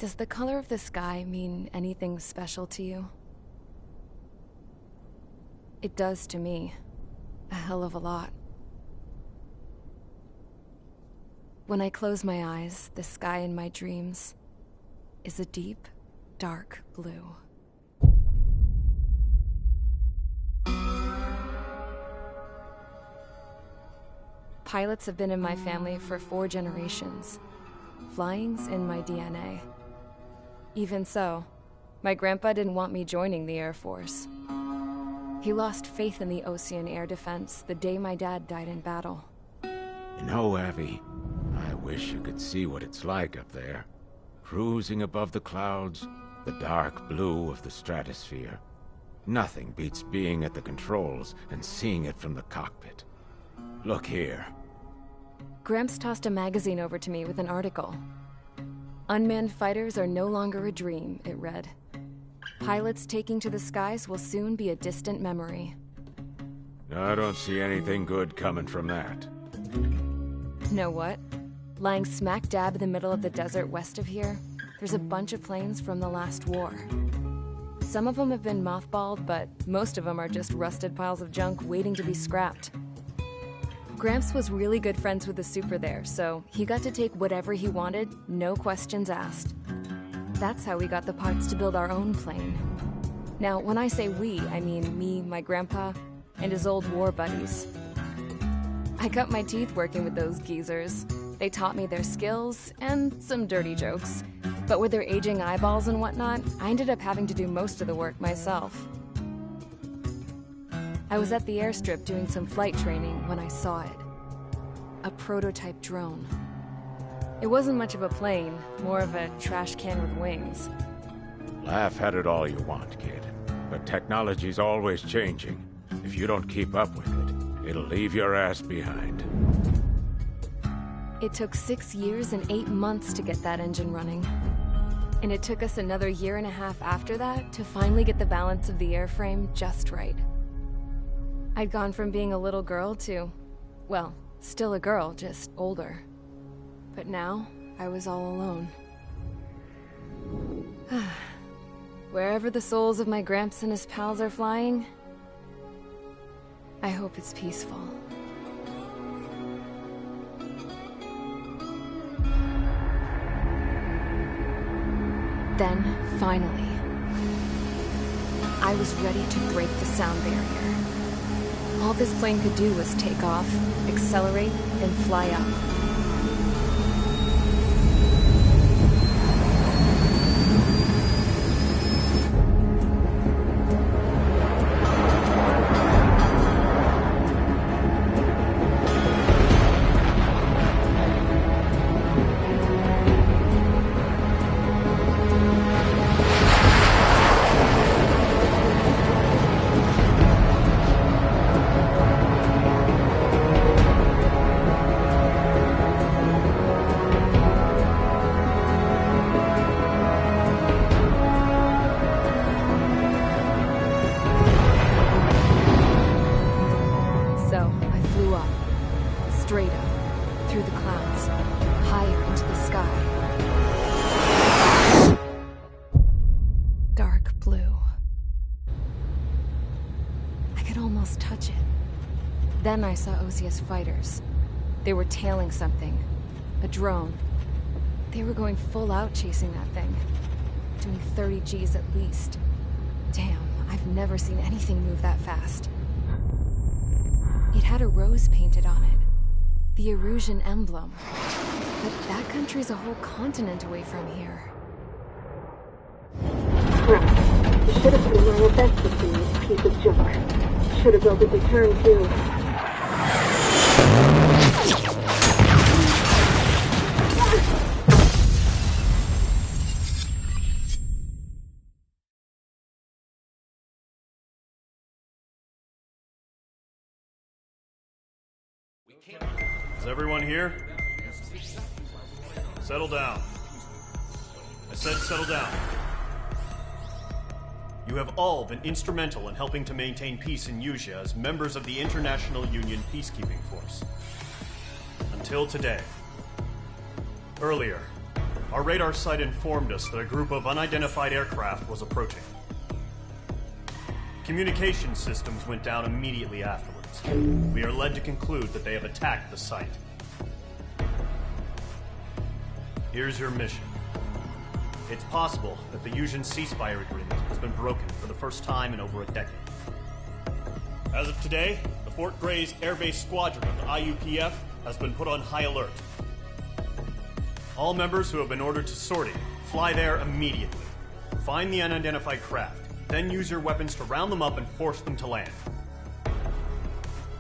Does the color of the sky mean anything special to you? It does to me. A hell of a lot. When I close my eyes, the sky in my dreams is a deep, dark blue. Pilots have been in my family for 4 generations. Flying's in my DNA. Even so, my grandpa didn't want me joining the Air Force. He lost faith in the Osean air defense the day my dad died in battle. You know, Abby, I wish you could see what it's like up there. Cruising above the clouds, the dark blue of the stratosphere. Nothing beats being at the controls and seeing it from the cockpit. Look here. Gramps tossed a magazine over to me with an article. Unmanned fighters are no longer a dream, it read. Pilots taking to the skies will soon be a distant memory. I don't see anything good coming from that. Know what? Lying smack dab in the middle of the desert west of here, there's a bunch of planes from the last war. Some of them have been mothballed, but most of them are just rusted piles of junk waiting to be scrapped. Gramps was really good friends with the super there, so he got to take whatever he wanted, no questions asked. That's how we got the parts to build our own plane. Now, when I say we, I mean me, my grandpa, and his old war buddies. I cut my teeth working with those geezers. They taught me their skills, and some dirty jokes. But with their aging eyeballs and whatnot, I ended up having to do most of the work myself. I was at the airstrip doing some flight training when I saw it. A prototype drone. It wasn't much of a plane, more of a trash can with wings. Laugh at it all you want, kid. But technology's always changing. If you don't keep up with it, it'll leave your ass behind. It took 6 years and 8 months to get that engine running. And it took us another 1.5 years after that to finally get the balance of the airframe just right. I'd gone from being a little girl to, well, still a girl, just older. But now, I was all alone. Wherever the souls of my Gramps and his pals are flying, I hope it's peaceful. Then, finally, I was ready to break the sound barrier. All this plane could do was take off, accelerate, and fly up. Then I saw Osia's fighters. They were tailing something. A drone. They were going full out chasing that thing. Doing 30 Gs at least. Damn, I've never seen anything move that fast. It had a rose painted on it. The Erusian emblem. But that country's a whole continent away from here. Crap. You should have been my best with this piece of junk. Should have built a return too. Is everyone here? Settle down. I said settle down. You have all been instrumental in helping to maintain peace in Usea as members of the International Union Peacekeeping Force. Until today. Earlier, our radar site informed us that a group of unidentified aircraft was approaching. Communication systems went down immediately afterwards. We are led to conclude that they have attacked the site. Here's your mission. It's possible that the Yuuzhan ceasefire agreement has been broken for the first time in over a decade. As of today, the Fort Grays Air Base Squadron of the IUPF has been put on high alert. All members who have been ordered to sortie, fly there immediately. Find the unidentified craft, then use your weapons to round them up and force them to land.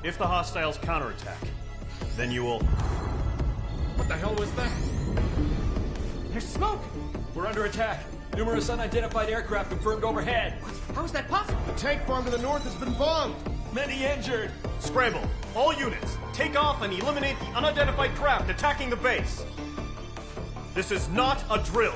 If the hostiles counterattack, then you will... What the hell was that? There's smoke! We're under attack. Numerous unidentified aircraft confirmed overhead. What? How is that possible? The tank farm to the north has been bombed. Many injured. Scramble! All units, take off and eliminate the unidentified craft attacking the base. This is not a drill.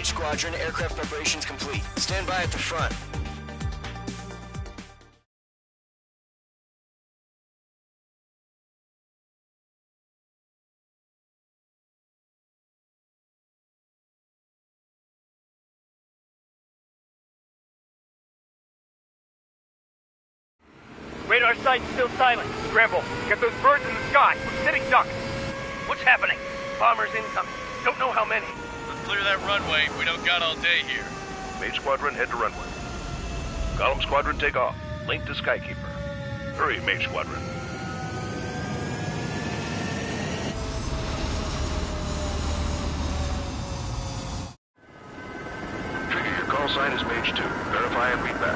Squadron, aircraft preparations complete. Stand by at the front. Radar site's still silent. Scramble. Get those birds in the sky. We're sitting ducks. What's happening? Bombers incoming. Don't know how many. Clear that runway. We don't got all day here. Mage Squadron, head to runway. Column Squadron, take off. Link to Skykeeper. Hurry, Mage Squadron. Trigger, your call sign is Mage 2. Verify and read back.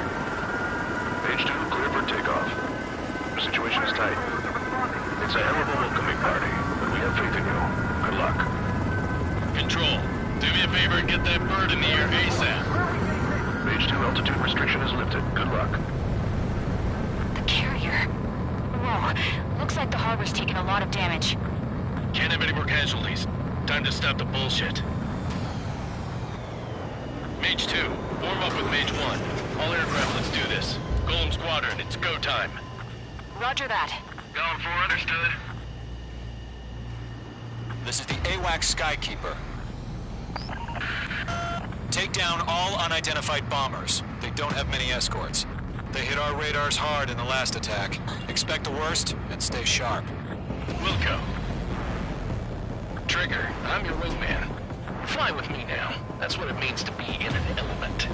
Mage 2, clear for takeoff. The situation is tight. It's a hell of a welcoming party, but we have faith in you. Good luck. Control. Do me a favor and get that bird in the air ASAP. Mage 2 altitude restriction is lifted. Good luck. The carrier. Whoa. Looks like the harbor's taken a lot of damage. Can't have any more casualties. Time to stop the bullshit. Mage 2, form up with Mage 1. All aircraft, let's do this. Golem Squadron, it's go time. Roger that. Going for, understood. This is the AWACS Skykeeper. Take down all unidentified bombers. They don't have many escorts. They hit our radars hard in the last attack. Expect the worst and stay sharp. Wilco. Trigger, I'm your wingman. Fly with me now. That's what it means to be in an element.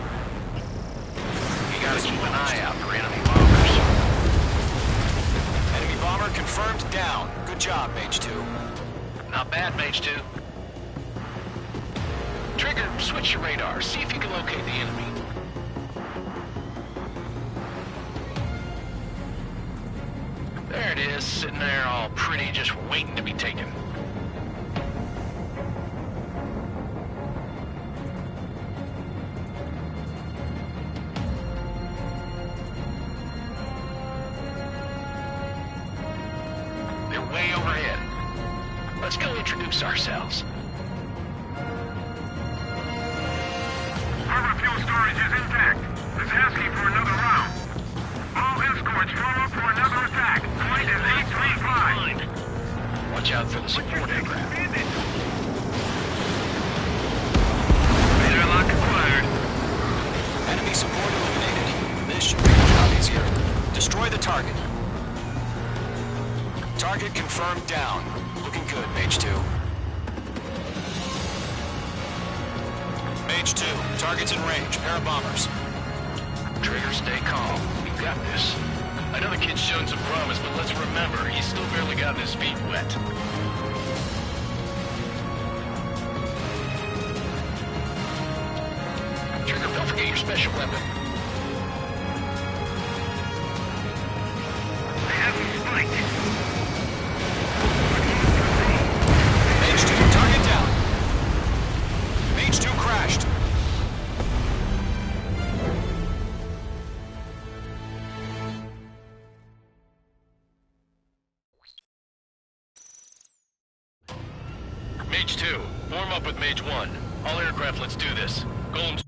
You gotta keep an eye out for enemy bombers. Enemy bomber confirmed down. Good job, Mage 2. Not bad, Mage 2. Trigger, switch your radar. See if you can locate the enemy. There it is, sitting there all pretty, just waiting to be taken. They're way overhead. Let's go introduce ourselves. Harbor fuel fuel storage is intact. It's asking for another round. All escorts form up for another attack. Point is 835. Watch out for the support aircraft. Radar lock acquired. Enemy support eliminated. This should make the job easier. Destroy the target. Target confirmed down. Looking good, Mage 2. Mage 2, target's in range. Pair of bombers. Trigger, stay calm. We've got this. I know the kid's shown some promise, but let's remember, he's still barely gotten his feet wet. Trigger, don't forget your special weapon. They have him spiked. Mage 2, target down. Mage 2 crashed. Mage 2, form up with Mage 1. All aircraft, let's do this. Golems.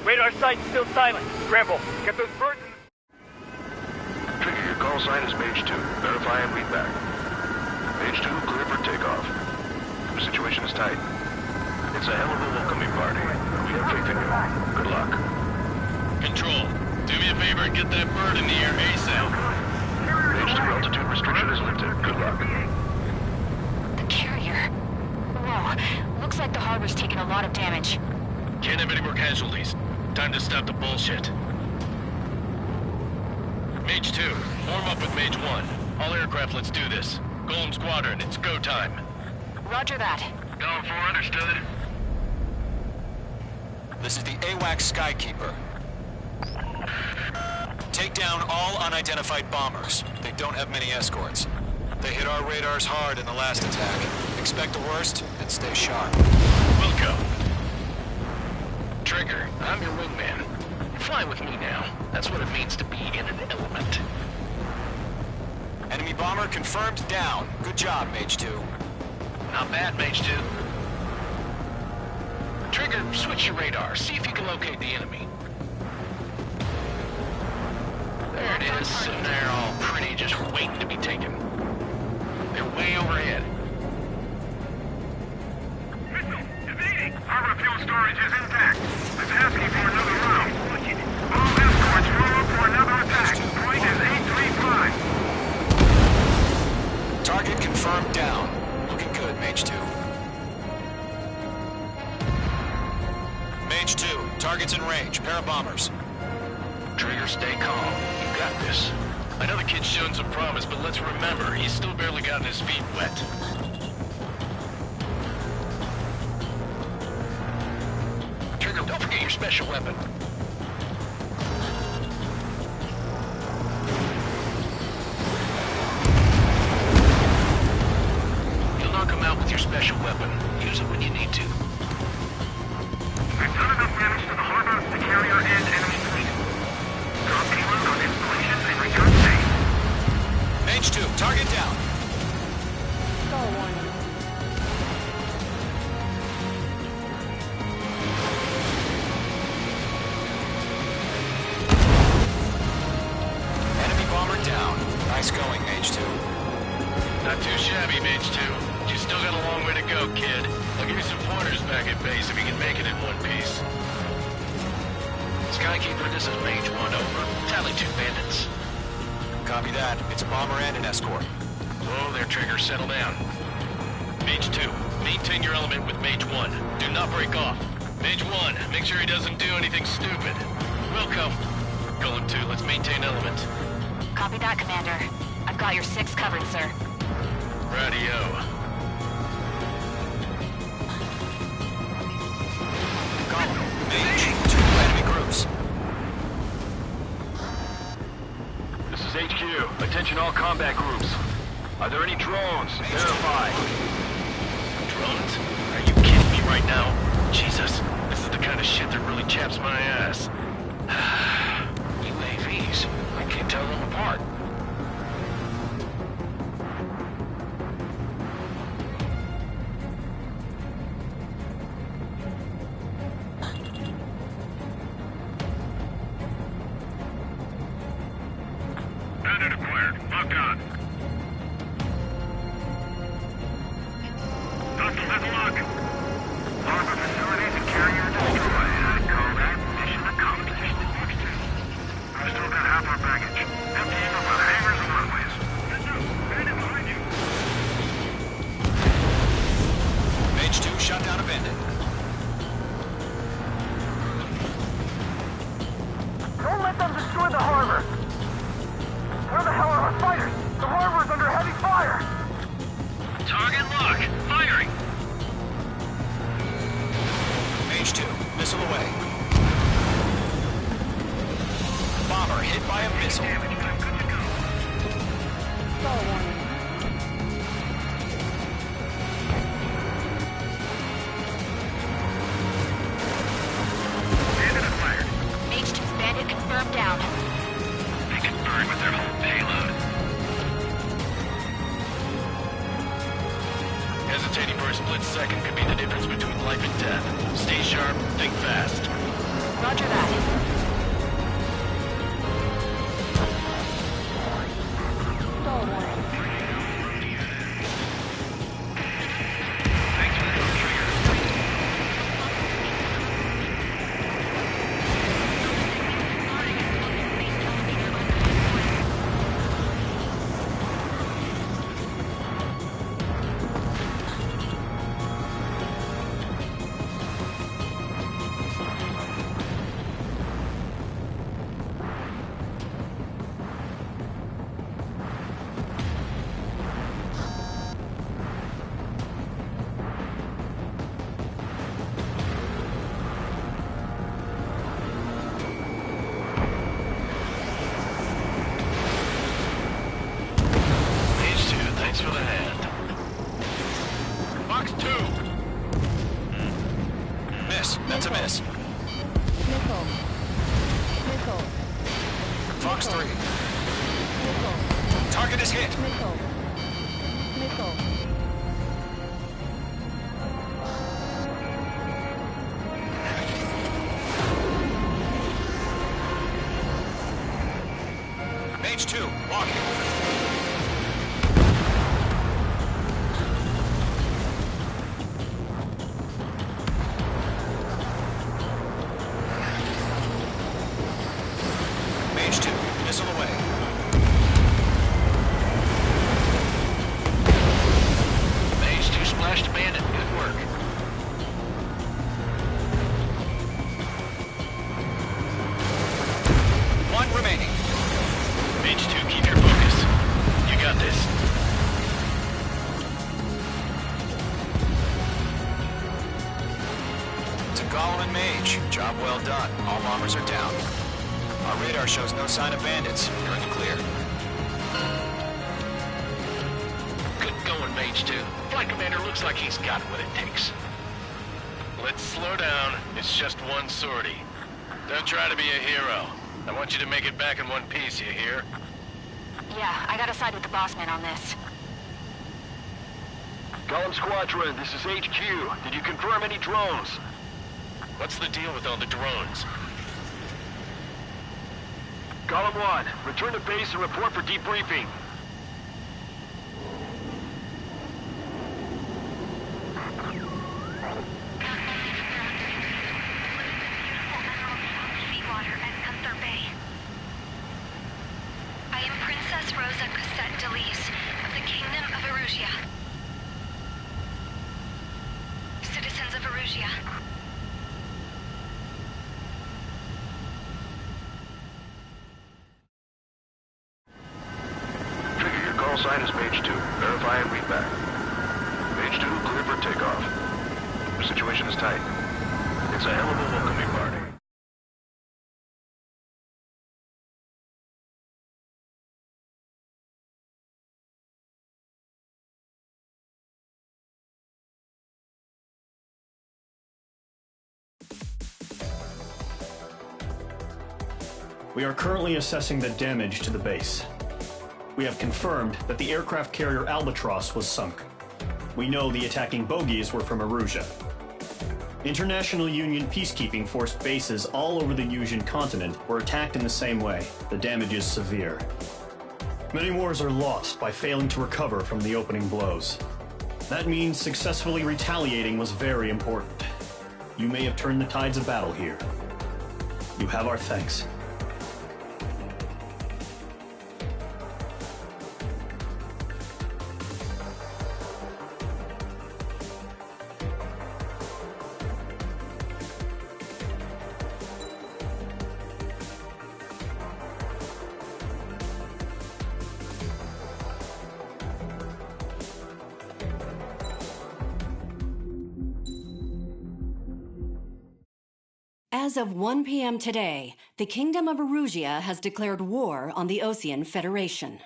Radar site's still silent. Scramble. Get those birds in Trigger, your call sign is Mage 2. Verify and read back. Mage 2, clear for takeoff. The situation is tight. It's a hell of a welcoming party. We have faith in you. Good luck. Control, do me a favor and get that bird in the air ASAP. Mage 2, altitude restriction is lifted. Good luck. The carrier. Whoa. Looks like the harbor's taken a lot of damage. Can't have any more casualties. Time to stop the bullshit. Mage 2, form up with Mage 1. All aircraft, let's do this. Golem Squadron, it's go time. Roger that. Going for understood. This is the AWACS Skykeeper. Take down all unidentified bombers. They don't have many escorts. They hit our radars hard in the last attack. Expect the worst and stay sharp. Wilco. Trigger, I'm your wingman. Fly with me now. That's what it means to be in an element. Enemy bomber confirmed down. Good job, Mage 2. Not bad, Mage 2. Trigger, switch your radar. See if you can locate the enemy. There it is, sitting there all pretty, just waiting to be taken. They're way overhead. Missile, evading. Harbor fuel storage is intact. It's asking for another round. All escorts roll up for another attack. Point is 835. Target confirmed down. Looking good, Mage 2. Mage 2, target's in range. Pair of bombers. Trigger, stay calm. You got this. I know the kid's shown some promise, but let's remember, he's still barely gotten his feet wet. Trigger, don't forget your special weapon. You'll knock him out with your special weapon. Use it when you need to. I've done enough damage to the harbor, the carrier, and enemy fleet. Drop payload on installations and return safe. Mage 2, target down. Enemy bomber down. Nice going, Mage 2. Not too shabby, Mage 2. But you still got a long way to go, kid. I'll give you some pointers back at base if you can make it in one piece. Skykeeper, this is Mage 1, over. Tally 2 bandits. Copy that. It's a bomber and an escort. Whoa there, Trigger. Settle down. Mage 2, maintain your element with Mage 1. Do not break off. Mage 1, make sure he doesn't do anything stupid. Wilco. Golem 2, let's maintain element. Copy that, Commander. I've got your 6 covered, sir. Radio. Mage, 2 enemy groups. This is HQ. Attention all combat groups. Are there any drones? Verify. Drones? Are you kidding me right now? Jesus, this is the kind of shit that really chaps my ass. UAVs. I can't tell them apart. Unit acquired. Locked on. Hostile has a lock. Harbor facilities and carrier destroyed. I call that mission accomplished. We've still got half our baggage. Emptying up on hangars and runways. Bandit behind you. Mage 2 shot down a bandit. Don't let them destroy the harbor! Where the hell are our fighters? The harbor is under heavy fire! Target lock. Firing. Mage 2, missile away. Bomber hit by a missile. Bandit acquired. Mage 2's bandit confirmed down. They can burn with their whole payload. Hesitating for a split second could be the difference between life and death. Stay sharp, think fast. Roger that. Thanks for the trigger. Mage 2, thanks for the hand. Fox 2! Miss. That's a miss. Fox 3. Target is hit. Mage 2, walking. Mage 2, missile away. Mage 2 splashed a bandit. Good work. One remaining. Mage 2, keep your focus. You got this. To Gollum and Mage, job well done. All bombers are down. Our radar shows no sign of bandits. You're in the clear. Good going, Mage 2. Flight Commander looks like he's got what it takes. Let's slow down. It's just one sortie. Don't try to be a hero. I want you to make it back in one piece, you hear? Yeah, I gotta side with the boss man on this. Gollum Squadron, this is HQ. Did you confirm any drones? What's the deal with all the drones? Gollum 1, return to base and report for debriefing. I am Princess Rosa Cassette Delise of the Kingdom of Erusia. Citizens of Erusia. Trigger, your call sign is Mage 2. Verify and read back. Mage 2, clear for takeoff. The situation is tight. It's a hell of a welcoming party. We are currently assessing the damage to the base. We have confirmed that the aircraft carrier Albatross was sunk. We know the attacking bogies were from Erusia. International Union peacekeeping force bases all over the Usian continent were attacked in the same way. The damage is severe. Many wars are lost by failing to recover from the opening blows. That means successfully retaliating was very important. You may have turned the tides of battle here. You have our thanks. As of 1 p.m. today, the Kingdom of Erusia has declared war on the Osean Federation.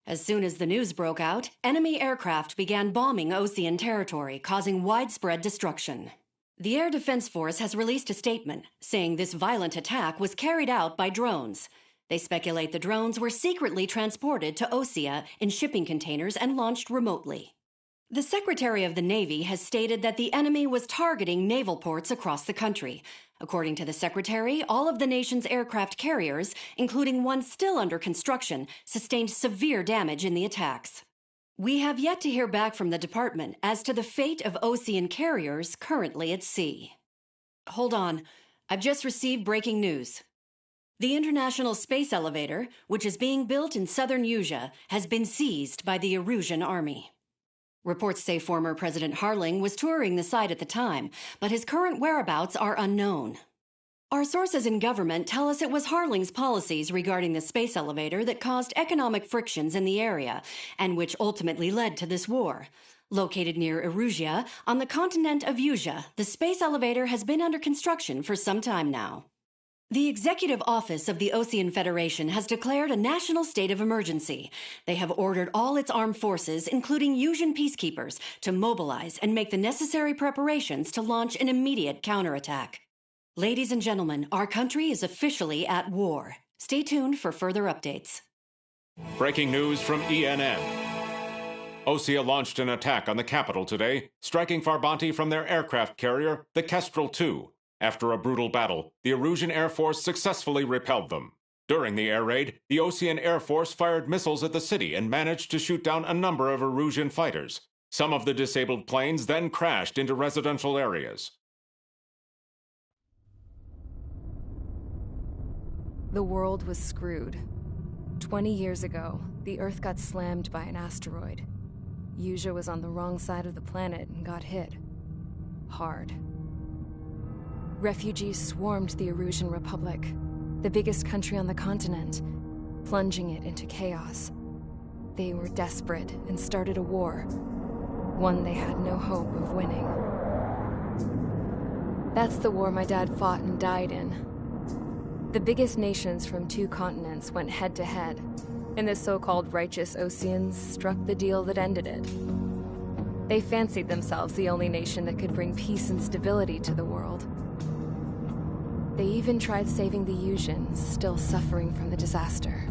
As soon as the news broke out, enemy aircraft began bombing Osean territory, causing widespread destruction. The Air Defense Force has released a statement saying this violent attack was carried out by drones. They speculate the drones were secretly transported to Osea in shipping containers and launched remotely. The Secretary of the Navy has stated that the enemy was targeting naval ports across the country. According to the Secretary, all of the nation's aircraft carriers, including one still under construction, sustained severe damage in the attacks. We have yet to hear back from the department as to the fate of Osean carriers currently at sea. Hold on, I've just received breaking news. The International Space Elevator, which is being built in southern Usea, has been seized by the Erusian Army. Reports say former President Harling was touring the site at the time, but his current whereabouts are unknown. Our sources in government tell us it was Harling's policies regarding the space elevator that caused economic frictions in the area, and which ultimately led to this war. Located near Erusia, on the continent of Usea, the space elevator has been under construction for some time now. The Executive Office of the Osean Federation has declared a national state of emergency. They have ordered all its armed forces, including Usian peacekeepers, to mobilize and make the necessary preparations to launch an immediate counterattack. Ladies and gentlemen, our country is officially at war. Stay tuned for further updates. Breaking news from ENN. Osea launched an attack on the capital today, striking Farbanti from their aircraft carrier, the Kestrel II. After a brutal battle, the Erusian Air Force successfully repelled them. During the air raid, the Osean Air Force fired missiles at the city and managed to shoot down a number of Erusian fighters. Some of the disabled planes then crashed into residential areas. The world was screwed. 20 years ago, the Earth got slammed by an asteroid. Usea was on the wrong side of the planet and got hit. Hard. Refugees swarmed the Erusian Republic, the biggest country on the continent, plunging it into chaos. They were desperate and started a war, one they had no hope of winning. That's the war my dad fought and died in. The biggest nations from 2 continents went head-to-head, and the so-called righteous Oseans struck the deal that ended it. They fancied themselves the only nation that could bring peace and stability to the world. They even tried saving the Usians, still suffering from the disaster.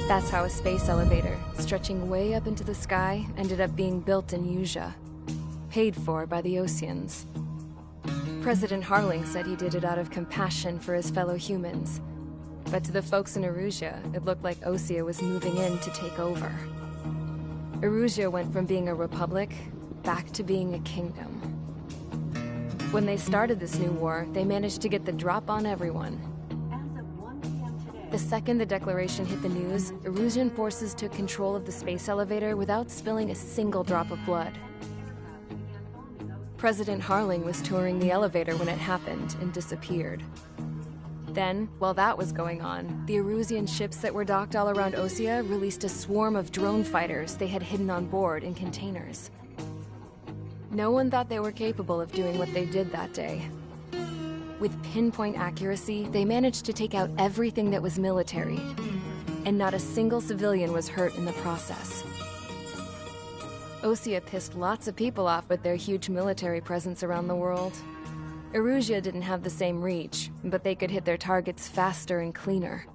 That's how a space elevator, stretching way up into the sky, ended up being built in Usea, paid for by the Oseans. President Harling said he did it out of compassion for his fellow humans. But to the folks in Erusia, it looked like Osea was moving in to take over. Erusia went from being a republic back to being a kingdom. When they started this new war, they managed to get the drop on everyone. The second the declaration hit the news, Erusian forces took control of the space elevator without spilling a single drop of blood. President Harling was touring the elevator when it happened and disappeared. Then, while that was going on, the Erusian ships that were docked all around Osea released a swarm of drone fighters they had hidden on board in containers. No one thought they were capable of doing what they did that day. With pinpoint accuracy, they managed to take out everything that was military, and not a single civilian was hurt in the process. Osea pissed lots of people off with their huge military presence around the world. Erusia didn't have the same reach, but they could hit their targets faster and cleaner.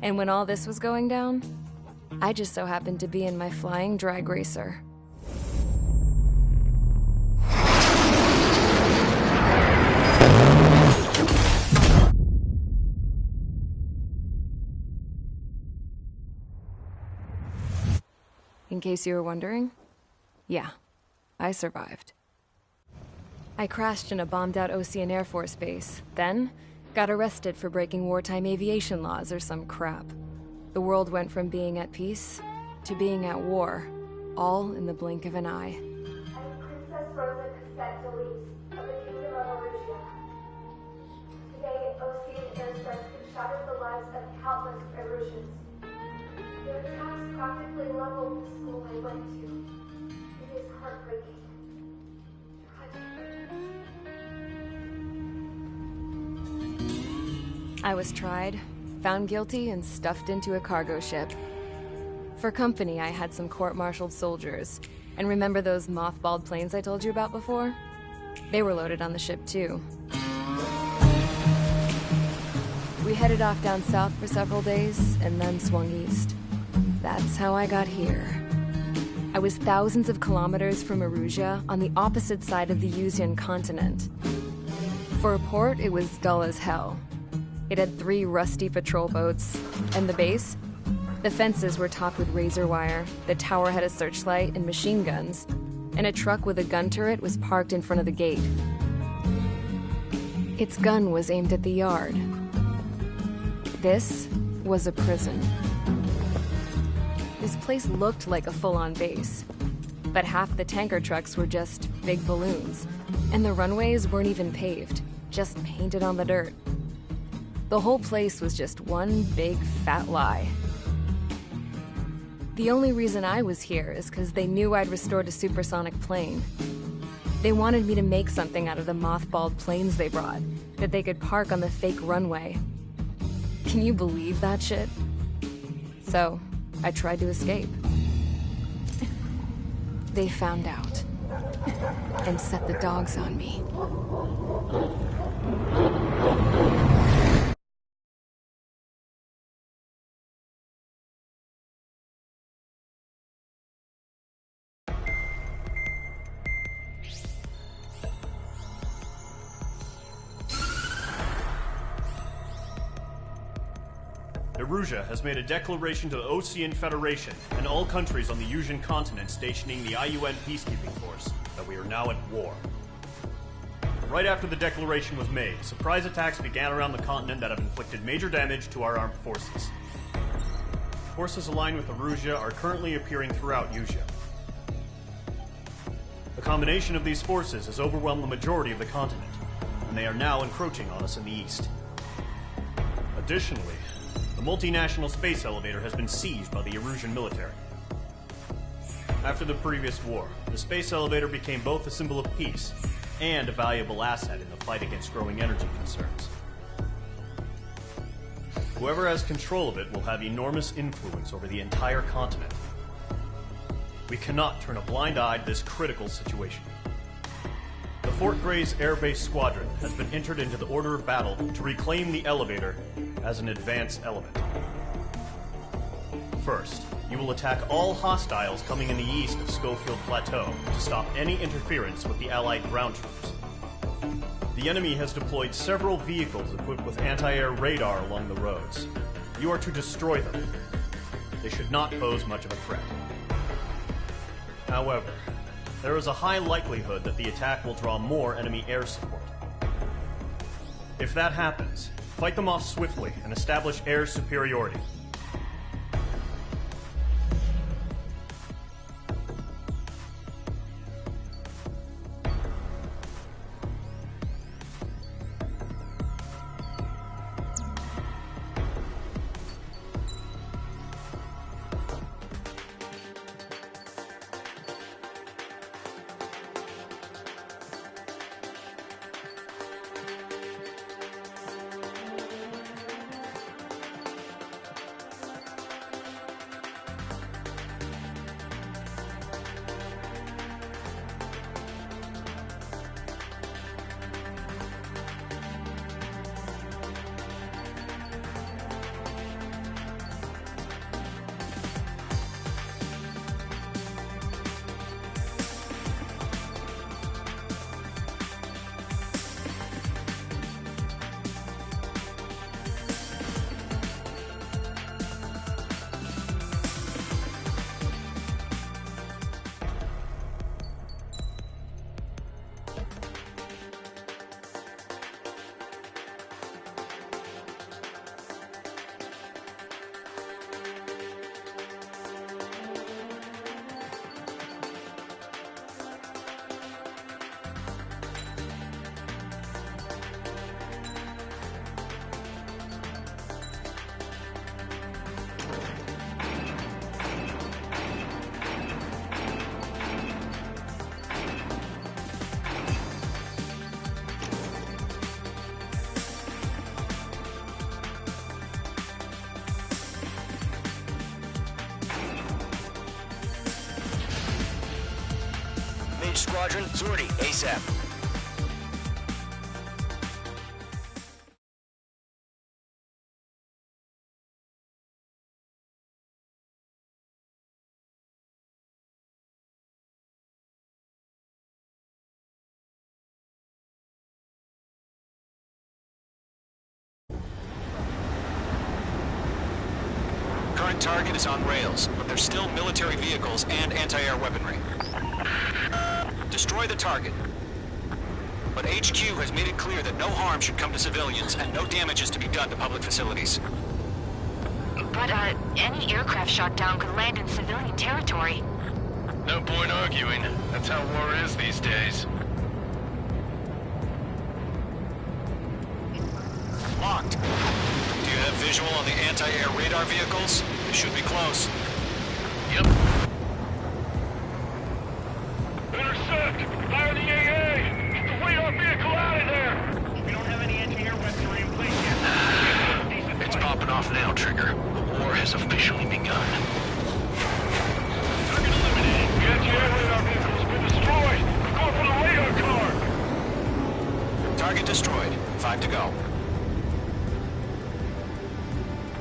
And when all this was going down, I just so happened to be in my flying drag racer. in case you were wondering. Yeah, I survived. I crashed in a bombed-out Osean Air Force base, then got arrested for breaking wartime aviation laws or some crap. The world went from being at peace to being at war, all in the blink of an eye. I'm Princess Rosa Cassette Delise of the Kingdom of Erusia. Today, Osean airstrikes have shattered the lives of countless Erusians. Their attacks practically leveled the school I went to. It is heartbreaking. Tragic. I was tried, found guilty, and stuffed into a cargo ship. For company, I had some court-martialed soldiers. And remember those mothballed planes I told you about before? They were loaded on the ship, too. We headed off down south for several days, and then swung east. That's how I got here. I was thousands of kilometers from Erusia, on the opposite side of the Usian continent. For a port, it was dull as hell. It had 3 rusty patrol boats, and the base? The fences were topped with razor wire, the tower had a searchlight and machine guns, and a truck with a gun turret was parked in front of the gate. Its gun was aimed at the yard. This was a prison. This place looked like a full-on base, but half the tanker trucks were just big balloons, and the runways weren't even paved, just painted on the dirt. The whole place was just one big fat lie. The only reason I was here is because they knew I'd restored a supersonic plane. They wanted me to make something out of the mothballed planes they brought, that they could park on the fake runway. Can you believe that shit? So, I tried to escape. They found out, and set the dogs on me. Erusia has made a declaration to the Osean Federation and all countries on the Usian continent stationing the IUN peacekeeping force that we are now at war. Right after the declaration was made, surprise attacks began around the continent that have inflicted major damage to our armed forces. Forces aligned with Erusia are currently appearing throughout Usia. The combination of these forces has overwhelmed the majority of the continent, and they are now encroaching on us in the east. Additionally, the multinational space elevator has been seized by the Erusian military. After the previous war, the space elevator became both a symbol of peace and a valuable asset in the fight against growing energy concerns. Whoever has control of it will have enormous influence over the entire continent. We cannot turn a blind eye to this critical situation. The Fort Grays Air Base Squadron has been entered into the order of battle to reclaim the elevator as an advance element. First, you will attack all hostiles coming in the east of Schofield Plateau to stop any interference with the Allied ground troops. The enemy has deployed several vehicles equipped with anti-air radar along the roads. You are to destroy them. They should not pose much of a threat. However, there is a high likelihood that the attack will draw more enemy air support. If that happens, fight them off swiftly and establish air superiority. Approach squadron, sortie, ASAP. Current target is on rails, but there's still military vehicles and anti-air weaponry. Destroy the target. But HQ has made it clear that no harm should come to civilians and no damage is to be done to public facilities. But, any aircraft shot down could land in civilian territory. No point arguing. That's how war is these days. Locked. Do you have visual on the anti-air radar vehicles? They should be close. Yep. Intercept! Fire the AA! Get the radar vehicle out of there! We don't have any anti-air weaponry in place yet. It's popping off now, Trigger. The war has officially begun. Target eliminated. The anti-air radar vehicle's been destroyed! Go for the radar car! Target destroyed. 5 to go.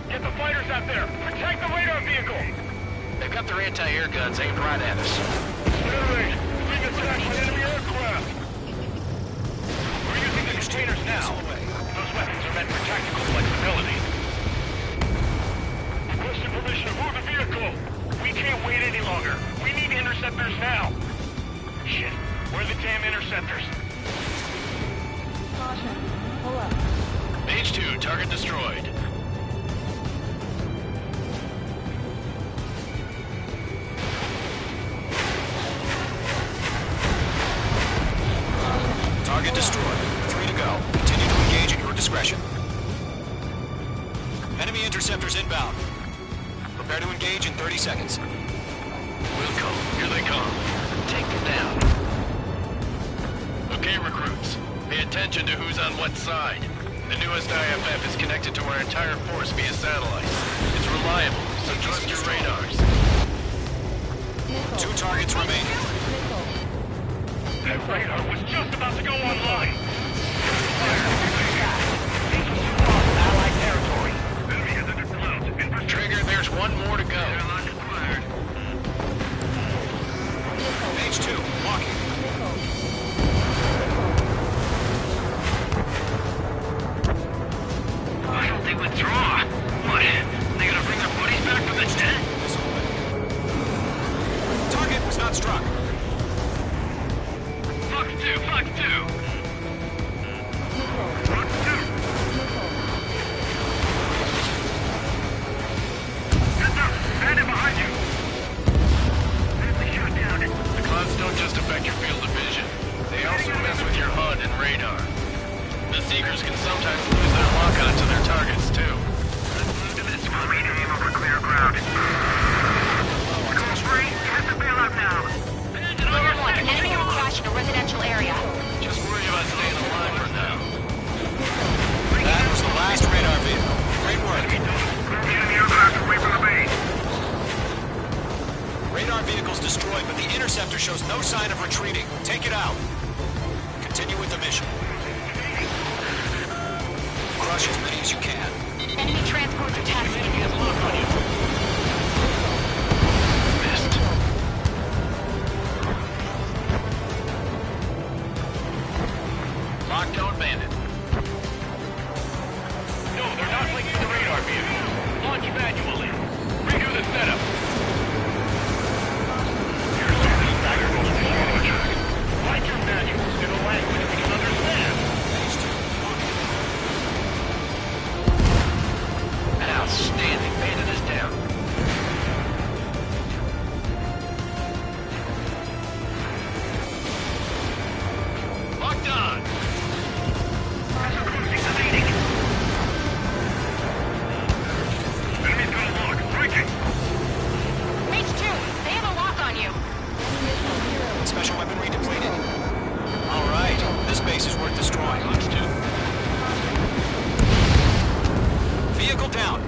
Get the fighters out there! Protect the radar vehicle! They've got their anti-air guns aimed right at us. Generate! Being attacked by enemy aircraft! We're using the containers now. Those weapons are meant for tactical flexibility. Requesting permission to move the vehicle! We can't wait any longer. We need interceptors now! Shit, where are the damn interceptors? Caution. Pull up. Page 2, target destroyed. Target destroyed. 3 to go. Continue to engage at your discretion. Enemy interceptors inbound. Prepare to engage in 30 seconds. Wilco, here they come. Take them down. Okay, recruits. Pay attention to who's on what side. The newest IFF is connected to our entire force via satellite. It's reliable, so trust your radars. 2 targets remaining. That radar was just about to go online! Allied territory. Enemy is under clouds. Trigger, there's one more to go. Page 2, walking. Why don't they withdraw? What? They gonna bring their buddies back from the dead? Target was not struck. Fox 2, Fox 2! Fox 2! Heads up! Bandit behind you! Enemy shot down. The clouds don't just affect your field of vision. They also mess with your HUD and radar. The Seekers can sometimes lose their lock-on to their targets, too. Let's move to this one. We aim over clear ground. Control free, have to bail out now. Number 1, enemy will crash in a residential area. Just worry about staying alive for now. That was the last radar vehicle. Great work. Enemy aircraft away from the base. Radar vehicle's destroyed, but the interceptor shows no sign of retreating. Take it out. Continue with the mission. Crush as many as you can. Enemy transports attacking. Missed. Lockdown bandit. No, they're not linked to the radar vehicle. Launch manually. Redo the setup. Here's the stagger goes to launch. Write your manuals in a language we can understand. Outstanding. Bandit is down. Locked on. Enemy's got a lock. Breaking. Page 2, they have a lock on you. Special weaponry depleted. All right, this base is worth destroying. Let's do. Vehicle down.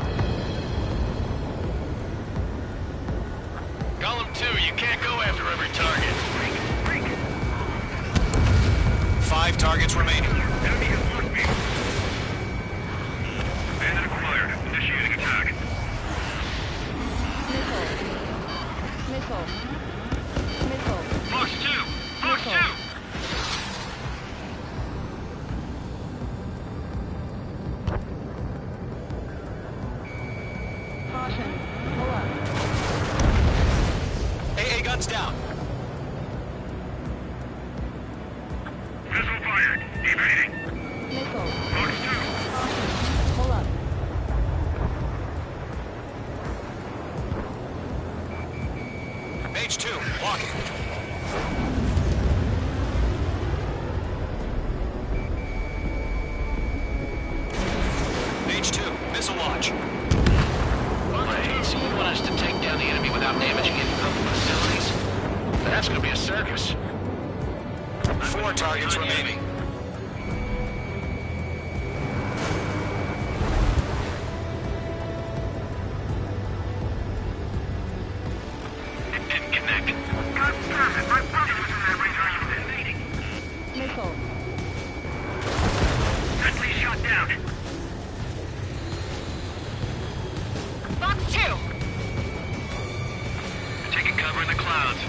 Golem 2, you can't go after every target. 5 targets remaining. Enemy has lost me. Bandit acquired. Initiating attack. Missile. Missile. Fox 2! Fox 2! Caution. Pull up. AA guns down. Missile fired. Evading. Missile. Fox 2! Caution. Pull up. Mage 2, walking. Mage 2, missile launch. Blades, you want us to take down the enemy without damaging any public facilities? That's gonna be a circus. 4 targets remaining. It didn't connect. God damn it! My brother was in that range when he was invading. Missile. Sentry shot down. Fox 2! Taking cover in the clouds.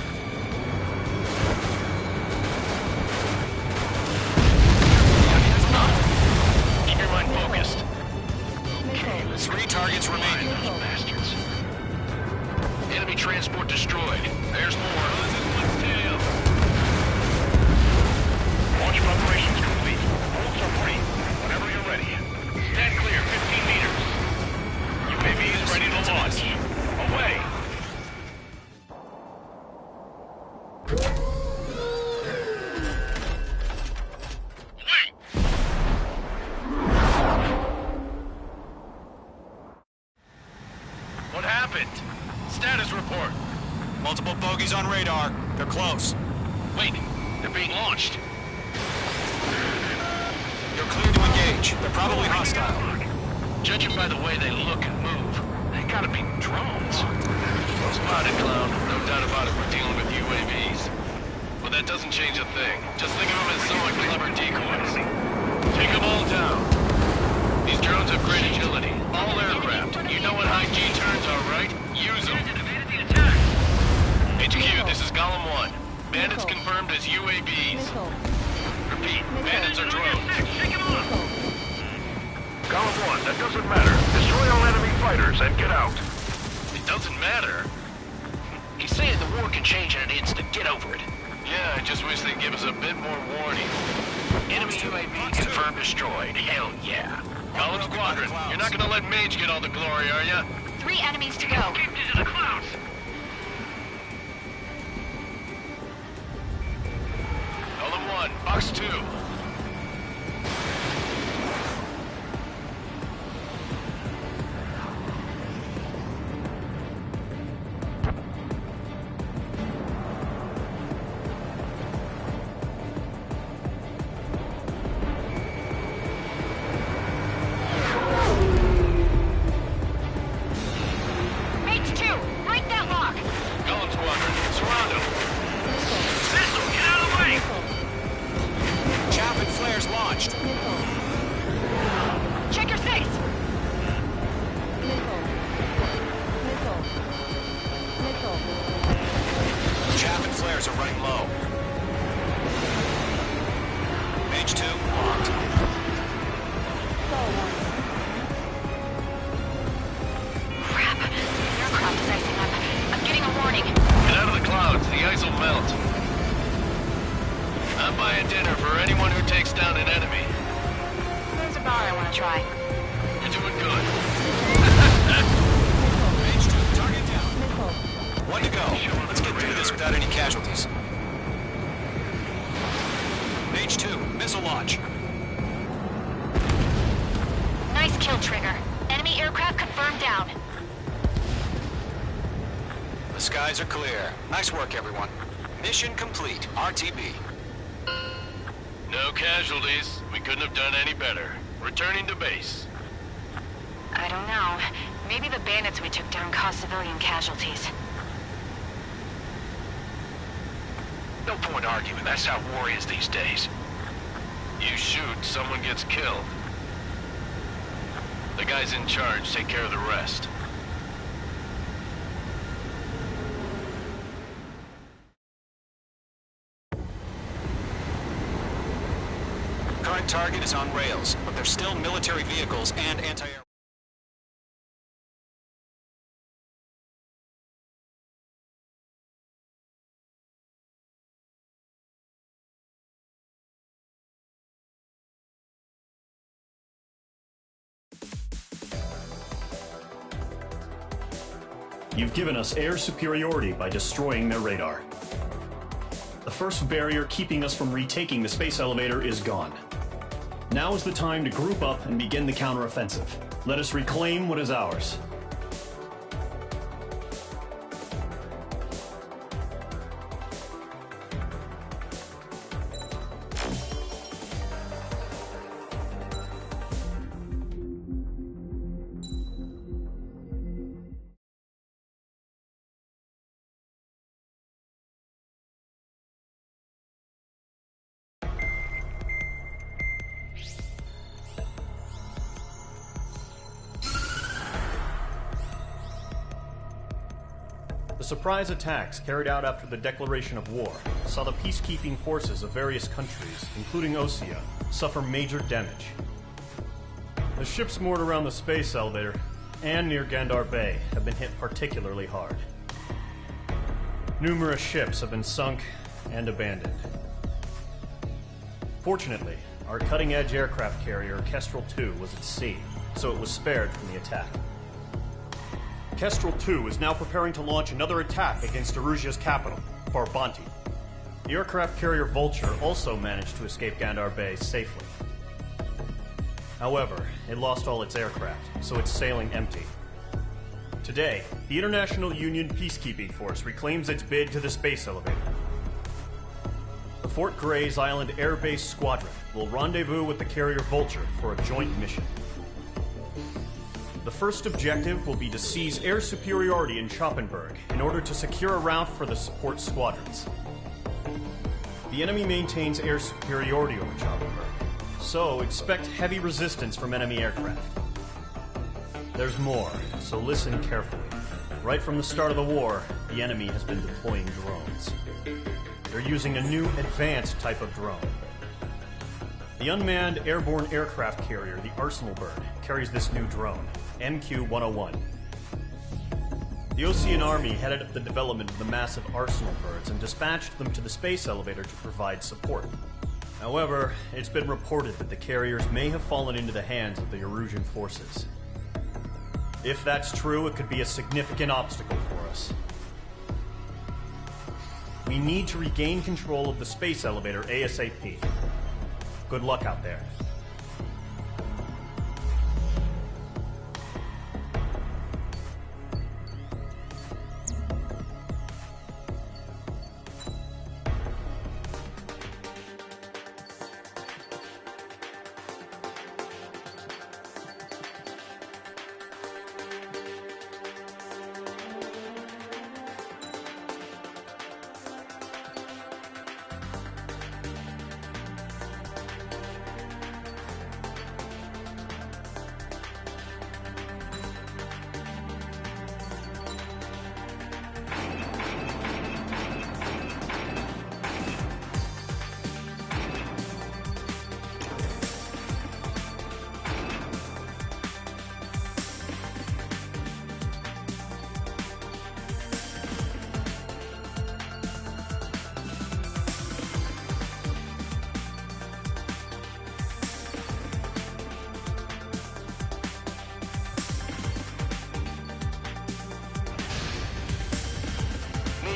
Keep your mind focused. Missile. 3 targets remaining. Those bastards. Enemy transport destroyed. There's more. Launch preparations complete. Bolts are free. Whenever you're ready. Stand clear, 15 meters. UAV is ready to launch. Away! What happened? Status report. Multiple bogeys on radar. They're close. Wait, they're being launched. You're clear to engage. They're probably hostile. Judging by the way they look and move, they gotta be drones. Spotted, clown. No doubt about it, we're dealing with UAVs. But that doesn't change a thing. Just think of them as somewhat clever decoys. Take them all down. These drones have great agility. All aircraft. You know what high G turns are, right? Use them. HQ, this is Golem 1. Bandits confirmed as UAVs. Missile. Repeat, bandits are drones. Golem 1, that doesn't matter. Destroy all enemy fighters and get out. It doesn't matter. He's saying the war can change in an instant. Get over it. Yeah, I just wish they'd give us a bit more warning. Enemy UAV confirmed destroyed. Hell yeah. Golem Squadron, you're not gonna let Mage get all the glory, are ya? 3 enemies to go. Escaped into the clouds. Golem 1, Fox 2. Mage 2, break that lock! Golem Squadron, surround him. Missile, get out of the way! Chaff and flares launched. Missile. Check your six! Missile. Missile. Missile. Chaff and flares are running low. Mage 2, locked. Sol 1. Crap, the aircraft is icing up. I'm getting a warning. Get out of the clouds, the ice will melt. I'm buying dinner for anyone who takes down an enemy. There's a bar I want to try. You're doing good. Mage 2, target down. Missile. 1 to go. Let's get through this without any casualties. Mage 2, missile launch. Nice kill, Trigger. Enemy aircraft confirmed down. The skies are clear. Nice work, everyone. Mission complete. RTB. No casualties. We couldn't have done any better. Returning to base. I don't know. Maybe the bandits we took down caused civilian casualties. No point arguing. That's how war is these days. You shoot, someone gets killed. The guys in charge take care of the rest. Current target is on rails, but there's still military vehicles and anti-air... You've given us air superiority by destroying their radar. The first barrier keeping us from retaking the space elevator is gone. Now is the time to group up and begin the counteroffensive. Let us reclaim what is ours. The surprise attacks carried out after the declaration of war saw the peacekeeping forces of various countries, including Osea, suffer major damage. The ships moored around the space elevator and near Gandar Bay have been hit particularly hard. Numerous ships have been sunk and abandoned. Fortunately, our cutting-edge aircraft carrier Kestrel II was at sea, so it was spared from the attack. Kestrel II is now preparing to launch another attack against Erusia's capital, Farbanti. The aircraft carrier Vulture also managed to escape Gandar Bay safely. However, it lost all its aircraft, so it's sailing empty. Today, the International Union Peacekeeping Force reclaims its bid to the space elevator. The Fort Grays Island Air Base Squadron will rendezvous with the carrier Vulture for a joint mission. The first objective will be to seize air superiority in Schoppenberg in order to secure a route for the support squadrons. The enemy maintains air superiority over Schoppenberg, so expect heavy resistance from enemy aircraft. There's more, so listen carefully. Right from the start of the war, the enemy has been deploying drones. They're using a new advanced type of drone. The unmanned airborne aircraft carrier, the Arsenal Bird, carries this new drone, MQ-101. The Osean Army headed up the development of the massive Arsenal Birds and dispatched them to the space elevator to provide support. However, it's been reported that the carriers may have fallen into the hands of the Erusian forces. If that's true, it could be a significant obstacle for us. We need to regain control of the space elevator ASAP. Good luck out there.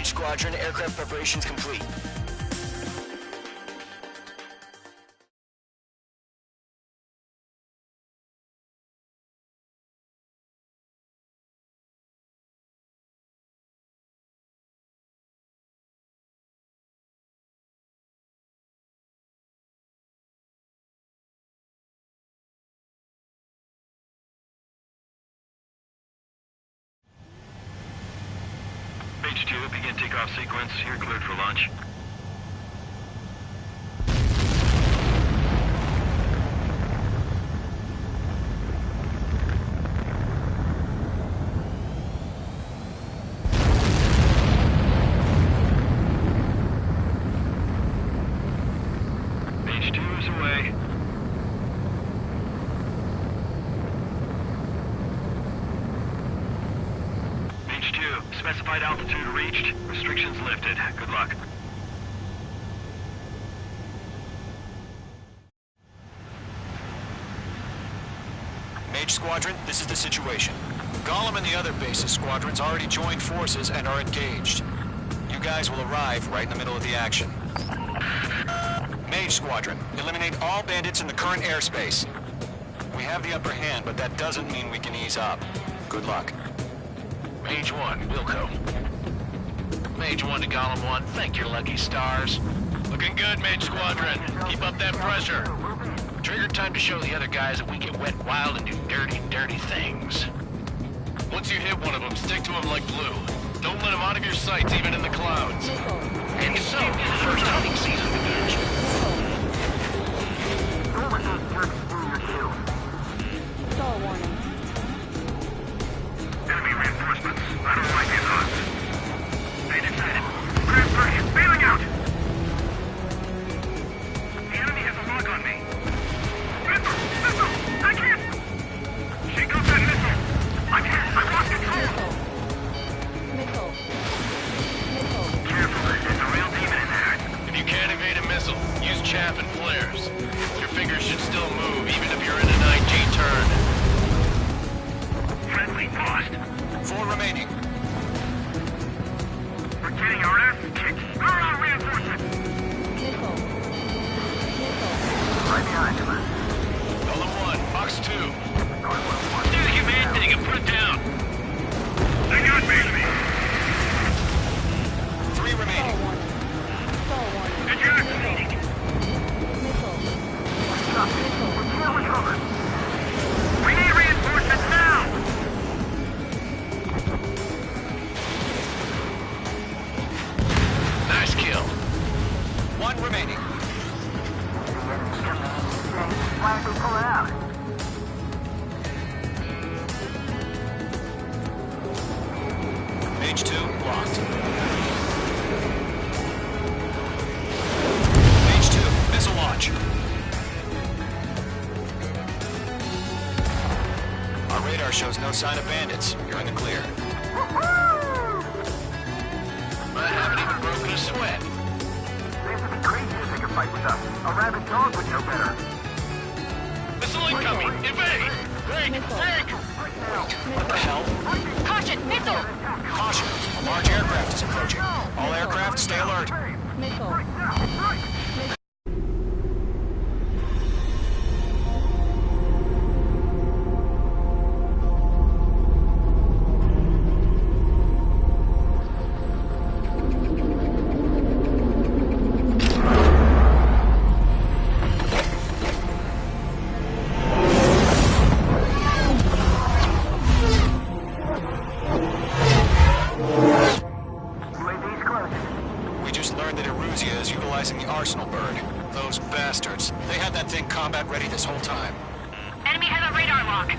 Squadron, aircraft preparations complete. H2, begin takeoff sequence. You're cleared for launch. specified altitude reached. Restrictions lifted. Good luck. Mage Squadron, this is the situation. Golem and the other bases squadrons already joined forces and are engaged. You guys will arrive right in the middle of the action. Mage Squadron, eliminate all bandits in the current airspace. We have the upper hand, but that doesn't mean we can ease up. Good luck. Mage 1, Wilco. Mage 1 to Golem 1, thank your lucky stars. Looking good, Mage Squadron. Keep up that pressure. Trigger time to show the other guys that we get wet wild and do dirty, dirty things. Once you hit one of them, stick to them like glue. Don't let them out of your sights, even in the clouds. And so, the first hunting season begins. Stall warning. Enemy reinforcements. I don't like these odds. Stay decided. Transfer is bailing out! The enemy has a lock on me. Missile! Missile! I can't! Shake off that missile! I can't! I lost control! Missile. Careful, there's a real demon in there. If you can't evade a missile, use chaff and flares. Your fingers should still move, even if you're in an IG turn. Friendly lost. 4 remaining. We're getting our ass kicked. Where are our reinforcements? Missile. Right behind him. Golem 1, Box 2. Do the command thing and put it down. They got me. 3 remaining. Stall warning. Attack! Missile. We need reinforcements now! Nice kill. 1 remaining. Why don't we pull it out? Mage 2, locked. Mage 2, missile launch. Our radar shows no sign of bandits. You're in the clear. I haven't even broken a sweat. Seems to be crazy to take a fight with us. A rabid dog would know better. Missile incoming! Evade! Break! Break! What the hell? Caution! Missile! Caution! A large aircraft is approaching. All aircraft, stay alert. Missile. We just learned that Eruzia is utilizing the Arsenal bird. Those bastards. They had that thing combat ready this whole time. Enemy has a radar lock.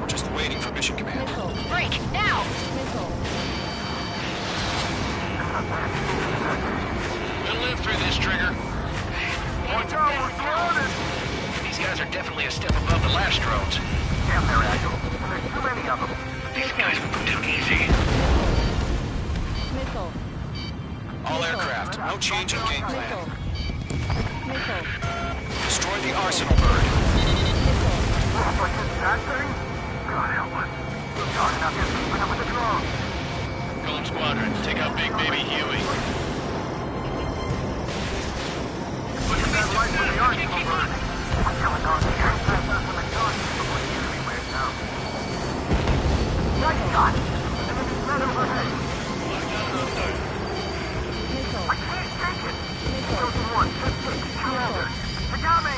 We're just waiting for mission command. Break! Now! We'll live through this, Trigger. Watch out, we're surrounded! These guys are definitely a step above the last drones. Damn, they're agile. There's too many of them. These guys will go too easy. Missile. All aircraft, no change in game plan. Missile. Destroy the Arsenal bird. Like this bad thing? God help us. We're talking out there keeping up with the drones. Golem Squadron, take out Big Baby Huey. Look at that light from the Arsenal bird. What's going on here? That's not from the gun before the enemy wears down. Nice shot! Enemy's right overhead. I can't take it! Chosen 1, just take 2 others. They got me!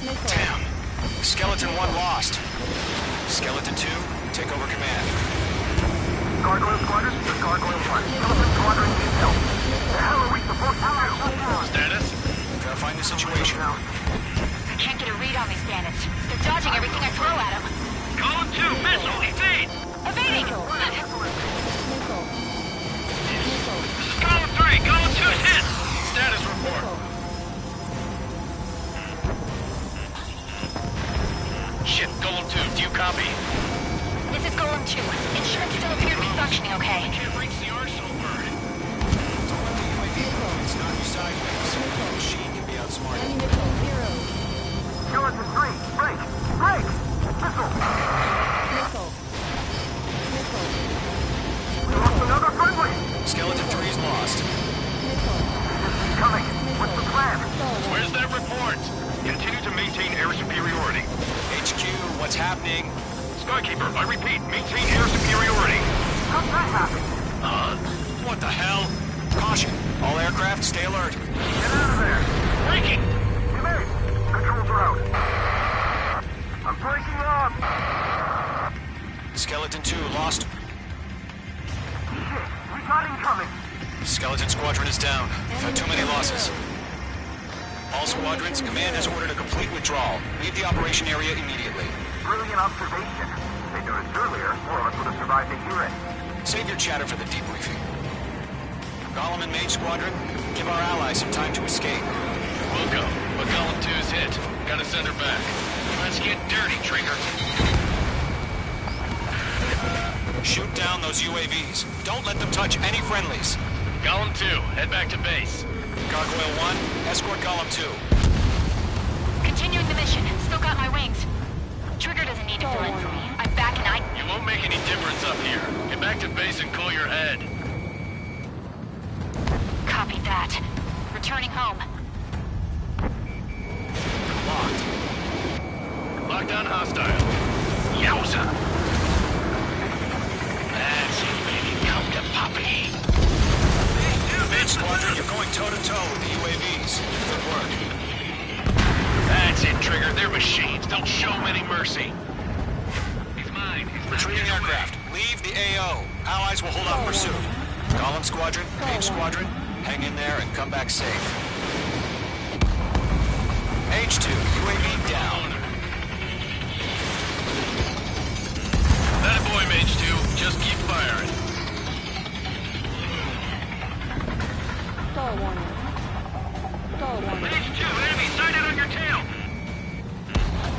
Damn. Skeleton 1 lost. Skeleton 2, take over command. Gargoyle Squadron, this is Gargoyle 1. Skeleton Squadron needs help. The hell are we supposed to do? Status? Verifying the situation. I can't get a read on these bandits. They're dodging everything I throw at them. Golem 2, missile, evade! Evading! This is Golem 3, Golem 2's hit! Status report. Shit, Golem 2, do you copy? This is Golem 2. Instruments still appear to be functioning okay. Can't reach the arsenal, Bird. Don't let the UAV it's not you sideways. The machine can be outsmarted. Skeleton 3, break! Break! Missile! We lost another friendly! Skeleton 3 is lost. Coming! What's the plan? Where's that report? Continue to maintain air superiority. HQ, what's happening? Skykeeper, I repeat, maintain air superiority. How's that happen? What the hell? Caution. All aircraft, stay alert. Get out of there! Breaking! Evade! Controls are out. I'm breaking up! Skeleton 2 lost. Shit, we got incoming! Skeleton Squadron is down. We've had too many losses. All squadrons, command has ordered a complete withdrawal. Leave the operation area immediately. Brilliant observation. They noticed earlier, more of us would have survived to hear it. Save your chatter for the debriefing. Golem and Mage Squadron, give our allies some time to escape. We'll go, but Golem 2's hit. Gotta send her back. Let's get dirty, Trigger. Shoot down those UAVs. Don't let them touch any friendlies. Golem 2, head back to base. Gargoyle 1, escort Golem 2. Continuing the mission. Still got my wings. Trigger doesn't need to fill in for me. I'm back and You won't make any difference up here. Get back to base and cool your head. Copy that. Returning home. Lockdown hostile. Yowza. That's it, baby. Come to Poppy. Mage Squadron, you're going toe-to-toe with the UAVs. Good work. That's it, Trigger. They're machines. Don't show them any mercy. He's mine. Retreating aircraft. Leave the AO. Allies will hold off pursuit. Golem Squadron, Mage Squadron, hang in there and come back safe. H2, UAV down. That boy, Mage 2. Just keep firing. Stall warning. Mage 2, enemy sighted on your tail.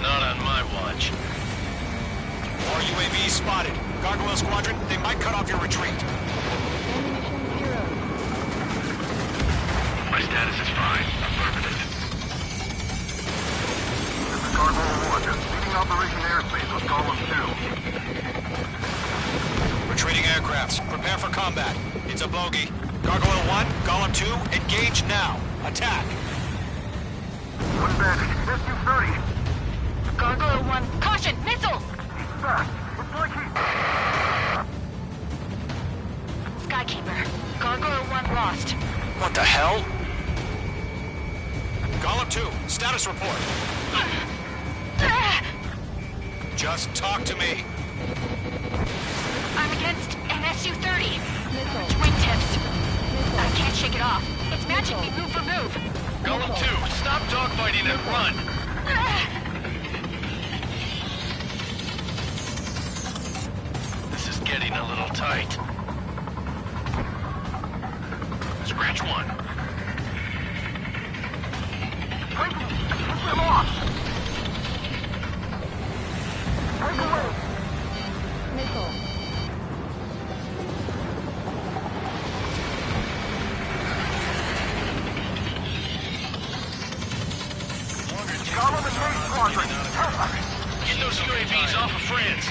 Not on my watch. More UAVs spotted. Gargoyle Squadron, they might cut off your retreat. My status is fine. Affirmative. This is Gargoyle 1, leading Operation Airspace with Golem 2. Retreating aircrafts, prepare for combat. It's a bogey. Gargoyle 1, Golem 2, engage now. Attack. One bandit, SU-30. Gargoyle 1. Caution! Missile! He's fast. It's like he's... Skykeeper. Gargoyle 1 lost. What the hell? Golem 2, status report. Just talk to me. I'm against an SU-30. Wingtips. I can't shake it off. It's matching me move for move. Golem 2, stop dogfighting and run. This is getting a little tight. Scratch 1. Push them off! Break away! Missile. Golem and Mage Squadron, help us! Get those UAVs off of France.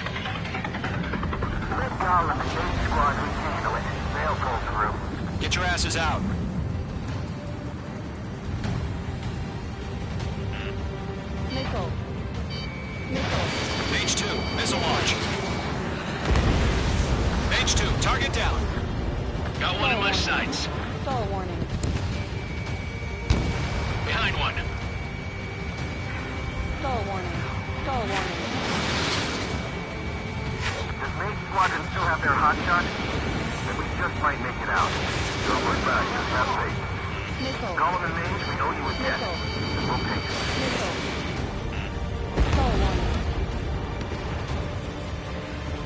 Let Golem and Mage Squadron handle it. They'll pull through. Get your asses out. Missile. Mage 2, missile launch. Mage 2, target down. Got one in my sights. Stall warning. Behind one. Stall warning. Stall warning. Does Mage Squadron still have their hot shot? Then we just might make it out. Don't worry about it, just have faith. Missile. Golem and Mage, we know you again. We'll take it. Missile. Stall warning.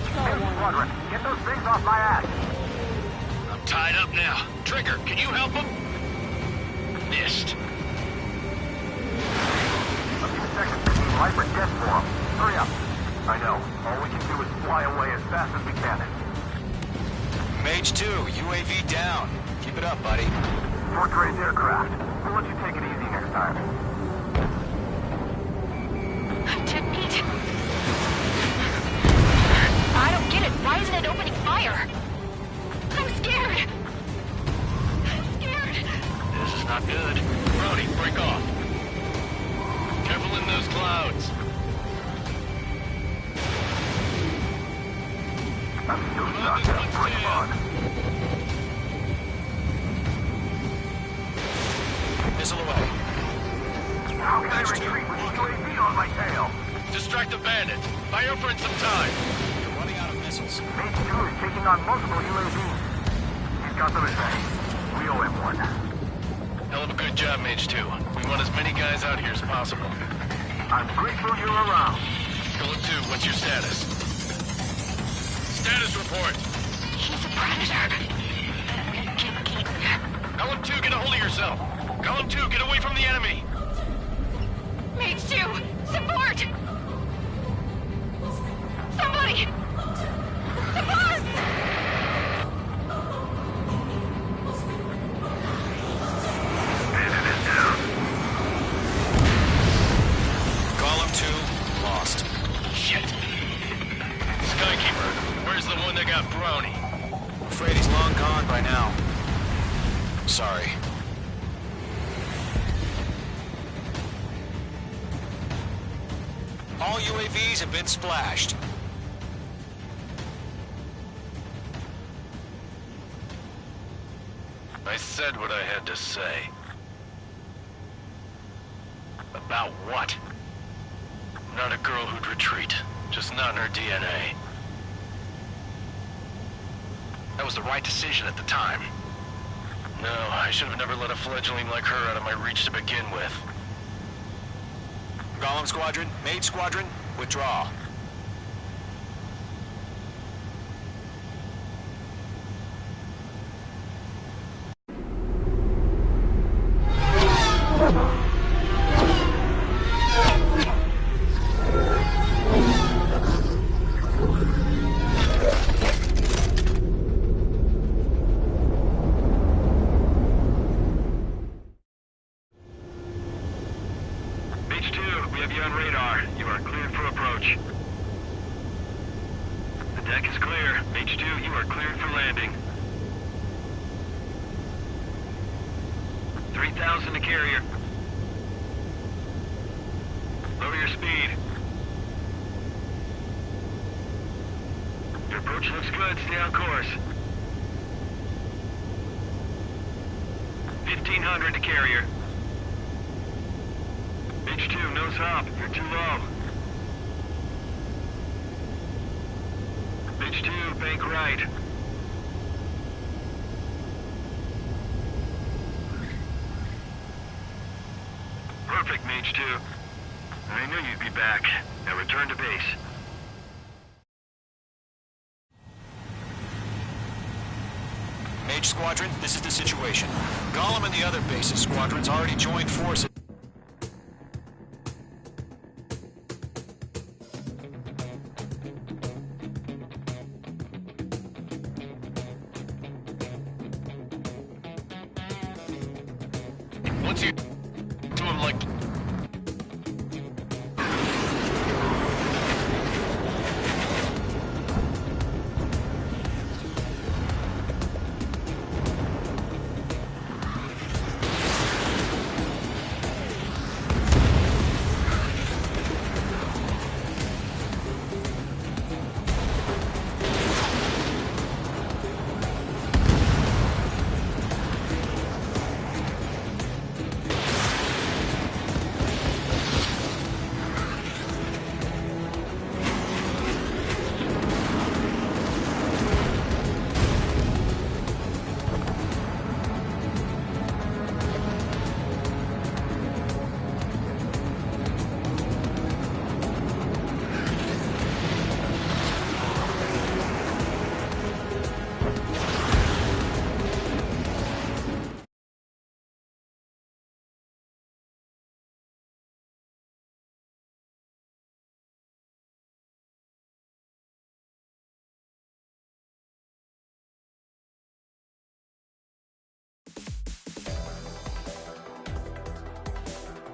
Stall Mage warning. Squadron, get those things off my ass! I'm tied up now. Trigger, can you help him? Missed. A few seconds to be life or death for him. Hurry up. I know. All we can do is fly away as fast as we can. Mage 2, UAV down. Keep it up, buddy. Fort Gray's aircraft. We'll let you take it easy next time. Tip Pete. I don't get it. Why isn't it opening fire? I'm scared. This is not good. Brody, break off. Careful in those clouds. I'm still stuck in a brick fog. Missile away. How can I retreat with the UAV on my tail? Distract the bandit. Buy your friend some time. You're running out of missiles. Mage 2 is taking on multiple UAVs. He's got them at bay. We owe him one. Hell of a good job, Mage 2. We want as many guys out here as possible. I'm grateful you're around. Golem 2, what's your status? Status report. He's a predator. We can keep him. Golem 2, get a hold of yourself. Golem 2, get away from the enemy. Mage 2, support! Somebody! Support! Bandit is down. Golem 2, lost. Shit. Skykeeper, where's the one that got Brownie? Afraid he's long gone by now. Sorry. All UAVs have been splashed. I said what I had to say. About what? Not a girl who'd retreat. Just not in her DNA. That was the right decision at the time. No, I should have never let a fledgling like her out of my reach to begin with. Golem Squadron, Mage Squadron, withdraw. Mage 2, we have you on radar. You are cleared for approach. The deck is clear. Mage 2, you are cleared for landing. 3,000 to carrier. Lower your speed. Your approach looks good. Stay on course. 1,500 to carrier. Mage 2, nose hop. You're too low. Mage 2, bank right. Perfect, Mage 2. I knew you'd be back. Now return to base. Mage Squadron, this is the situation. Golem and the other bases squadrons already joined forces. Once you do him like...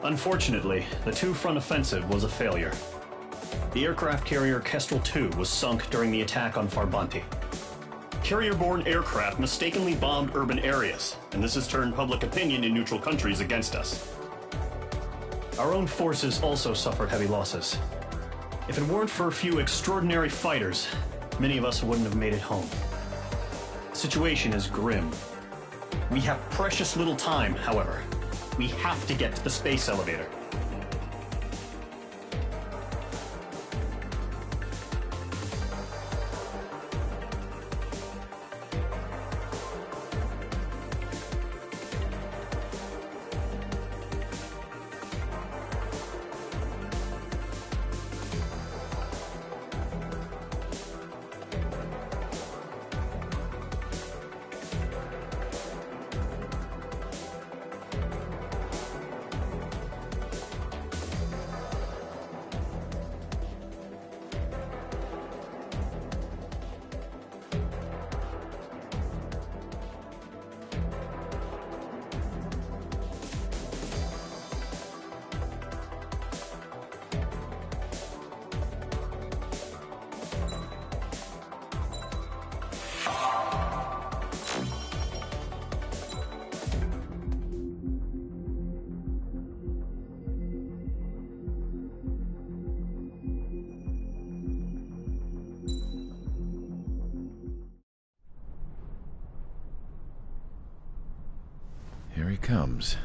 Unfortunately, the two-front offensive was a failure. The aircraft carrier Kestrel II was sunk during the attack on Farbanti. Carrier-borne aircraft mistakenly bombed urban areas, and this has turned public opinion in neutral countries against us. Our own forces also suffered heavy losses. If it weren't for a few extraordinary fighters, many of us wouldn't have made it home. The situation is grim. We have precious little time, however. We have to get to the space elevator. Here he comes.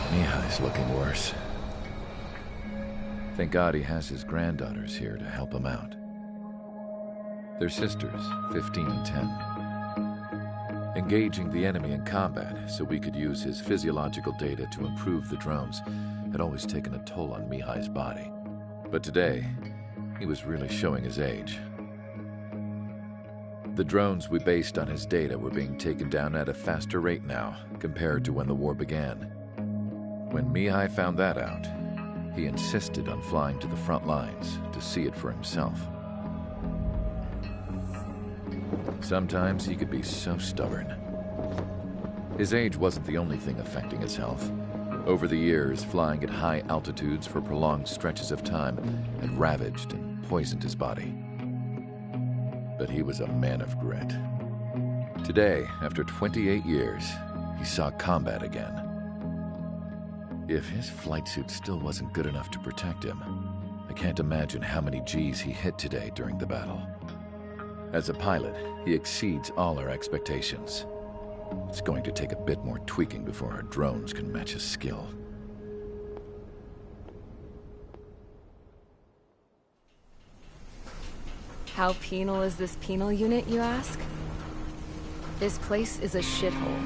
Mihai's looking worse. Thank God he has his granddaughters here to help him out. They're sisters, 15 and 10. Engaging the enemy in combat so we could use his physiological data to improve the drones had always taken a toll on Mihai's body. But today, he was really showing his age. The drones we based on his data were being taken down at a faster rate now compared to when the war began. When Mihai found that out, he insisted on flying to the front lines to see it for himself. Sometimes he could be so stubborn. His age wasn't the only thing affecting his health. Over the years, flying at high altitudes for prolonged stretches of time had ravaged and poisoned his body. But he was a man of grit. Today, after 28 years, he saw combat again. If his flight suit still wasn't good enough to protect him, I can't imagine how many Gs he hit today during the battle. As a pilot, he exceeds all our expectations. It's going to take a bit more tweaking before our drones can match his skill. How penal is this penal unit, you ask? This place is a shithole.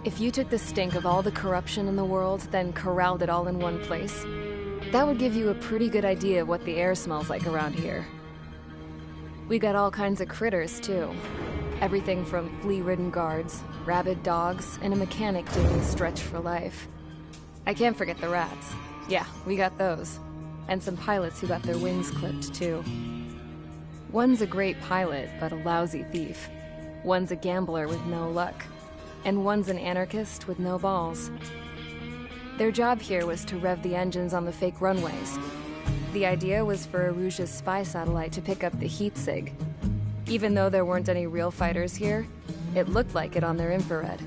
If you took the stink of all the corruption in the world, then corralled it all in one place, that would give you a pretty good idea of what the air smells like around here. We got all kinds of critters, too. Everything from flea-ridden guards, rabid dogs, and a mechanic doing stretch for life. I can't forget the rats. Yeah, we got those. And some pilots who got their wings clipped, too. One's a great pilot, but a lousy thief. One's a gambler with no luck. And one's an anarchist with no balls. Their job here was to rev the engines on the fake runways. The idea was for Erusia's spy satellite to pick up the heat sig. Even though there weren't any real fighters here, it looked like it on their infrared.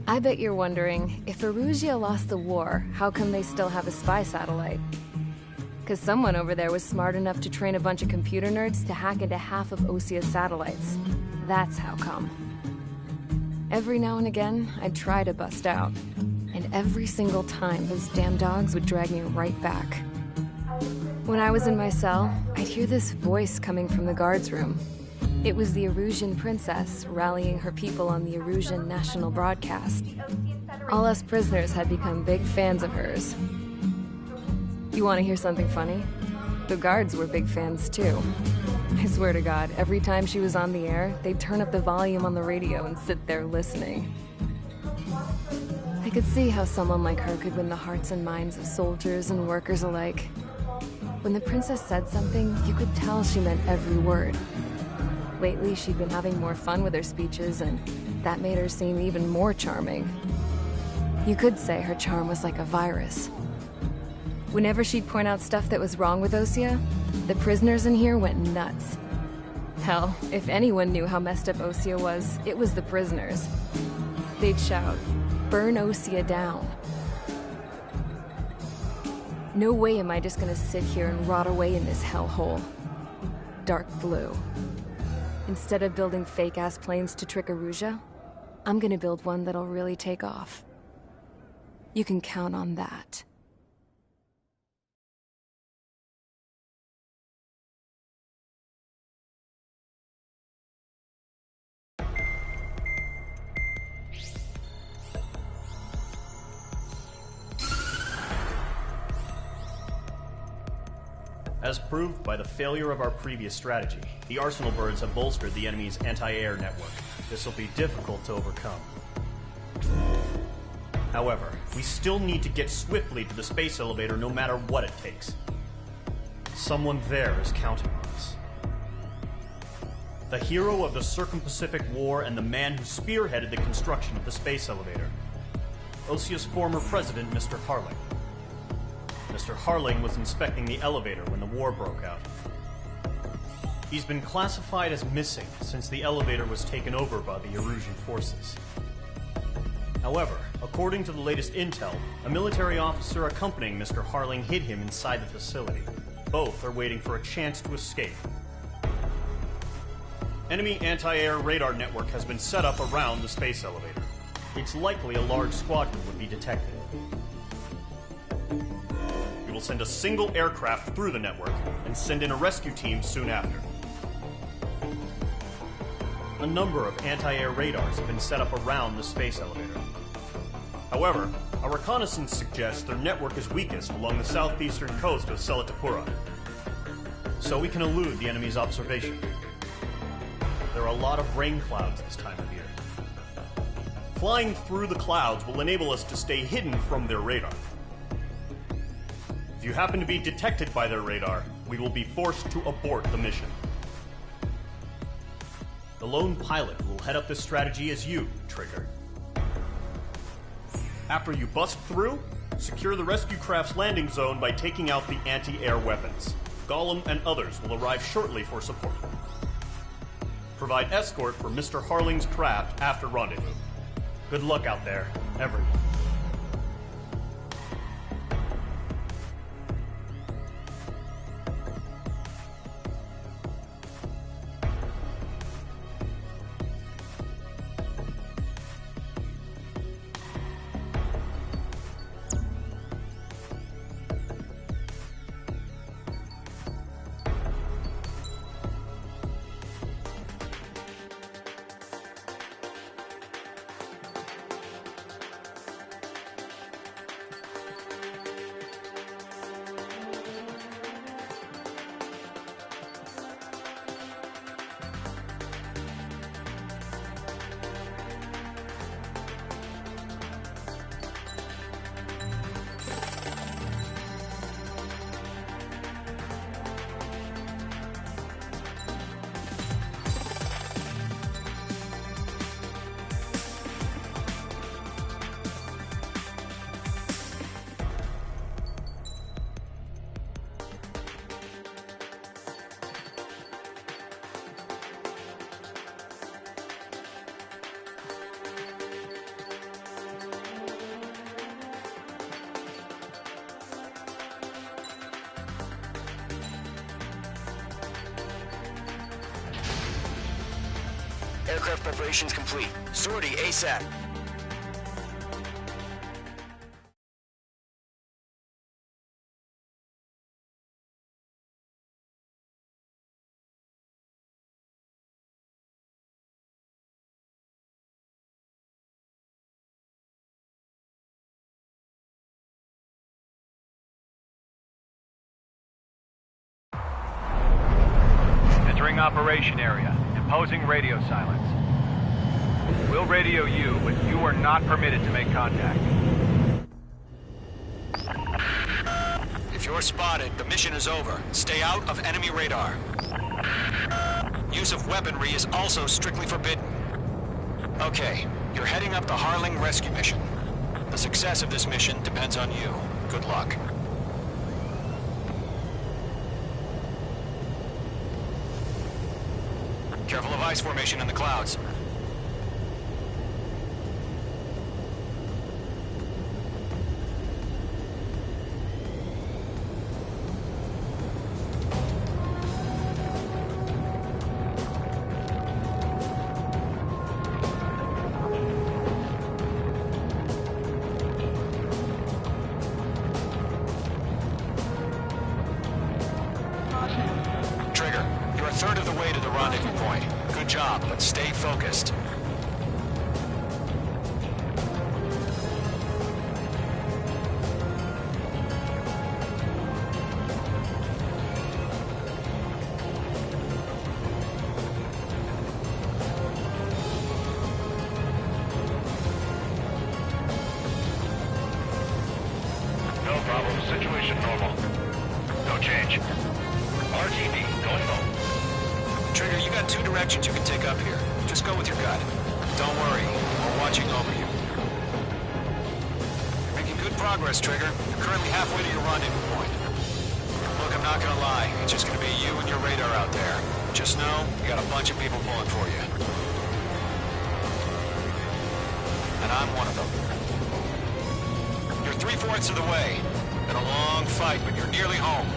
I bet you're wondering, if Erusia lost the war, how come they still have a spy satellite? 'Cause someone over there was smart enough to train a bunch of computer nerds to hack into half of Osia's satellites. That's how come. Every now and again, I'd try to bust out. And every single time, those damn dogs would drag me right back. When I was in my cell, I'd hear this voice coming from the guards room. It was the Erusian princess rallying her people on the Erusian national broadcast. All us prisoners had become big fans of hers. You want to hear something funny? The guards were big fans too. I swear to God, every time she was on the air, they'd turn up the volume on the radio and sit there listening. I could see how someone like her could win the hearts and minds of soldiers and workers alike. When the princess said something, you could tell she meant every word. Lately, she'd been having more fun with her speeches, and that made her seem even more charming. You could say her charm was like a virus. Whenever she'd point out stuff that was wrong with Osea, the prisoners in here went nuts. Hell, if anyone knew how messed up Osea was, it was the prisoners. They'd shout, "Burn Osea down." No way am I just gonna sit here and rot away in this hellhole. Dark blue. Instead of building fake-ass planes to trick Erusea, I'm gonna build one that'll really take off. You can count on that. As proved by the failure of our previous strategy, the Arsenal birds have bolstered the enemy's anti-air network. This will be difficult to overcome. However, we still need to get swiftly to the space elevator no matter what it takes. Someone there is counting on us. The hero of the Circum-Pacific War and the man who spearheaded the construction of the space elevator. Osea's former president, Mr. Harling. Mr. Harling was inspecting the elevator when the war broke out. He's been classified as missing since the elevator was taken over by the Erusian forces. However, according to the latest intel, a military officer accompanying Mr. Harling hid him inside the facility. Both are waiting for a chance to escape. Enemy anti-air radar network has been set up around the space elevator. It's likely a large squadron would be detected. We will send a single aircraft through the network and send in a rescue team soon after. A number of anti-air radars have been set up around the space elevator. However, our reconnaissance suggests their network is weakest along the southeastern coast of Selatapura, so we can elude the enemy's observation. There are a lot of rain clouds this time of year. Flying through the clouds will enable us to stay hidden from their radar. If you happen to be detected by their radar, we will be forced to abort the mission. The lone pilot who will head up this strategy is you, Trigger. After you bust through, secure the rescue craft's landing zone by taking out the anti-air weapons. Gollum and others will arrive shortly for support. Provide escort for Mr. Harling's craft after rendezvous. Good luck out there, everyone. Aircraft preparations complete. Sortie ASAP. Entering operation area. Imposing radio silence. We'll radio you, but you are not permitted to make contact. If you're spotted, the mission is over. Stay out of enemy radar. Use of weaponry is also strictly forbidden. Okay, you're heading up the Harling rescue mission. The success of this mission depends on you. Good luck. Careful of ice formation in the clouds. Trigger, you're a third of the way to the rendezvous point. Good job, but stay focused. No problem. Situation normal. No change. RTB, going home. Trigger, you got 2 directions you can take up here. Just go with your gut. Don't worry, we're watching over you. You're making good progress, Trigger. You're currently halfway to your rendezvous point. Look, I'm not gonna lie. It's just gonna be you and your radar out there. Just know, you got a bunch of people pulling for you. And I'm one of them. You're 3/4 of the way. Been a long fight, but you're nearly home.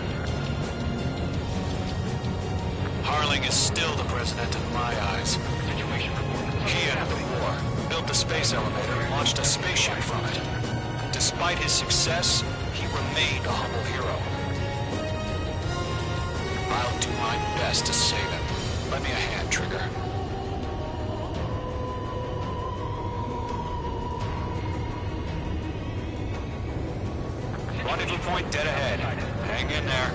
Harling is still the president in my eyes. He ended the war, built the space elevator, and launched a spaceship from it. Despite his success, he remained a humble hero. I'll do my best to save him. Lend me a hand, Trigger. Rendezvous point dead ahead. Hang in there.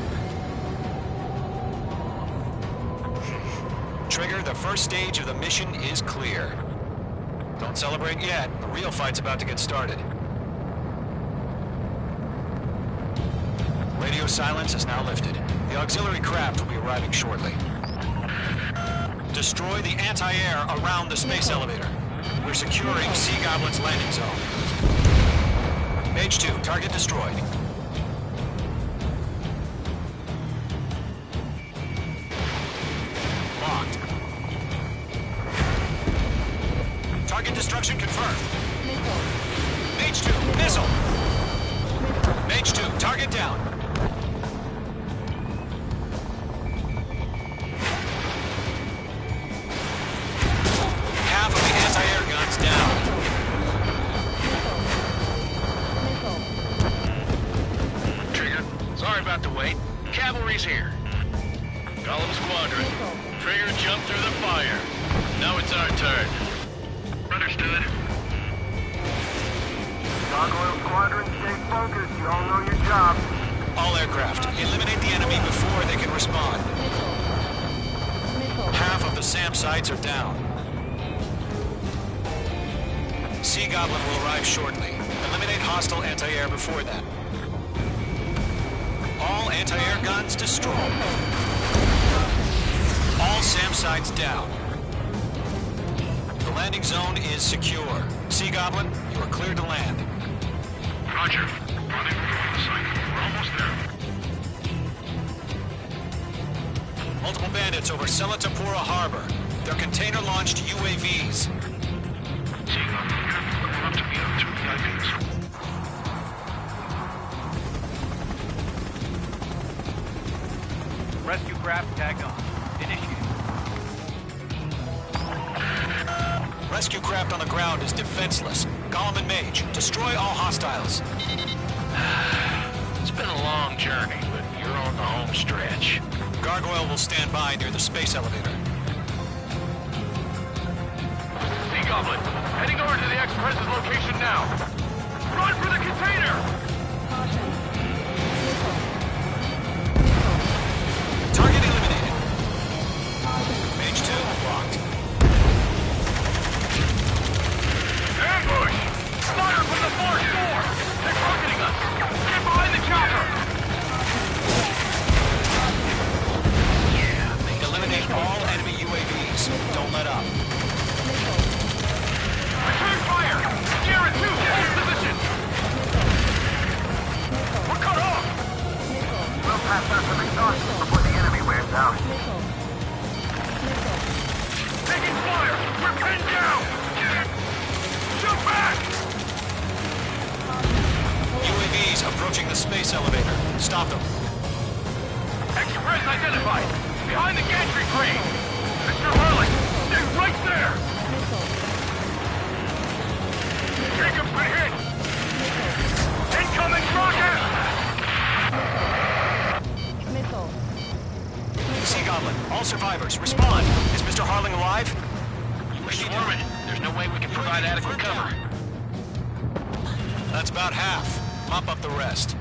Trigger, the first stage of the mission is clear. Don't celebrate yet. The real fight's about to get started. Radio silence is now lifted. The auxiliary craft will be arriving shortly. Destroy the anti-air around the space elevator. We're securing Sea Goblin's landing zone. Mage 2, target destroyed. Locked. Target destruction confirmed. Mage 2, missile. Mage 2, target down. Half of the anti-air guns down. Trigger, sorry about the wait. Cavalry's here. Gollum Squadron. Trigger jumped through the fire. Now it's our turn. Understood. Gargoyle Squadron, stay focused. You all know your job. All aircraft, eliminate the enemy before they can respond. Half of the SAM sites are down. Sea Goblin will arrive shortly. Eliminate hostile anti-air before that. All anti-air guns destroyed. All SAM sites down. The landing zone is secure. Sea Goblin, you are cleared to land. Roger. Running for the site. We're almost there. Multiple bandits over Selatapura Harbor. They're container-launched UAVs. Coming up to me on 2 VIPs. Rescue craft tagged on. Initiated. Rescue craft on the ground is defenseless. Gollum and Mage, destroy all hostiles. It's been a long journey, but you're on the home stretch. Gargoyle will stand by near the space elevator. Sea Goblin, heading over to the Express's location now. Run for the container! Target eliminated. Mage 2, blocked. Ambush! Fire from the far shore! They're targeting us! Get behind the chopper! Don't let up. Return fire! Sierra 2, get in position! We're cut off! We'll pass out some exhaustion before the enemy wears out. Taking fire! We're pinned down! Shoot back! UAVs approaching the space elevator. Stop them. Express identified! Behind the gantry crane! Mr. Harling! Stay right there! Jacob's been hit! Incoming rocket! Sea Goblin, all survivors, respond. Is Mr. Harling alive? We're swarming. There's no way we can provide adequate cover. That's about half. Mop up the rest.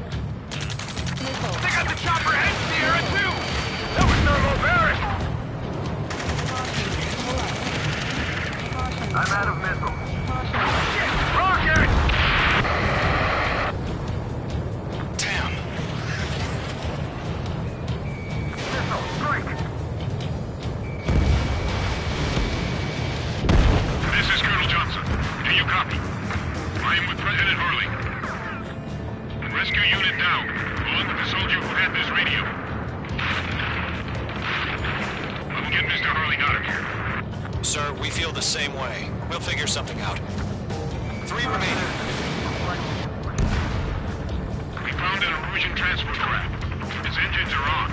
They got the chopper and Sierra 2! That was thermobaric! I'm out of missiles. Shit! Rocket! Damn. Missile, strike! This is Colonel Johnson. Do you copy? I am with President Harley. Rescue unit down, along with the soldier who had this radio. I will get Mr. Harley out of here. Sir, we feel the same way. We'll figure something out. 3 remaining. We found an Erusian transport craft. Its engines are on.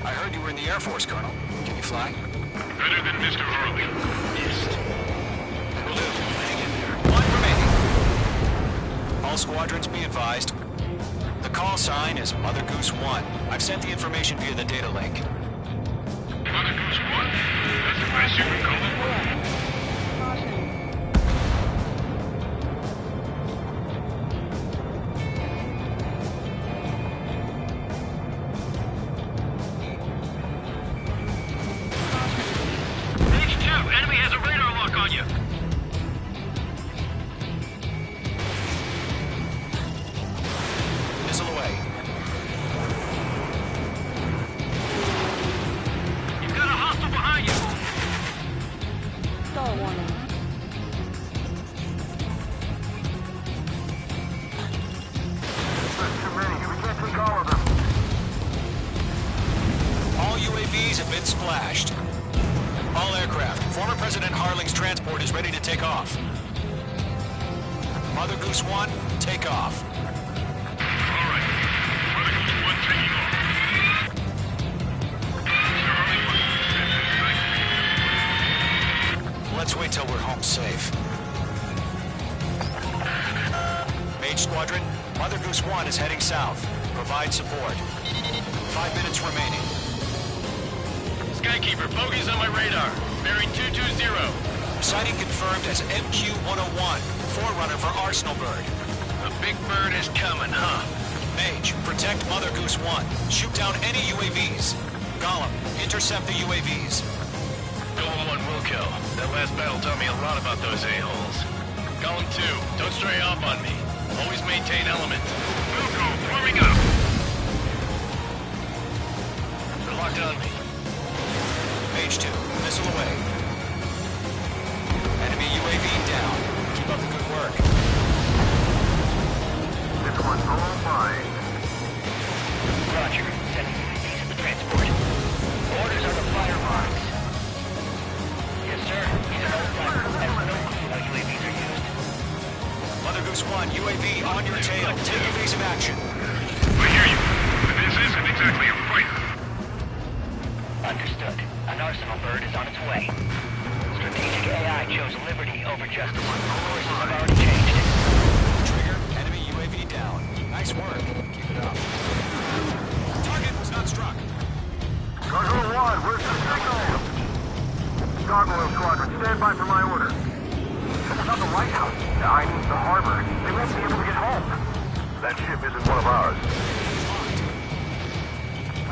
I heard you were in the Air Force, Colonel. Can you fly? Better than Mr. Harley. Will do. Hang in there. 1 remaining. All squadrons be advised. The call sign is Mother Goose 1. I've sent the information via the data link. Mother Goose 1? That's the best you can call it. Page 2, enemy has a radar lock on you. Missile away. You've got a hostile behind you. Star warning. There's too many. We can't take all of them. All UAVs have been splashed. All aircraft. Former President Harling's transport is ready to take off. Mother Goose 1, take off. All right. Mother Goose 1 taking off. Mr. Harley, Let's wait till we're home safe. Mage Squadron, Mother Goose 1 is heading south. Provide support. 5 minutes remaining. Skykeeper, bogeys on my radar. Bearing 220. Sighting confirmed as MQ-101, forerunner for Arsenal Bird. A big bird is coming, huh? Mage, protect Mother Goose 1. Shoot down any UAVs. Gollum, intercept the UAVs. Golem 1 will kill. That last battle taught me a lot about those a-holes. Golem 2, don't stray off on me. Always maintain element. Wilco, warming up. They're locked on me. Mage 2, missile away. Enemy UAV down. Keep up the good work. This one's all mine. Roger. Sending UAVs to the transport. Orders are to fire marks. Yes, sir. He's an old timer. Has no clue how UAVs are used. Mother Goose 1, UAV on your tail. Take evasive action. I hear you. But this isn't exactly a fighter. Understood. An Arsenal Bird is on its way. Strategic AI chose liberty over justice. Courses have already changed. Trigger, enemy UAV down. Nice work. Keep it up. Target was not struck. Gargoyle 1, where's the signal? Gargoyle Squadron, stand by for my order. It's not the White House. I mean the harbor. They won't be able to get home. That ship isn't one of ours.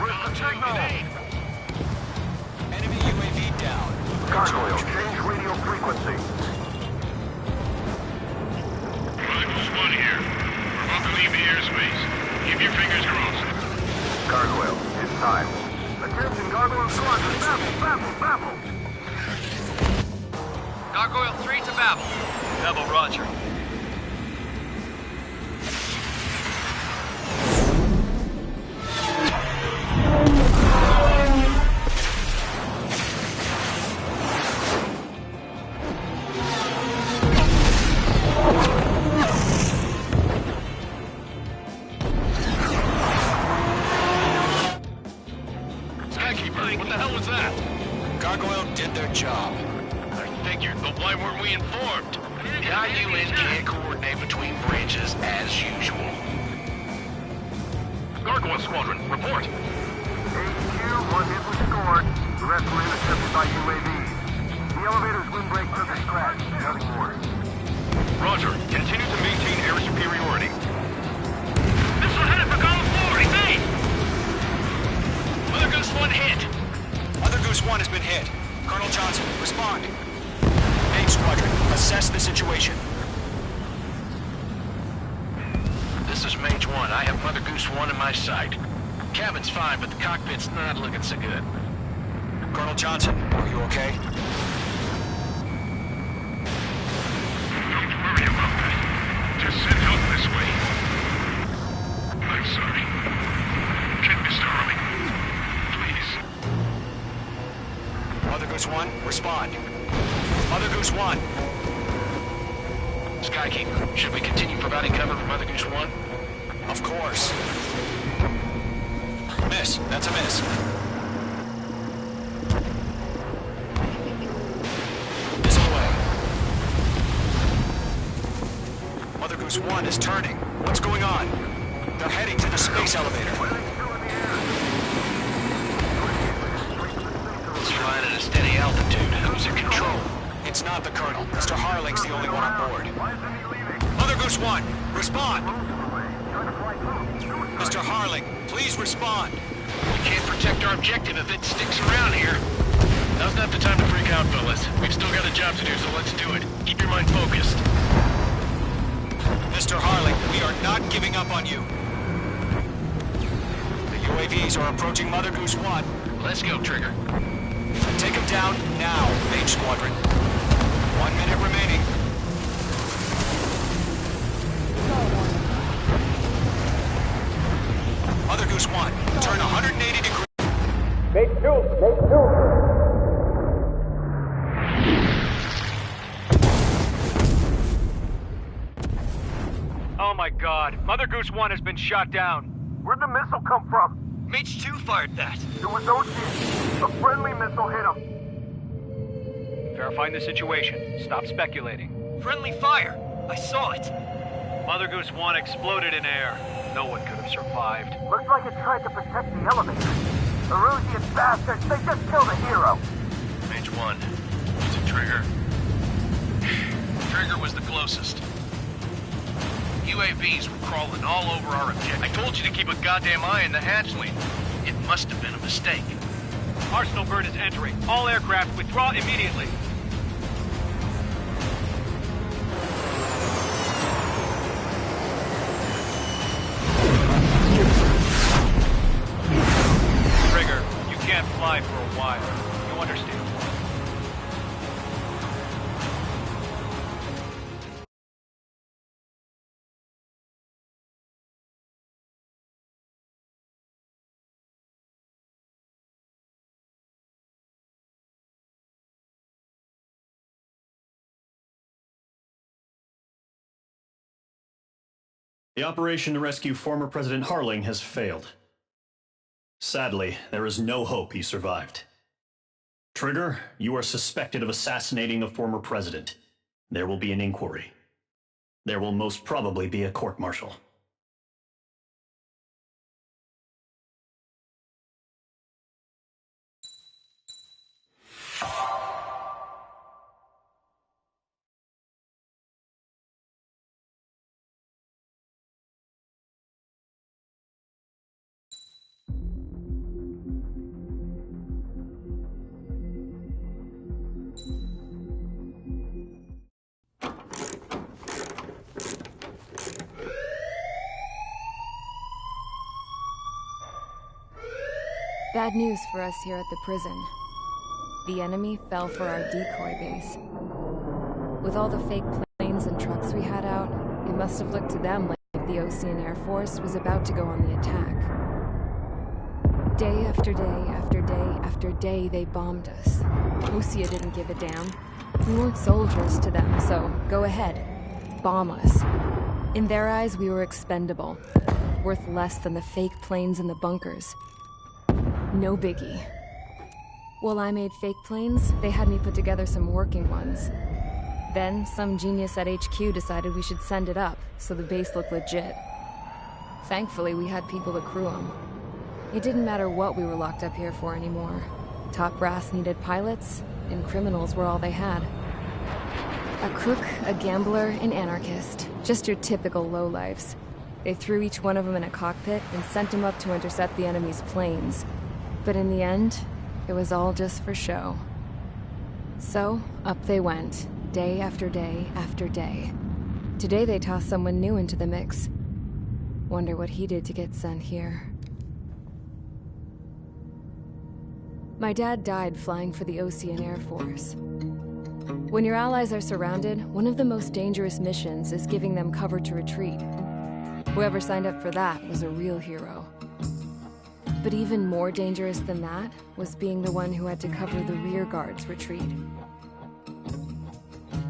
Where's the signal? Enemy UAV down. Gargoyle, change radio frequency. Mother Goose 1 here. We're about to leave the airspace. Keep your fingers crossed. Gargoyle, it's time. Attention, Gargoyle Squadron, baffle, baffle, baffle. Gargoyle 3 to Babel. Babel, roger. Skykeeper, what the hell was that? Gargoyle did their job. I figured, but why weren't we informed? The IUN can't coordinate between branches as usual. Gargoyle Squadron, report. HQ, one hit was scored. The rest were intercepted by UAVs. The elevator's windbreak took a scratch. Nothing more. Roger. Continue to maintain air superiority. Missile headed for Golem 4, evade! Mother Goose 1 hit. Mother Goose 1 has been hit. Colonel Johnson, respond. Main Squadron, assess the situation. This is Mage 1. I have Mother Goose 1 in my sight. Cabin's fine, but the cockpit's not looking so good. Colonel Johnson, are you okay? Don't worry about that. Just send help this way. I'm sorry. Get Mr. Harley. Please. Mother Goose 1, respond. Mother Goose 1. Skykeeper, should we continue providing cover for Mother Goose 1? Of course. Miss, that's a miss. Missile away. Mother Goose 1 is turning. What's going on? They're heading to the space elevator. It's flying at a steady altitude. Who's in control? It's not the Colonel. Mr. Harling's the only one on board. Mother Goose 1, respond! Mr. Harling, please respond. We can't protect our objective if it sticks around here. Now's not the time to freak out, fellas. We've still got a job to do, so let's do it. Keep your mind focused. Mr. Harling, we are not giving up on you. The UAVs are approaching Mother Goose 1. Let's go, Trigger. Take them down now, Mage Squadron. 1 minute remaining. Mother Goose 1, turn 180 degrees. Mage 2, Mage 2. Oh my god. Mother Goose 1 has been shot down. Where'd the missile come from? Mage 2 fired that. It was Ocean. A friendly missile hit him. Verifying the situation. Stop speculating. Friendly fire! I saw it! Mother Goose 1 exploded in air. No one could have survived. Looks like it tried to protect the elevator. Erusian bastards, they just killed a hero. Mage 1. Is it Trigger? Trigger was the closest. UAVs were crawling all over our objective. I told you to keep a goddamn eye on the hatchling. It must have been a mistake. Arsenal bird is entering. All aircraft withdraw immediately. Trigger, you can't fly for a while. You understand? The operation to rescue former President Harling has failed. Sadly, there is no hope he survived. Trigger, you are suspected of assassinating the former president. There will be an inquiry. There will most probably be a court-martial. Bad news for us here at the prison. The enemy fell for our decoy base. With all the fake planes and trucks we had out, it must have looked to them like the Osean Air Force was about to go on the attack. Day after day after day after day, they bombed us. Osea didn't give a damn. We weren't soldiers to them, so go ahead. Bomb us. In their eyes, we were expendable. Worth less than the fake planes in the bunkers. No biggie. While I made fake planes, they had me put together some working ones. Then, some genius at HQ decided we should send it up, so the base looked legit. Thankfully, we had people to crew them. It didn't matter what we were locked up here for anymore. Top brass needed pilots, and criminals were all they had. A crook, a gambler, an anarchist. Just your typical lowlifes. They threw each one of them in a cockpit and sent them up to intercept the enemy's planes. But in the end, it was all just for show. So, up they went. Day after day after day. Today they tossed someone new into the mix. Wonder what he did to get sent here. My dad died flying for the Osean Air Force. When your allies are surrounded, one of the most dangerous missions is giving them cover to retreat. Whoever signed up for that was a real hero. But even more dangerous than that was being the one who had to cover the rear guard's retreat.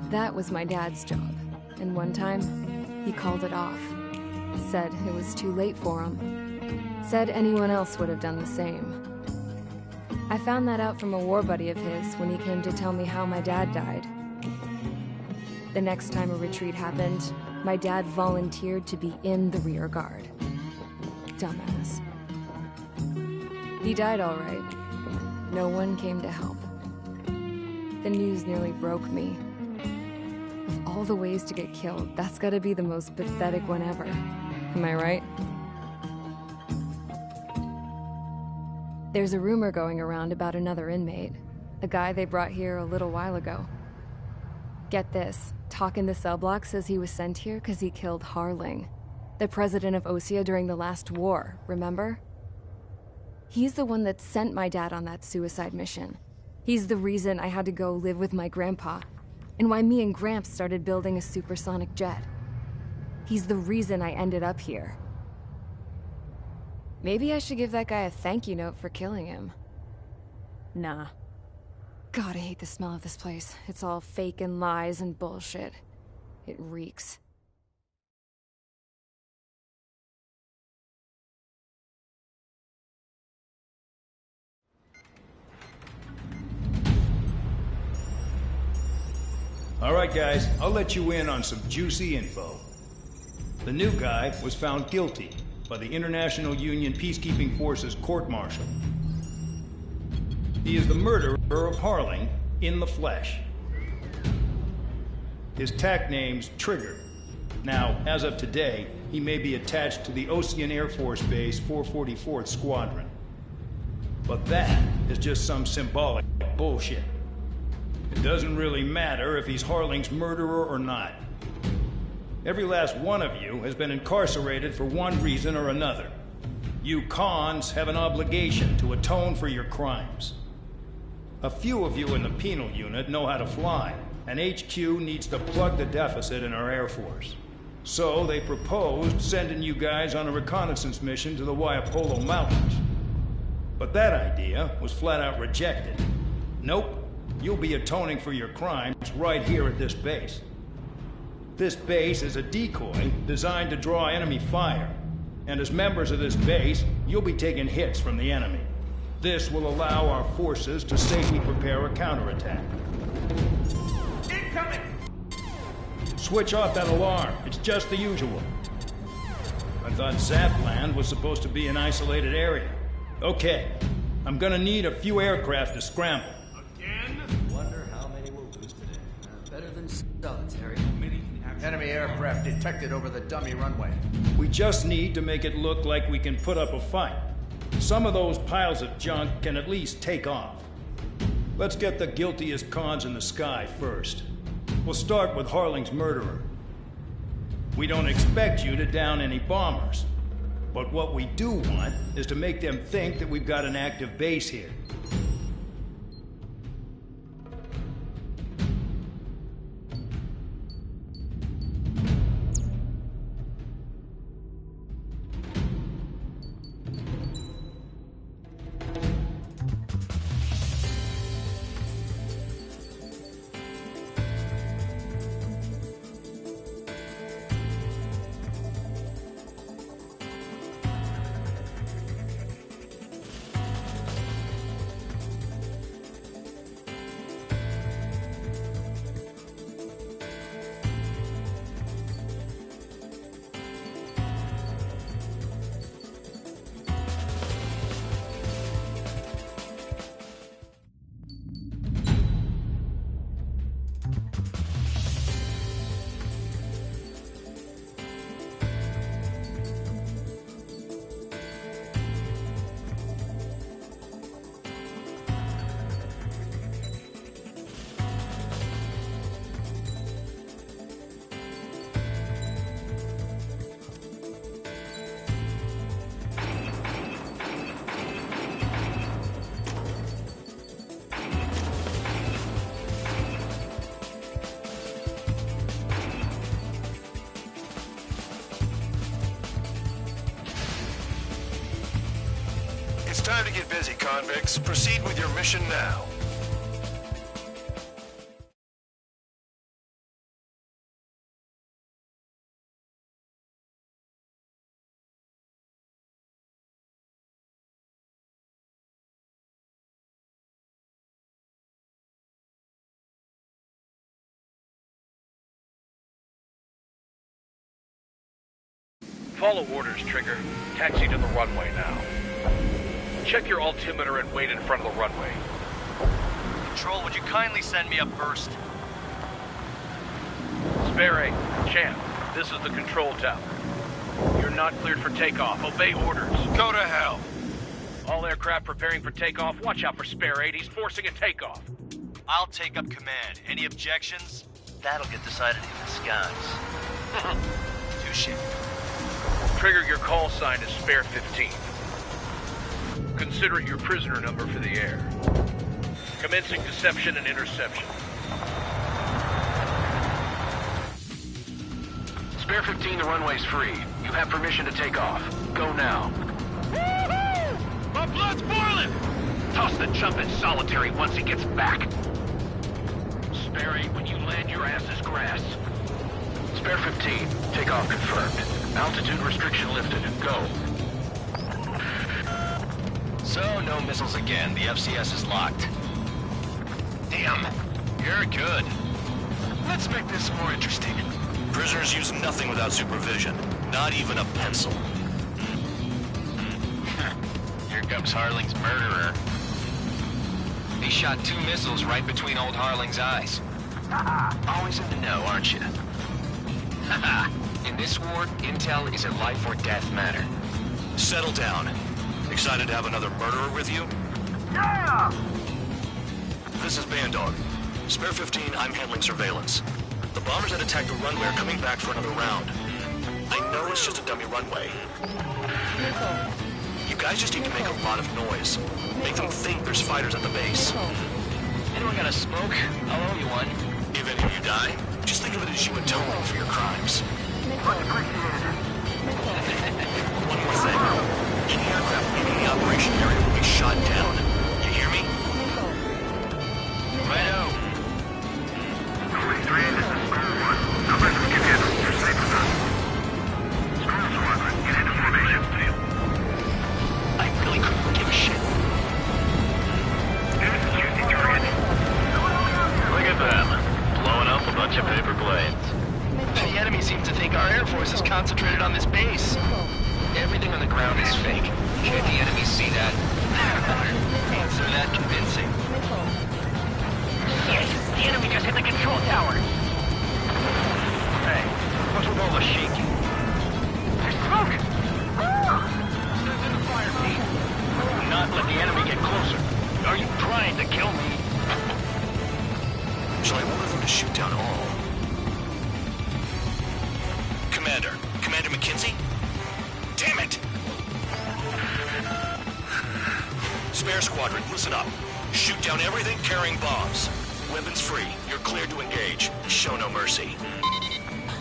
That was my dad's job, and one time, he called it off. Said it was too late for him. Said anyone else would have done the same. I found that out from a war buddy of his when he came to tell me how my dad died. The next time a retreat happened, my dad volunteered to be in the rear guard. Dumbass. He died all right. No one came to help. The news nearly broke me. Of all the ways to get killed, that's gotta be the most pathetic one ever. Am I right? There's a rumor going around about another inmate. A guy they brought here a little while ago. Get this, Talk in the cell block says he was sent here because he killed Harling, the president of Osea during the last war, remember? He's the one that sent my dad on that suicide mission. He's the reason I had to go live with my grandpa, and why me and Gramps started building a supersonic jet. He's the reason I ended up here. Maybe I should give that guy a thank you note for killing him. Nah. God, I hate the smell of this place. It's all fake and lies and bullshit. It reeks. All right, guys, I'll let you in on some juicy info. The new guy was found guilty by the International Union Peacekeeping Forces court-martial. He is the murderer of Harling in the flesh. His tag name's Trigger. Now, as of today, he may be attached to the Osean Air Force Base 444th Squadron. But that is just some symbolic bullshit. It doesn't really matter if he's Harling's murderer or not. Every last one of you has been incarcerated for one reason or another. You cons have an obligation to atone for your crimes. A few of you in the penal unit know how to fly, and HQ needs to plug the deficit in our Air Force. So they proposed sending you guys on a reconnaissance mission to the Waiapolo Mountains. But that idea was flat out rejected. Nope. You'll be atoning for your crimes right here at this base. This base is a decoy designed to draw enemy fire. And as members of this base, you'll be taking hits from the enemy. This will allow our forces to safely prepare a counterattack. Incoming! Switch off that alarm. It's just the usual. I thought Zapland was supposed to be an isolated area. Okay. I'm gonna need a few aircraft to scramble. Wonder how many we'll lose today. Better than solitary. Enemy aircraft detected over the dummy runway. We just need to make it look like we can put up a fight. Some of those piles of junk can at least take off. Let's get the guiltiest cons in the sky first. We'll start with Harling's murderer. We don't expect you to down any bombers. But what we do want is to make them think that we've got an active base here. time to get busy, convicts. Proceed with your mission now. Follow orders, Trigger. Taxi to the runway now. Check your altimeter and wait in front of the runway. Control, would you kindly send me up first? Spare 8, Champ, this is the control tower. You're not cleared for takeoff. Obey orders. Go to hell. All aircraft preparing for takeoff. Watch out for Spare 8. He's forcing a takeoff. I'll take up command. Any objections? That'll get decided in the skies. Touche. Trigger, your call sign is Spare 15. Consider it your prisoner number for the air. Commencing deception and interception. Spare 15, the runway's free. You have permission to take off. Go now. Woohoo! My blood's boiling! Toss the jump in solitary once he gets back. Spare 8, when you land, your ass is grass. Spare 15, takeoff confirmed. Altitude restriction lifted. Go. So, no missiles again. The FCS is locked. Damn. You're good. Let's make this more interesting. Prisoners use nothing without supervision. Not even a pencil. Here comes Harling's murderer. He shot 2 missiles right between old Harling's eyes. Always in the know, aren't you? Haha. In this war, intel is a life or death matter. Settle down. Excited to have another murderer with you? Yeah! This is Bandog. Spare 15, I'm handling surveillance. The bombers that attacked the runway are coming back for another round. I know it's just a dummy runway. You guys just need to make a lot of noise. Make them think there's fighters at the base. Anyone got a smoke? I'll owe you one. If any of you die, just think of it as you atoning for your crimes. Much appreciated. One more thing. Any aircraft leaving the operation area will be shot down. You hear me? Righto. Police 3, this is Squirrel 1. Numbers we can handle. You're safe with us. Squirrel Squadron, get into formation. I really couldn't give a shit. Houston target. Look at them. Blowing up a bunch of paper planes. The enemy seems to think our Air Force is concentrated on this base. Everything on the ground is fake. Can't the enemy see that? Answer that convincing. Yes, the enemy just hit the control tower. Hey, what's with all the shaking? There's smoke! Stand in the fire, Pete. Do not let the enemy get closer. Are you trying to kill me? Shall I order them to shoot down all? Commander McKenzie? Damn it! Spare Squadron, listen up. Shoot down everything carrying bombs. Weapons free. You're cleared to engage. Show no mercy.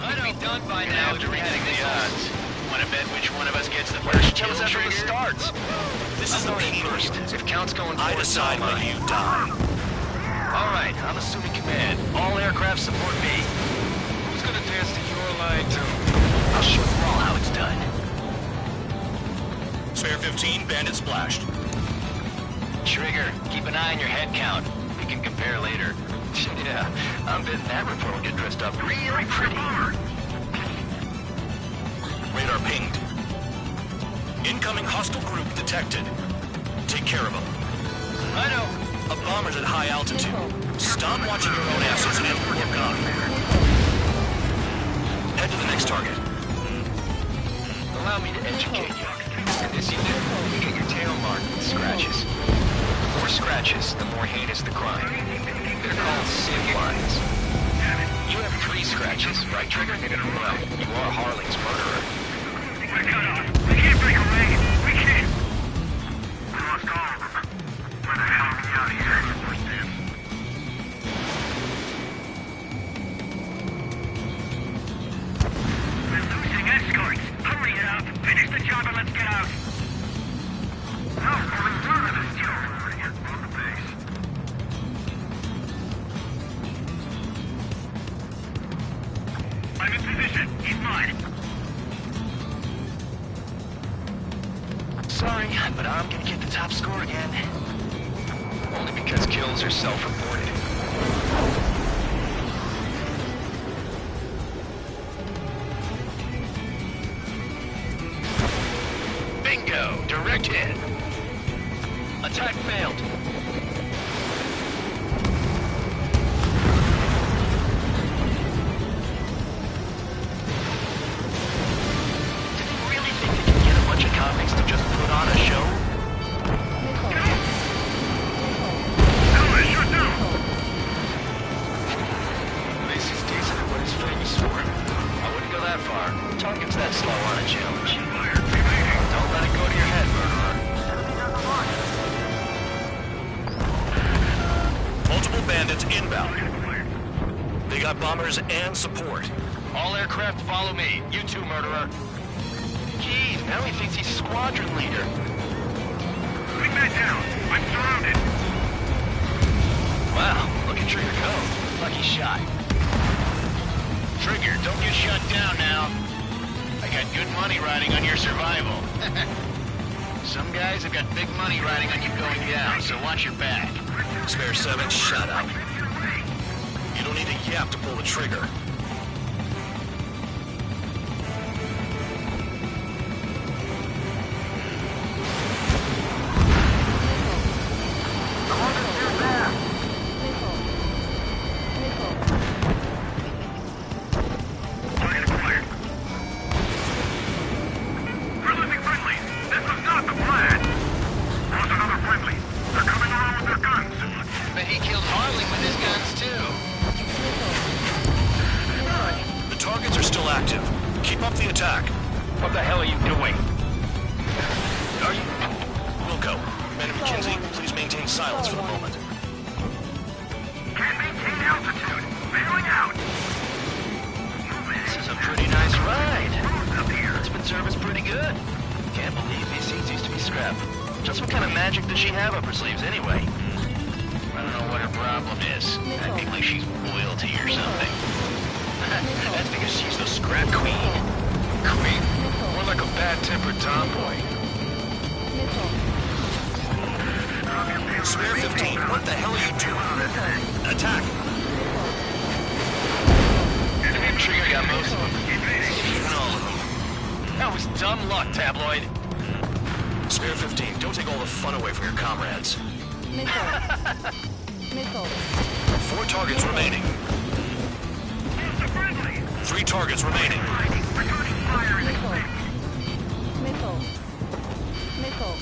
I'd be done by now to reading the odds. Want to bet which one of us gets the first kill, Trigger? Starts. This is the first. If count's going forward, I decide when you die. All right, I'm assuming command. All aircraft support me. Who's gonna dance to your line too? I'll show you all how it's done. Spare 15, bandit splashed. Trigger, keep an eye on your head count. We can compare later. Yeah, I'm betting that report will get dressed up really pretty. Radar pinged. Incoming hostile group detected. Take care of them. I know. A bomber's at high altitude. Stop watching your own asses and work on. Head to the next target. Allow me to educate you. In this unit, you get your tail marked with scratches. The more scratches, the more heinous the crime. They're called SIV lines. You have 3 scratches, right, Trigger? Well, you are Harling's murderer. We're cut off. We can't break away. We can't. We lost all of them. Where the hell are we out here? We're losing escorts. Hurry it up. Finish the job and let's get out. Oh, side. Sorry, but I'm gonna get the top score again. Only because kills are self-reported. Bingo! Direct hit! Attack failed. Did they really think they could get a bunch of convicts to just put on a show? This is decent at what it's famous for. I wouldn't go that far. Target's that slow on a challenge. Don't let it go to your head, murderer. Multiple bandits inbound. They got bombers and support. All aircraft follow me. You too, murderer. Jeez, now he thinks he's squadron leader. Bring that down. I'm surrounded. Wow, look at Trigger go. Lucky shot. Trigger, don't get shut down now. I got good money riding on your survival. Some guys have got big money riding on you going down, so watch your back. Spare 7, shut up. You don't need a yap to pull the trigger. Spare 15, what the hell are you doing? Attack! Trigger got most of them. Even all of them. That was dumb luck, Tabloid. Spare 15, don't take all the fun away from your comrades. Missile. 4 targets remaining. 3 targets remaining. Missile. Missile.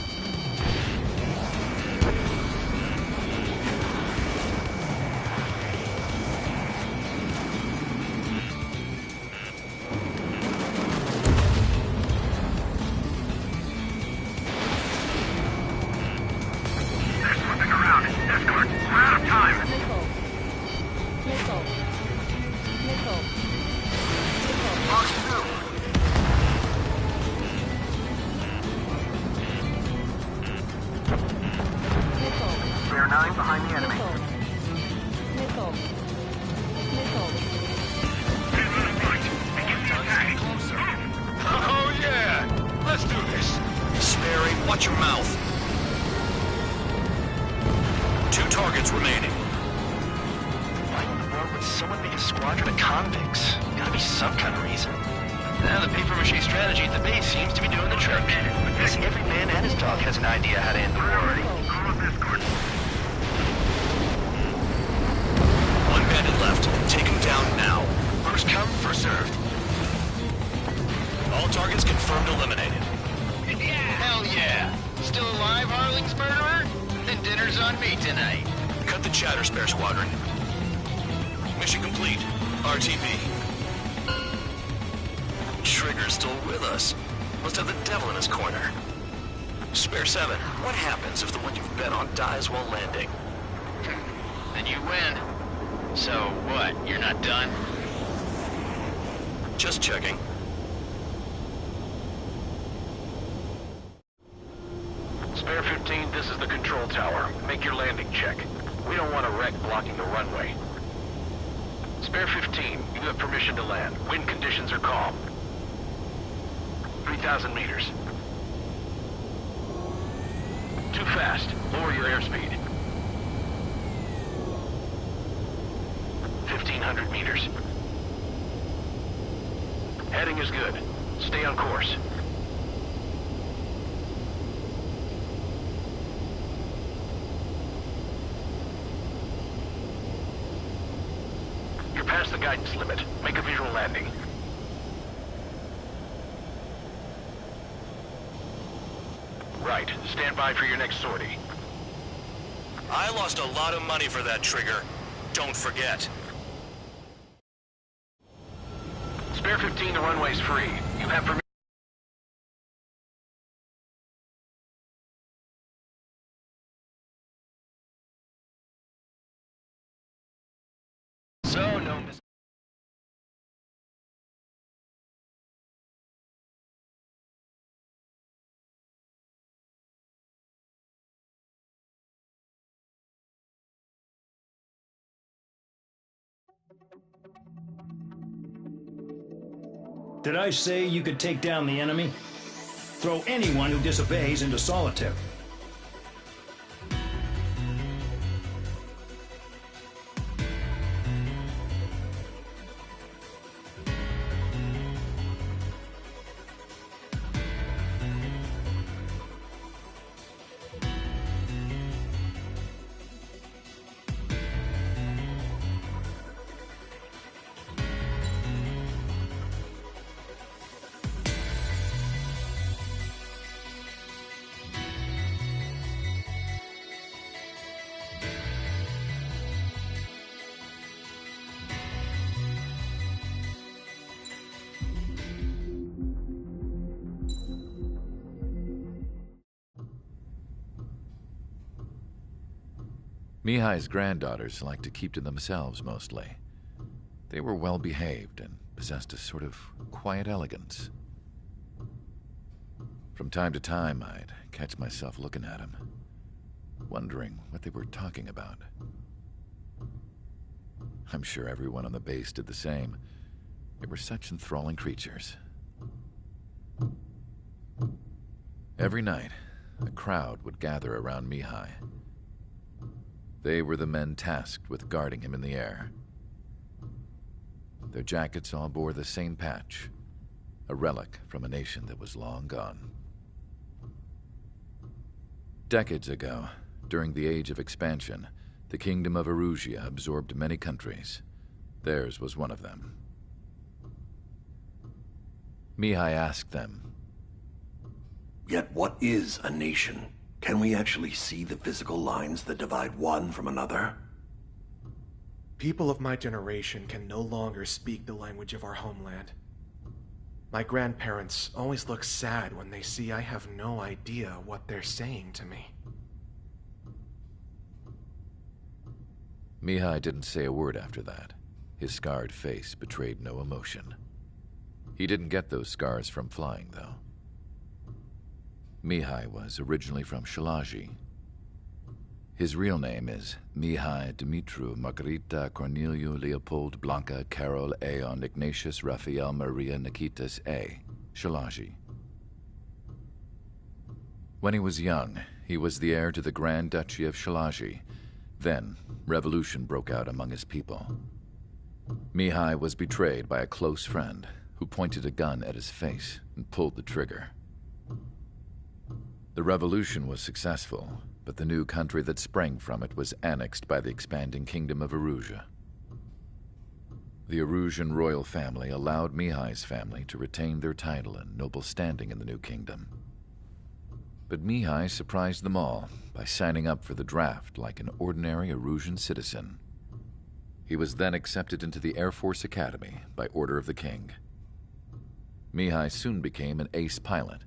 Dies while landing. Then you win. So what, you're not done? Just checking. Spare 15, this is the control tower. Make your landing check. We don't want a wreck blocking the runway. Spare 15, you have permission to land. Wind conditions are calm. 3,000 meters. Too fast. Lower your airspeed. 1,500 meters. Heading is good. Stay on course. You're past the guidance limit. Make a visual landing. Right. Stand by for your next sortie. I lost a lot of money for that trigger. Don't forget. Spare 15, the runway's free. You have permission. So, no mis- Did I say you could take down the enemy? Throw anyone who disobeys into solitary. Mihai's granddaughters liked to keep to themselves mostly. They were well behaved and possessed a sort of quiet elegance. From time to time, I'd catch myself looking at them, wondering what they were talking about. I'm sure everyone on the base did the same. They were such enthralling creatures. Every night, a crowd would gather around Mihai. They were the men tasked with guarding him in the air. Their jackets all bore the same patch, a relic from a nation that was long gone. Decades ago, during the Age of Expansion, the Kingdom of Erusia absorbed many countries. Theirs was one of them. Mihai asked them, "Yet what is a nation? Can we actually see the physical lines that divide one from another?" People of my generation can no longer speak the language of our homeland. My grandparents always look sad when they see I have no idea what they're saying to me. Mihai didn't say a word after that. His scarred face betrayed no emotion. He didn't get those scars from flying, though. Mihai was originally from Shalaji. His real name is Mihai Dimitru Margarita Corneliu Leopold Blanca Carol Aeon Ignatius Raphael Maria Nikitas A. Shalaji. When he was young, he was the heir to the Grand Duchy of Shalaji. Then, revolution broke out among his people. Mihai was betrayed by a close friend who pointed a gun at his face and pulled the trigger. The revolution was successful, but the new country that sprang from it was annexed by the expanding Kingdom of Erusia. The Erusian royal family allowed Mihai's family to retain their title and noble standing in the new kingdom. But Mihai surprised them all by signing up for the draft like an ordinary Erusian citizen. He was then accepted into the Air Force Academy by order of the king. Mihai soon became an ace pilot.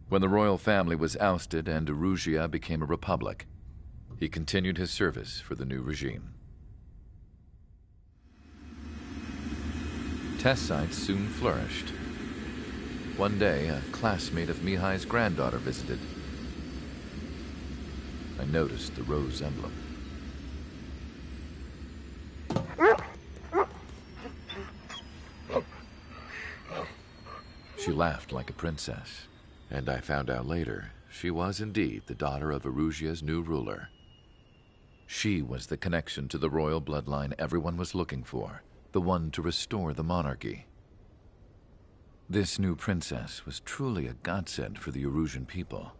When the royal family was ousted and Erusia became a republic, he continued his service for the new regime. Test sites soon flourished. One day, a classmate of Mihai's granddaughter visited. I noticed the rose emblem. She laughed like a princess, and I found out later she was indeed the daughter of Erusia's new ruler. She was the connection to the royal bloodline everyone was looking for, the one to restore the monarchy. This new princess was truly a godsend for the Erusian people.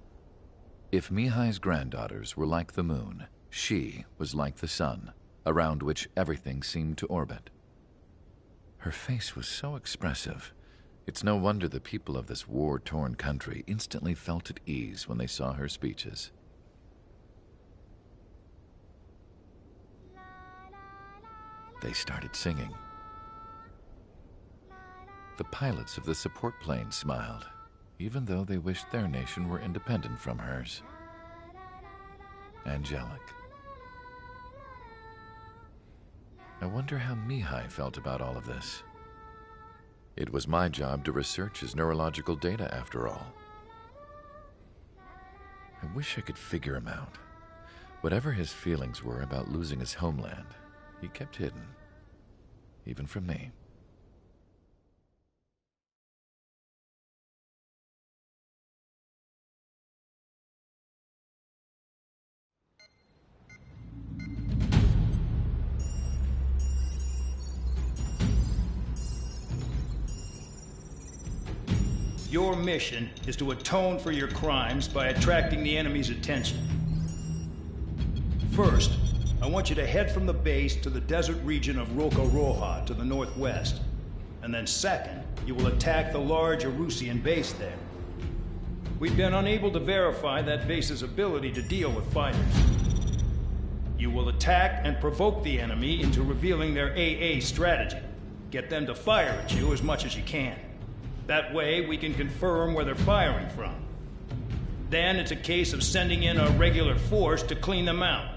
If Mihai's granddaughters were like the moon, she was like the sun, around which everything seemed to orbit. Her face was so expressive. It's no wonder the people of this war-torn country instantly felt at ease when they saw her speeches. They started singing. The pilots of the support plane smiled, even though they wished their nation were independent from hers. Angelic. I wonder how Mihai felt about all of this. It was my job to research his neurological data, after all. I wish I could figure him out. Whatever his feelings were about losing his homeland, he kept hidden, even from me. Your mission is to atone for your crimes by attracting the enemy's attention. First, I want you to head from the base to the desert region of Roca-Roja to the northwest. And then second, you will attack the large Erusian base there. We've been unable to verify that base's ability to deal with fighters. You will attack and provoke the enemy into revealing their AA strategy. Get them to fire at you as much as you can. That way, we can confirm where they're firing from. Then it's a case of sending in a regular force to clean them out.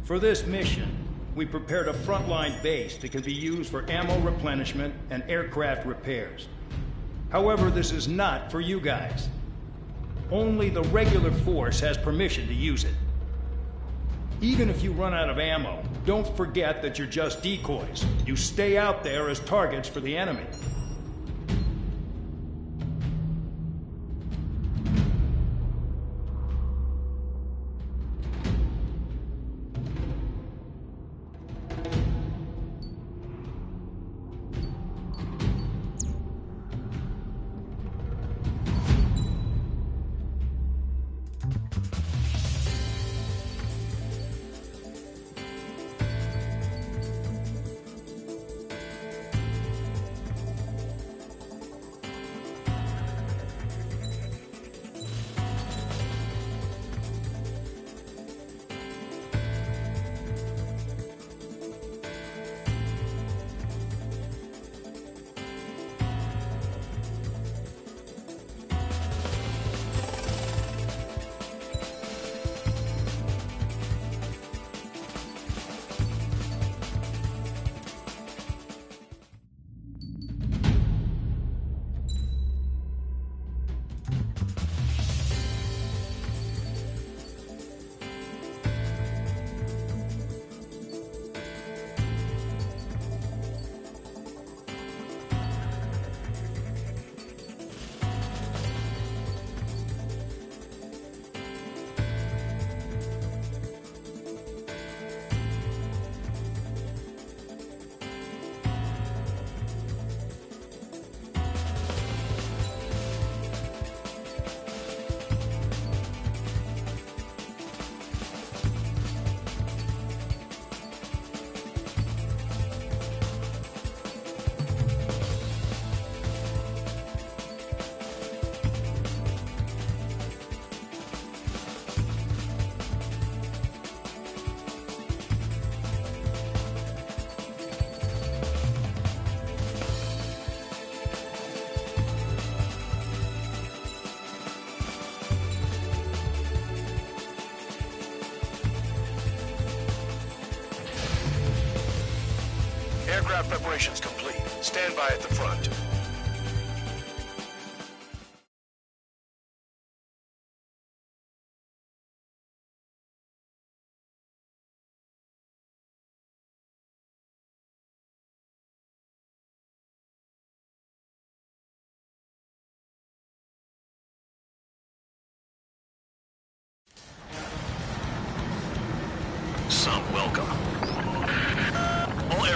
For this mission, we prepared a frontline base that can be used for ammo replenishment and aircraft repairs. However, this is not for you guys. Only the regular force has permission to use it. Even if you run out of ammo, don't forget that you're just decoys. You stay out there as targets for the enemy. Aircraft preparations complete. Stand by at the front.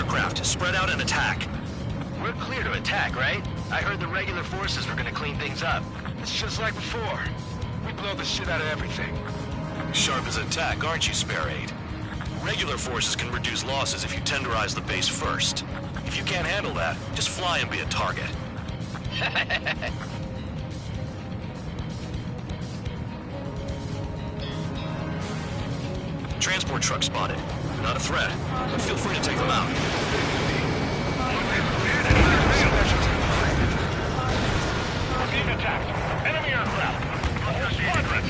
aircraft, spread out and attack. We're clear to attack, right? I heard the regular forces were gonna clean things up. It's just like before. We blow the shit out of everything. Sharp as a tack, aren't you, Spare 8? Regular forces can reduce losses if you tenderize the base first. If you can't handle that, just fly and be a target. Transport truck spotted. Not a threat, but feel free to take them out. We're being attacked. Enemy aircraft. Squadron,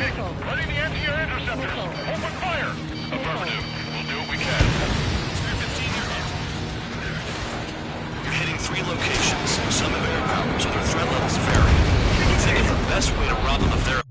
ready the anti-air interceptors. Open fire. Affirmative. We'll do what we can. You're hitting 3 locations. Some have air power, so their threat levels vary. Think of the best way to rob them of their...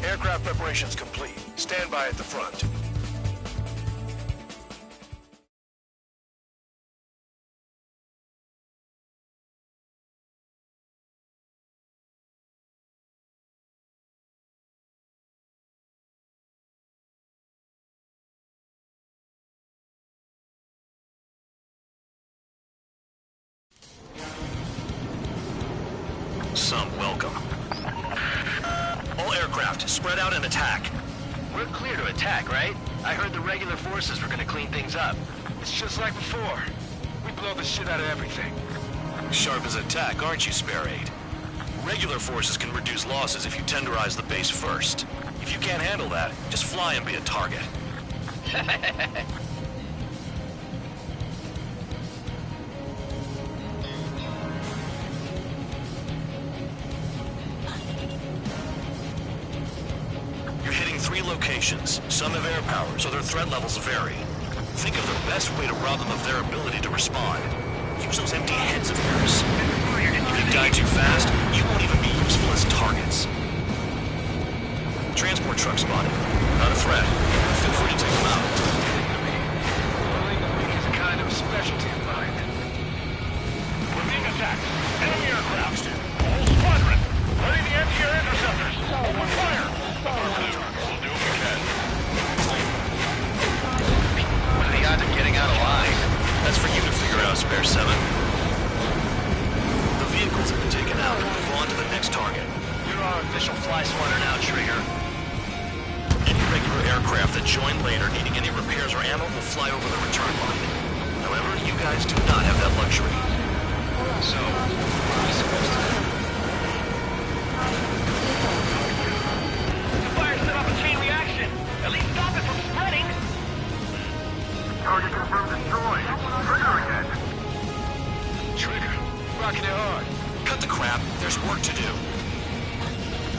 Aircraft preparations complete. Stand by at the front. Some welcome. All aircraft, spread out and attack. We're clear to attack, right? I heard the regular forces were gonna clean things up. It's just like before. We blow the shit out of everything. Sharp as a tack, aren't you, Spare 8? Regular forces can reduce losses if you tenderize the base first. If you can't handle that, just fly and be a target. You're hitting 3 locations. Some have air power, so their threat levels vary. Think of the best way to rob them of their ability to respond. Use those empty heads of yours. If you die too fast, you won't even be useful as targets. Transport truck spotted. Not a threat. Feel free to take them out. It's a kind of specialty of mine. We're being attacked. Enemy aircraft. Whole squadron. Ready the anti-air interceptors. Open fire. Affirmative. We'll do what we can. What are the odds of getting out alive? That's for you to figure out, Spare 7. The vehicles have been taken out. Move on to the next target. You're our official fly swatter now, Trigger. Any regular aircraft that join later needing any repairs or ammo will fly over the return line. However, you guys do not have that luxury. So, what are we supposed to do? The fire set off a chain reaction. At least stop it from spreading. Target confirmed destroyed. Trigger again. Trigger, rocking it hard. Cut the crap. There's work to do.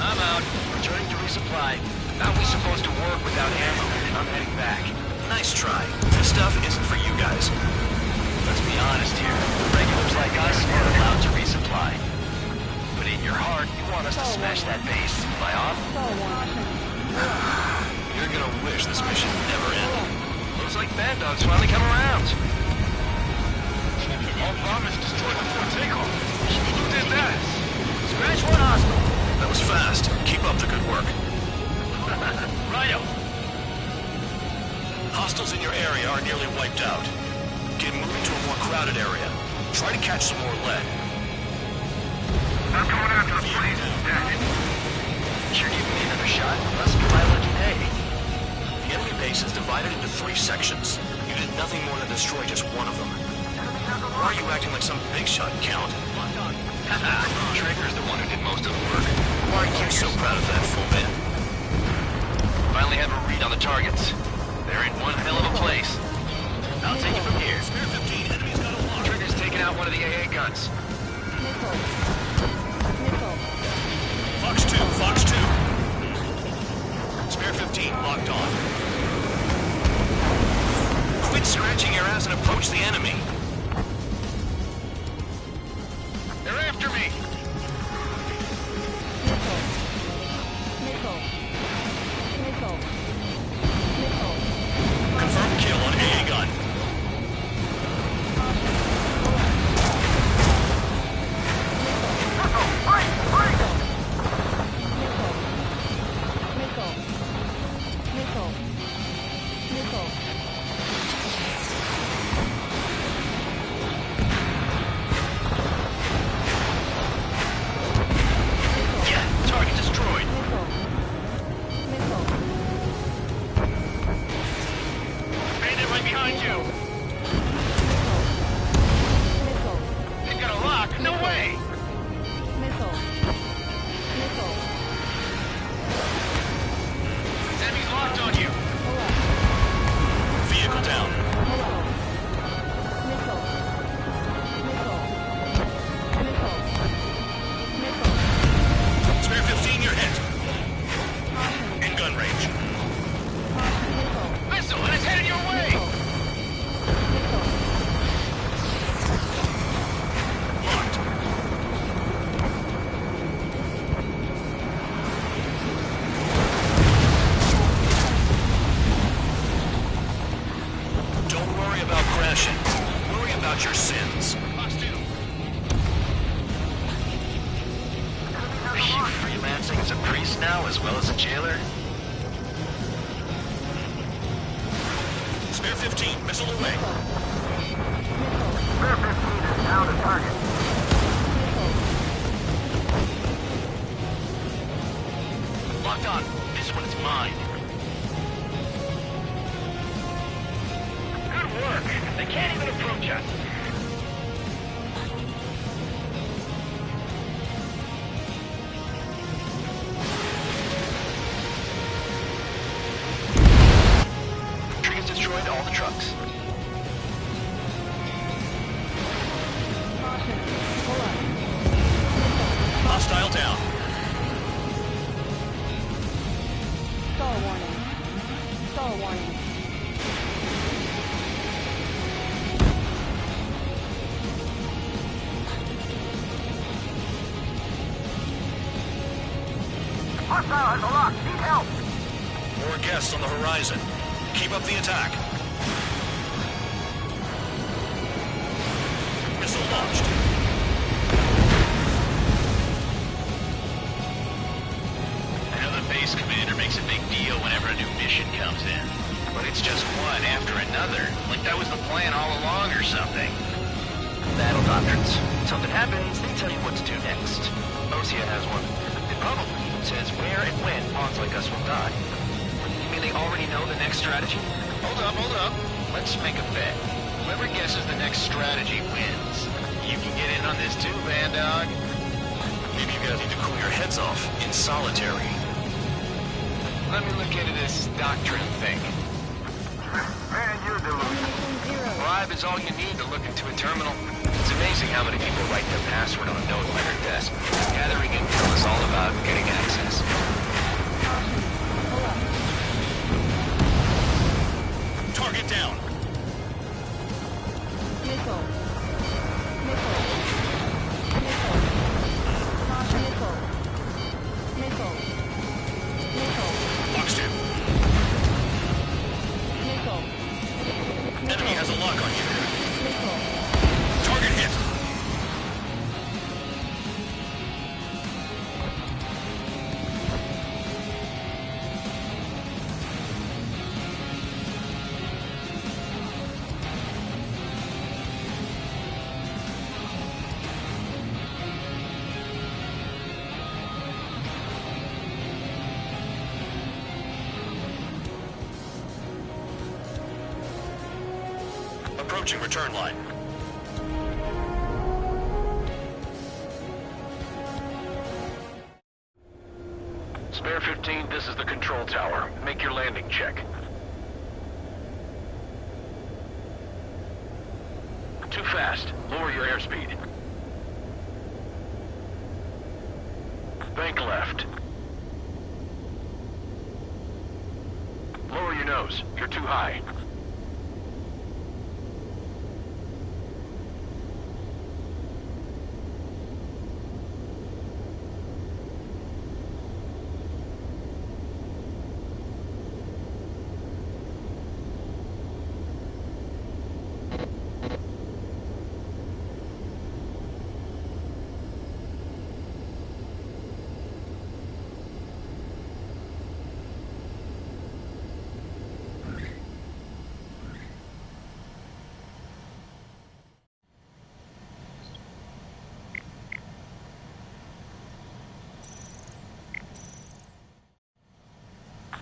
I'm out. Returning to resupply. How are we supposed to work without ammo? I'm heading back. Nice try. This stuff isn't for you guys. Let's be honest here. Regulars like us are allowed to resupply. But in your heart, you want us to smash that base. Am I off? You're gonna wish this mission never ended. Looks like Bad Dog's finally come around. All bombers destroyed before takeoff. Who did that? Scratch one hostile. That was fast. Keep up the good work. Ryo. Hostiles in your area are nearly wiped out. Get moving to a more crowded area. Try to catch some more lead. I'm coming after the police. Sure give me another shot. Must be my lucky day. base is divided into 3 sections. You did nothing more than destroy just one of them. Why are you acting like some big shot, Count? Trigger's the one who did most of the work. Why are you so proud of that, full man? Finally have a read on the targets. They're in one hell of a place. I'll take it from here. Spare 15, enemy's got a lock. Trigger's taking out one of the AA guns. Fox 2, Fox 2. Spare 15, locked on. Quit scratching your ass and approach the enemy. They're after me! Confirmed kill on AA gun. Yeah, target destroyed. Bandit right behind you. They've got a lock. No way. Enemy's locked on you. Vehicle down. Spare 15, you're hit. In gun range. Missile, and it's headed your way. Don't worry about crashing. Worry about your sins. Are you freelancing as a priest now as well as a jailer? Spare 15, missile away. Spare 15 is down to target. Locked on. This one is mine. Good work. They can't even approach us. Trigger's destroyed all the trucks. Hostile down. Stall warning. Hostile has a lock. Need help. More guests on the horizon. Keep up the attack. Missile launched. I know the base commander makes a big deal whenever a new mission comes in. But it's just one after another. Like that was the plan all along or something. Battle doctrines. Something happens, they tell you what to do next. Osea has one. It probably says where and when pawns like us will die. You mean they already know the next strategy? Hold up. Let's make a bet. Whoever guesses the next strategy wins. You can get in on this too, Vandog. Maybe you guys need to cool your heads off in solitary. Let me look into this doctrine thing. Man, you're delusional. Bribe is all you need to look into a terminal. It's amazing how many people write their password on a note by their desk. Gathering intel is all about getting access. Target down. Missile. Box 2. Enemy has a lock on you. Target hit. Approaching return line. Spare 15, this is the control tower. Make your landing check. Too fast. Lower your airspeed. Bank left. Lower your nose. You're too high.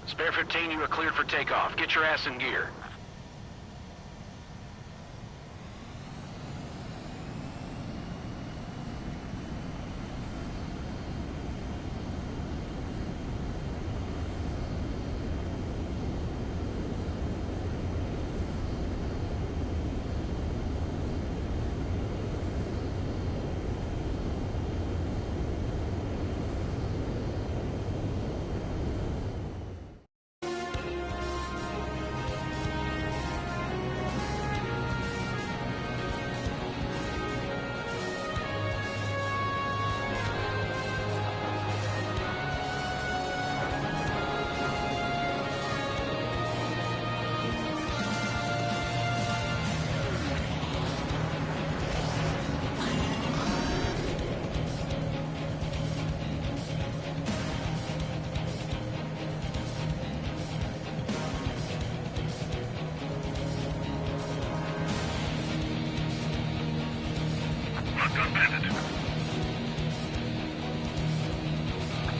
Spare 15, you are cleared for takeoff. Get your ass in gear.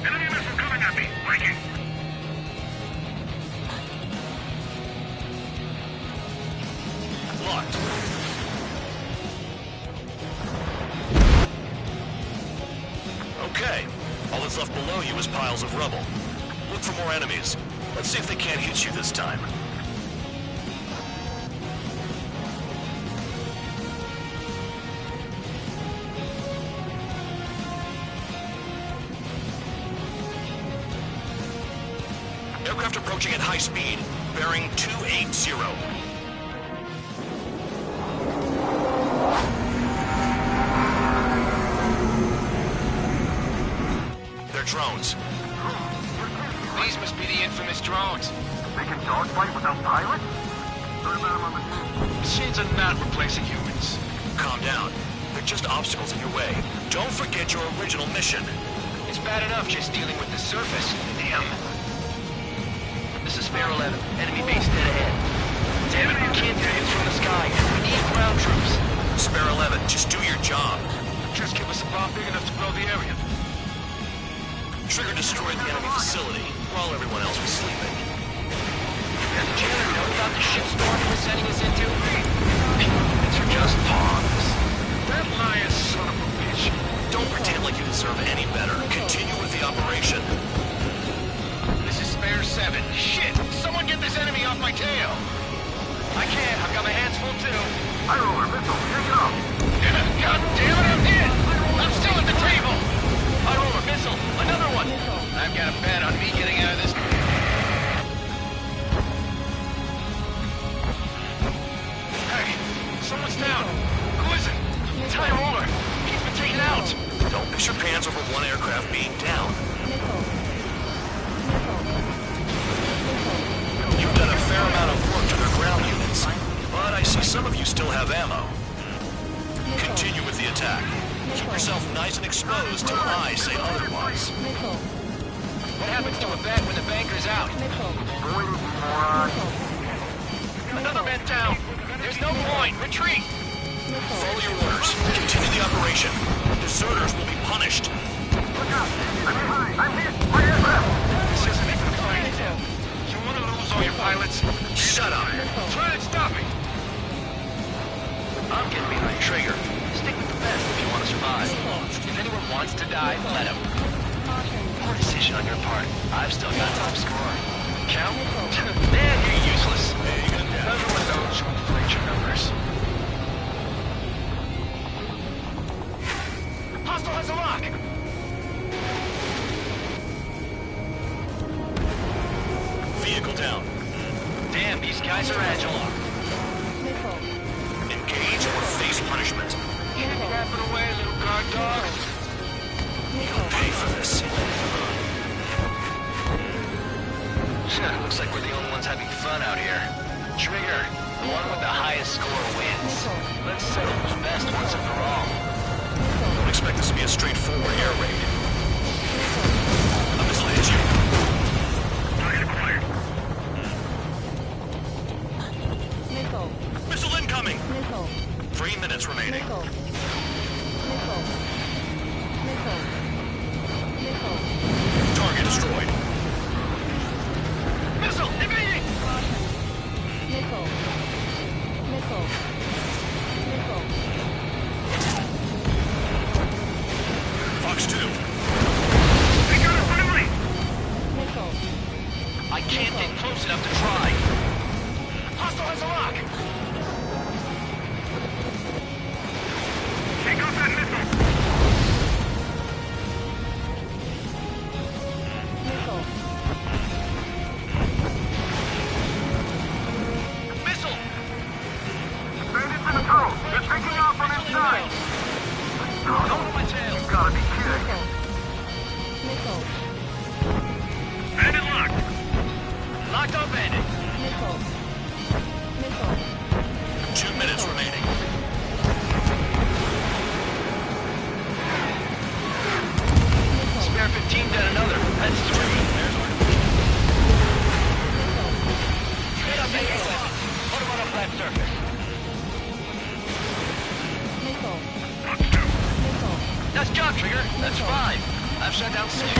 Enemy missile coming at me. Breaking. Locked. Okay. All that's left below you is piles of rubble. Look for more enemies. Let's see if they can't hit you this time. Aircraft approaching at high speed, bearing 280. They're drones. These must be the infamous drones. They can dogfight without pilots? Machines are not replacing humans. Calm down. They're just obstacles in your way. Don't forget your original mission. It's bad enough just dealing with the surface. Damn. This is Spare 11. Enemy base dead ahead. Damn it, we can't do this from the sky. We need ground troops. Spare 11, just do your job. Just give us a bomb big enough to blow the area. Trigger destroyed the enemy facility while everyone else was sleeping. Does Jared know about the shitstorm he was sending us into? It's just pawns. That liar son of a bitch. Don't pretend like you deserve any better. Continue with the operation. This is Spare 7. Shit! Someone get this enemy off my tail! I can't. I've got my hands full too. High roller, missile, take it off. God damn it, I'm dead! I'm still at the table! High roller, missile, another one! I've got a bet on me getting out of this. Hey, someone's down. Who is it? It's High roller. He's been taken out. Don't piss your pants over one aircraft being down. You've done a fair amount of work to their ground units, but I see some of you still have ammo. Continue with the attack. Keep yourself nice and exposed till I say otherwise. What happens to a bat when the banker's out? Another man down. There's no point. Retreat. Follow your orders. Continue the operation. Deserters will be punished. Look out! I'm hit! My aircraft! This isn't even funny. You want to lose all your pilots? Shut up. Try and stop me. I'm getting behind Trigger. Stick with the best if you want to survive. If anyone wants to die, let him. Poor decision on your part. I've still got top score. Count? Man, you're useless. Everyone knows you inflate your numbers. Hostile has a lock! Vehicle down. Damn, these guys are agile. Engage or face punishment. Keep yapping away, little guard dog. You'll pay for this. Looks like we're the only ones having fun out here. Trigger, the one with the highest score wins. Let's settle who's best once and for all. Don't expect this to be a straightforward air raid. A missile hits you. Target acquired. Missile incoming! 3 minutes remaining. Target destroyed. Missile evading! Fox 2. We got a friendly! I can't get close enough to try. Hostile has a lock! Take off that missile! Missile! Bandits in the tunnel. They're taking off from inside. Don't hold my tail. You gotta be kidding. Bandit locked! Locked on bandit. 2 minutes remaining. Spare 15 down another. That's 3. There's one. Straight up A7. Put him on a flat surface. Nice job, Trigger. That's 5. I've shot down 6.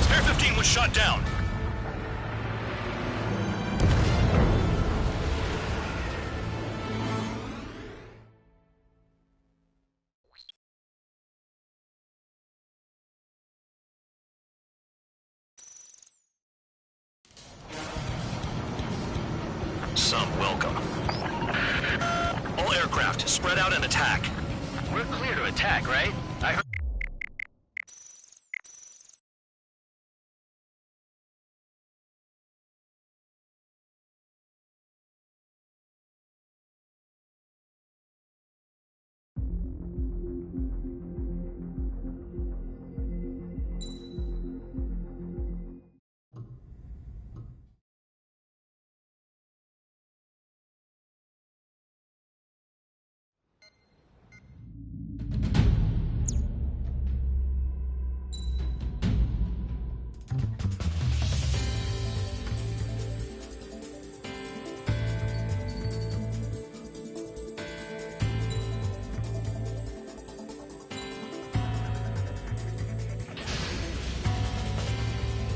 Spare 15 was shot down. Some welcome. All aircraft, spread out and attack. We're clear to attack, right? I heard...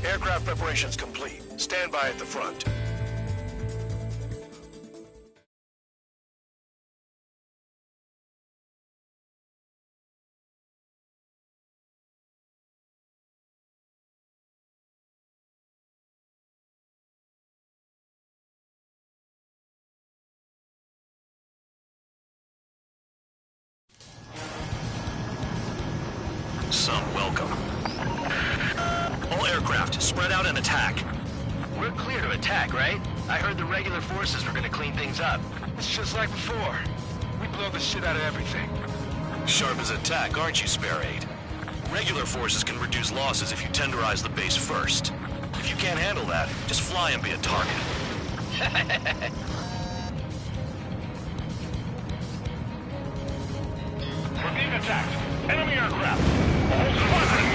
Aircraft preparations complete. Stand by at the front. Some welcome. All aircraft, spread out and attack. We're clear to attack, right? I heard the regular forces were gonna clean things up. It's just like before. We blow the shit out of everything. Sharp as attack, aren't you, Spare 8? Regular forces can reduce losses if you tenderize the base first. If you can't handle that, just fly and be a target. We're being attacked. Enemy aircraft. All squadron.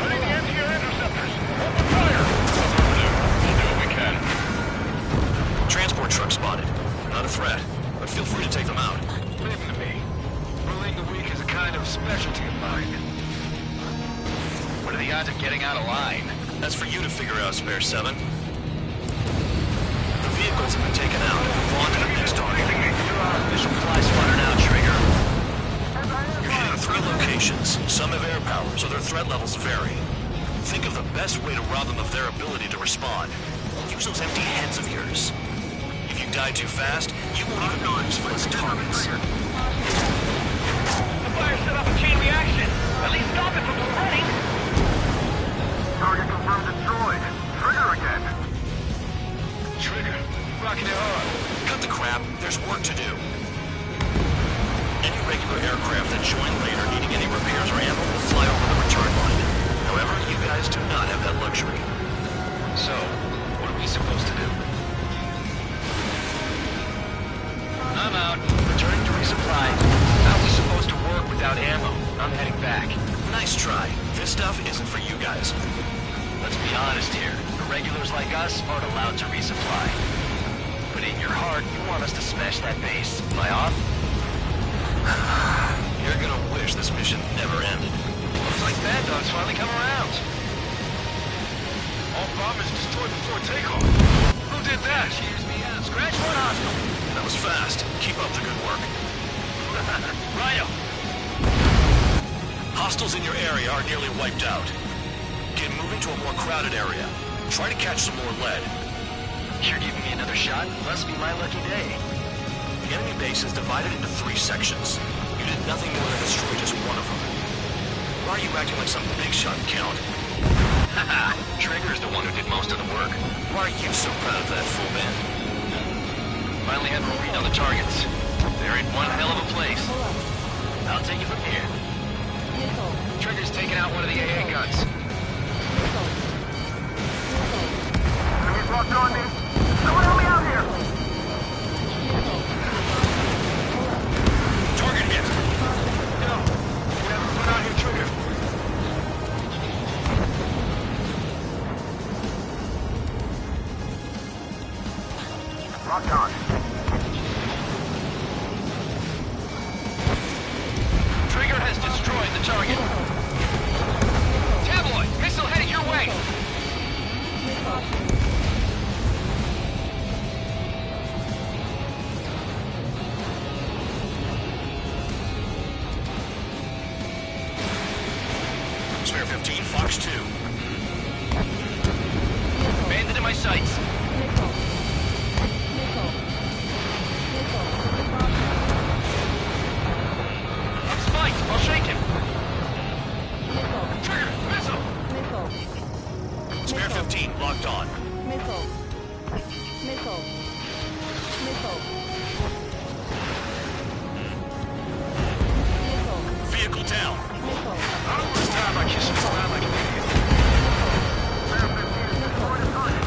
Ready to anti-air interceptors. Open fire. We'll do what we can. Transport truck spotted. Not a threat, but feel free to take them out. Leave them to me. Bullying the weak is a kind of specialty of mine. What are the odds of getting out of line? That's for you to figure out, Spare 7. The vehicles have been taken out. Move on to the next target. You're on official fly squad nations. Some have air power, so their threat levels vary. Think of the best way to rob them of their ability to respond. Use those empty heads of yours. If you die too fast, you won't even be useful as targets. The fire set off a chain reaction. At least stop it from spreading. Target confirmed destroyed. Trigger again. Trigger, rocking it hard. Cut the crap. There's work to do. Any regular aircraft that join later needing any repairs or ammo will fly over the return line. However, you guys do not have that luxury. So, what are we supposed to do? I'm out. Returning to resupply. How are we supposed to work without ammo? I'm heading back. Nice try. This stuff isn't for you guys. Let's be honest here. The regulars like us aren't allowed to resupply. But in your heart, you want us to smash that base. Am I off? You're gonna wish this mission never ended. Looks like Bad Dog's finally come around. All bombers destroyed before takeoff. Who did that? Cheers me out. Scratch one hostile. That was fast. Keep up the good work. Rhino! Hostiles in your area are nearly wiped out. Get moving to a more crowded area. Try to catch some more lead. You're giving me another shot? Must be my lucky day. The enemy base is divided into 3 sections. You did nothing more than destroy just one of them. Why are you acting like some big shot, Count? Haha, Trigger's the one who did most of the work. Why are you so proud of that, full man? Finally have a read on the targets. They're in one hell of a place. I'll take it from here. Trigger's taking out one of the AA guns. Enemies locked on me. Someone help me out here. Target hit. No. We have to put out here, Trigger. Locked on. Trigger has destroyed the target. Tabloid, missile headed your way. Spare 15, Fox 2. Bandit in my sights. I'm spiked. I'll shake him. Trigger, missile! Spare 15, locked on. Vehicle down. I don't want to die by kissing around like an idiot. Spare 15 is destroyed a target.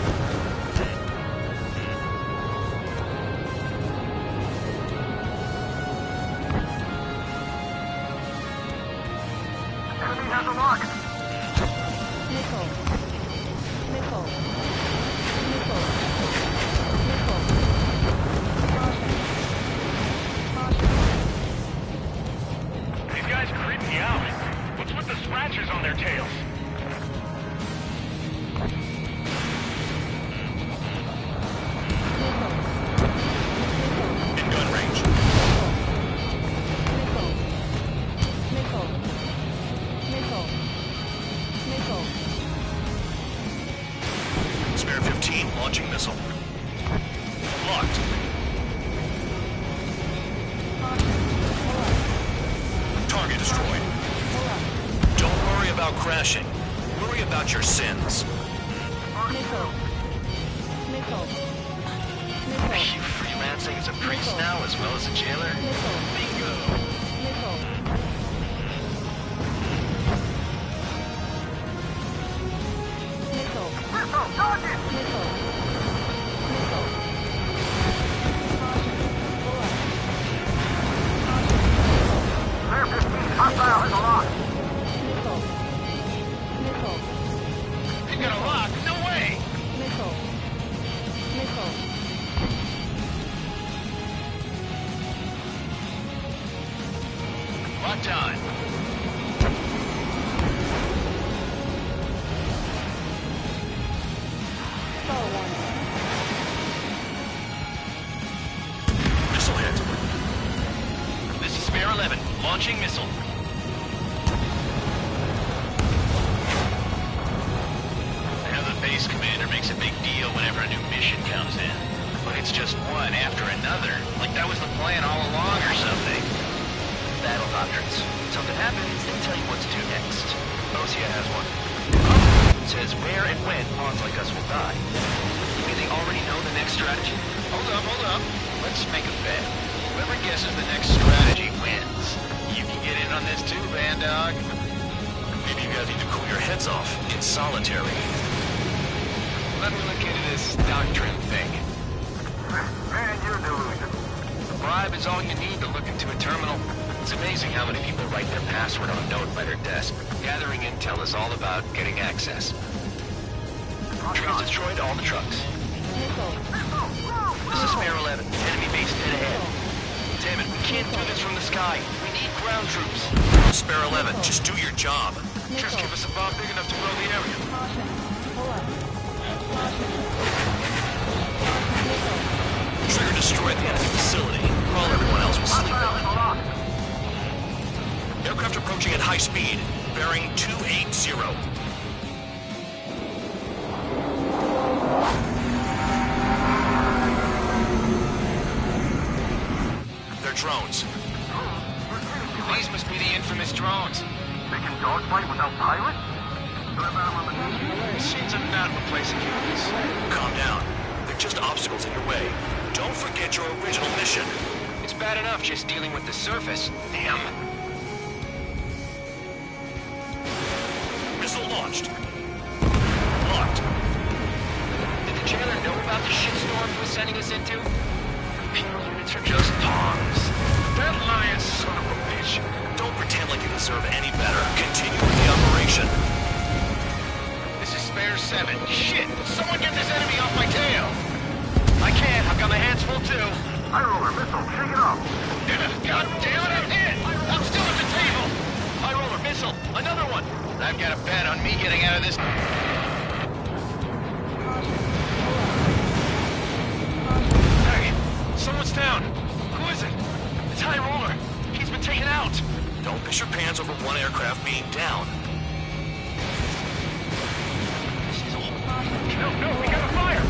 Enemy has a lock. These guys creep me out. What's with the scratches on their tails? In gun range. Spare 15, launching missile. Locked. Target destroyed. Don't worry about crashing. Worry about your sins. Are you freelancing as a priest now as well as a jailer? Bingo! Missile, target! Spare 15, hostile has a lock. You got a lock? No way! Locked on. Missile hit. This is Spare 11, launching missile. big deal whenever a new mission comes in. But it's just one after another. Like that was the plan all along or something. Battle doctrines. Something happens, they tell you what to do next. Osea has one. It says where and when pawns like us will die. You mean they already know the next strategy? Hold up. Let's make a bet. Whoever guesses the next strategy wins. You can get in on this too, Bandog. Maybe you guys need to cool your heads off in solitary. Let me look into this doctrine thing. Man, you're delusion. A bribe is all you need to look into a terminal. It's amazing how many people write their password on a note by their desk. Gathering intel is all about getting access. Trees destroyed all the trucks. This is Spare 11. Enemy base dead ahead. Damn it, we can't do this from the sky. We need ground troops. Spare 11, just do your job. Just give us a bomb big enough to blow the area. Trigger destroyed the enemy facility, while everyone else was sleeping. Aircraft approaching at high speed, bearing 280. They're drones. These must be the infamous drones. They can dogfight without pilots? Machines are not replacing humans. Calm down. They're just obstacles in your way. Don't forget your original mission. It's bad enough just dealing with the surface. Damn. Missile launched. Locked. Did the jailer know about the shitstorm he was sending us into? Penal units are just pawns. That lion son of a bitch. Don't pretend like you deserve any better. Continue with the operation. This is Spare 7. Shit! Someone get this enemy off my tail! I can't. I've got my hands full too. High roller missile, shake it off. God damn it, I'm hit! I'm still at the table! High roller missile, another one! I've got a bet on me getting out of this. Hey, someone's down. Who is it? It's High Roller. He's been taken out. Don't piss your pants over one aircraft being down. No, we got a fire!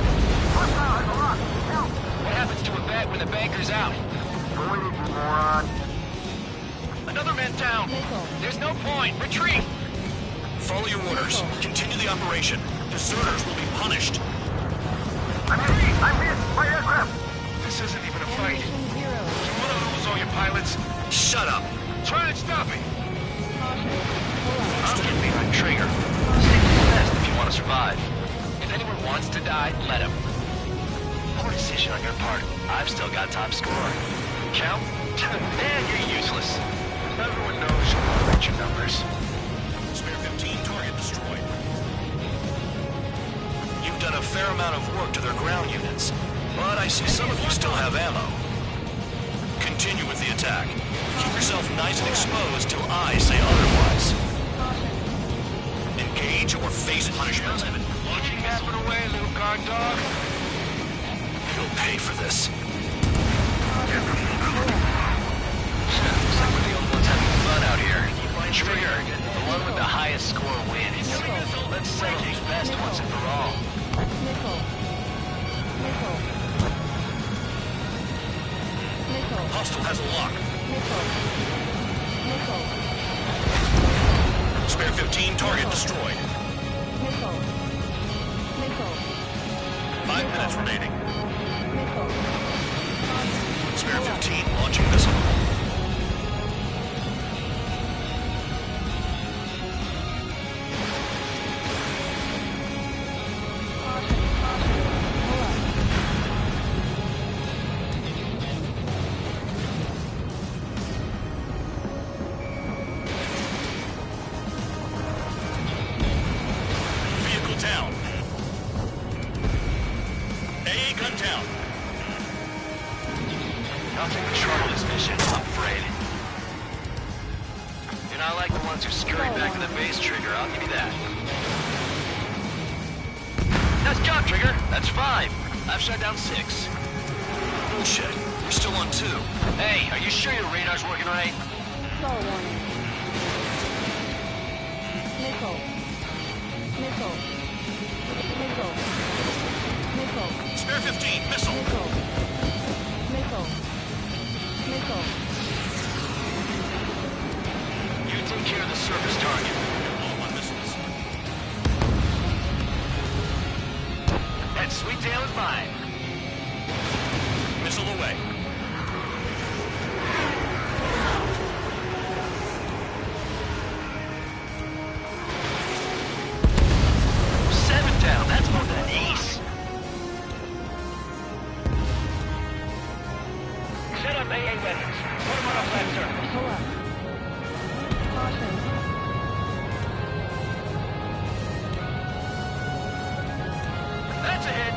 What happens to a bet when the banker's out? Wait, moron. Another man down. There's no point. Retreat. Follow your orders. Continue the operation. Deserters will be punished. I'm hit! My aircraft! This isn't even a fight. You want to lose all your pilots? Shut up. Try and stop me. I'm getting behind Trigger. Stick to the best if you want to survive. If anyone wants to die, let him. Poor decision on your part. I've still got top score. Count? Man, you're useless. Everyone knows you want to reach your numbers. Spare 15 target destroyed. You've done a fair amount of work to their ground units, but I see some of you still have ammo. Continue with the attack. Keep yourself nice and exposed till I say otherwise. Engage or face punishment. Launching happen away, little guard dog. You'll pay for this. Looks like we're the only ones having fun out here. Trigger, the one with the highest score wins. Let's settle who's best once and for all. Hostile has a lock. Spare 15 target destroyed. 5 minutes remaining. Spare 15 launching missile. Vehicle down. AA gun down. Nothing but trouble this mission, I'm afraid. You're not like the ones who scurry back to the base, Trigger, I'll give you that. Nice job, Trigger. That's 5. I've shut down 6. Bullshit. We're still on 2. Hey, are you sure your radar's working right? Star warning. Missile. Spare 15, missile. Missile. Missile. You take care of the surface target. Low on missiles. That sweet tail is mine. Missile away. Seven down. That's more than an ace. Set up AA weapons. Put them on a flat surface. Pull up. Caution. That's a hit.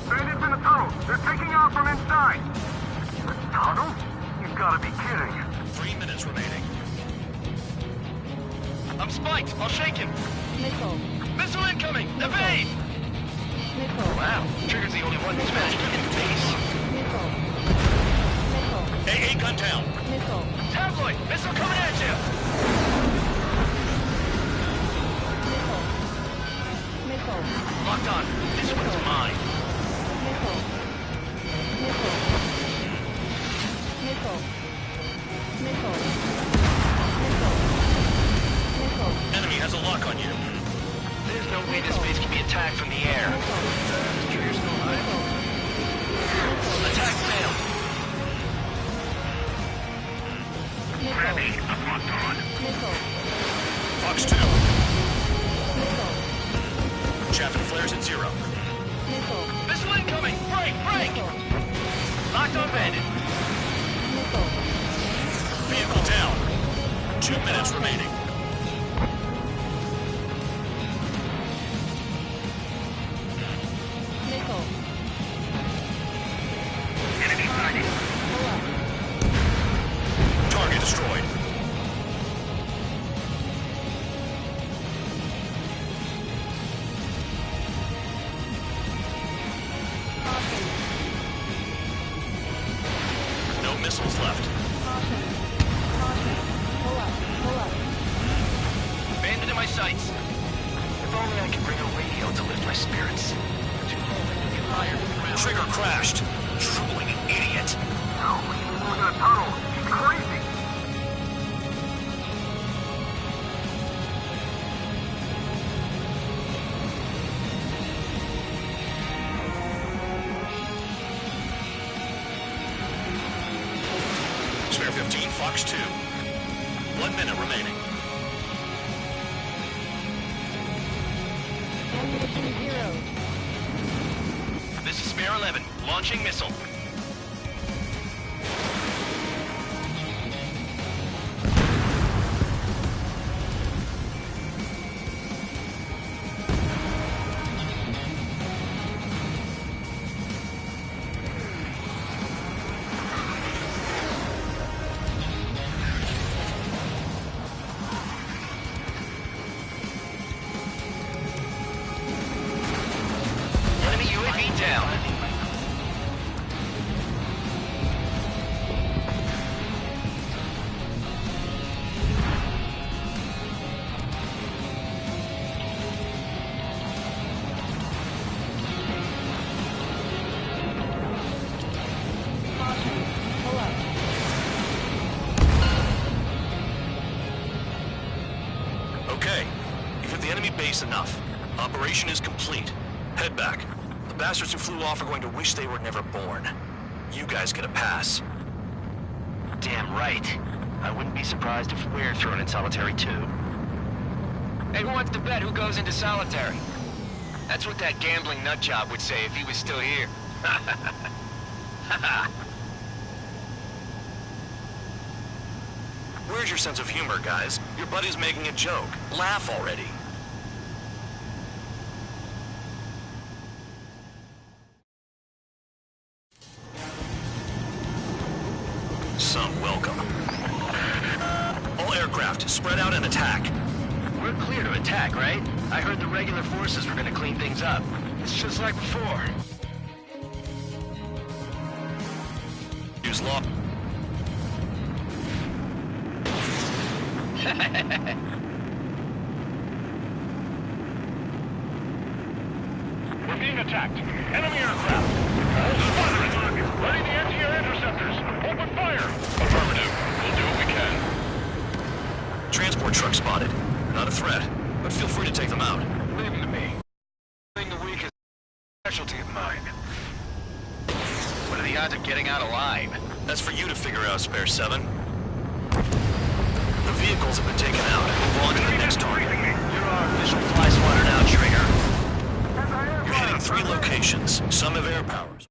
Bandits in the tunnel. They're taking off from inside. The tunnel? You've got to be kidding. 3 minutes remaining. I'm spiked. I'll shake him. Missile. Missile incoming. Evade. Missile. Wow. Trigger's the only one who's managed to get in base. Missile. Missile. AA gun down. Missile. Tabloid. Missile coming at you. Missile. Missile. Locked on. This one's mine. Missile. Missile. Missile. Missile. Missile. Missile. Enemy has a lock on you. There's no way this base can be attacked from the air. Trigger's still high. Attack failed. Missile. I'm locked on. Missile. Fox 2. Missile. Chaff and flares at 0. Missile. Missile incoming. Break. Break. Locked on bandit. Missile. Vehicle down. 2 minutes remaining. Missile. Enemy sighted. Pull up. Target destroyed. Caution. No missiles left. Caution. Caution. Pull up. Pull up. Bandit in my sights. If only I could bring a radio to lift my spirits. Too low. Higher to the ground. Trigger crashed. Drooling idiot. No, he's moving in a tunnel. He's crazy. Spare 15, Fox 2. 1 minute remaining. Ammunition 0. This is Spare 11. Launching missile. Enemy UAV down. Caution. Pull up. Okay. You've hit the enemy base enough. Operation is complete. Head back. The bastards who flew off are going to wish they were never born. You guys get a pass. Damn right. I wouldn't be surprised if we're thrown in solitary too. Hey, who wants to bet who goes into solitary? That's what that gambling nutjob would say if he was still here. Where's your sense of humor, guys? Your buddy's making a joke. Laugh already. Some welcome. All aircraft, spread out and attack. We're clear to attack, right? I heard the regular forces were gonna clean things up. It's just like before. Use law. We're being attacked. Enemy aircraft. All squadrons, ready the anti-air interceptors. Open fire. Affirmative. We'll do what we can. Transport truck spotted. They're not a threat, but feel free to take them out. Leave them to me. Being the weak is a specialty of mine. What are the odds of getting out alive? That's for you to figure out, Spare 7. The vehicles have been taken out. Move on to the next target. You're our official fly swatter now, Trigger. You're hitting 3 locations. Some have air powers.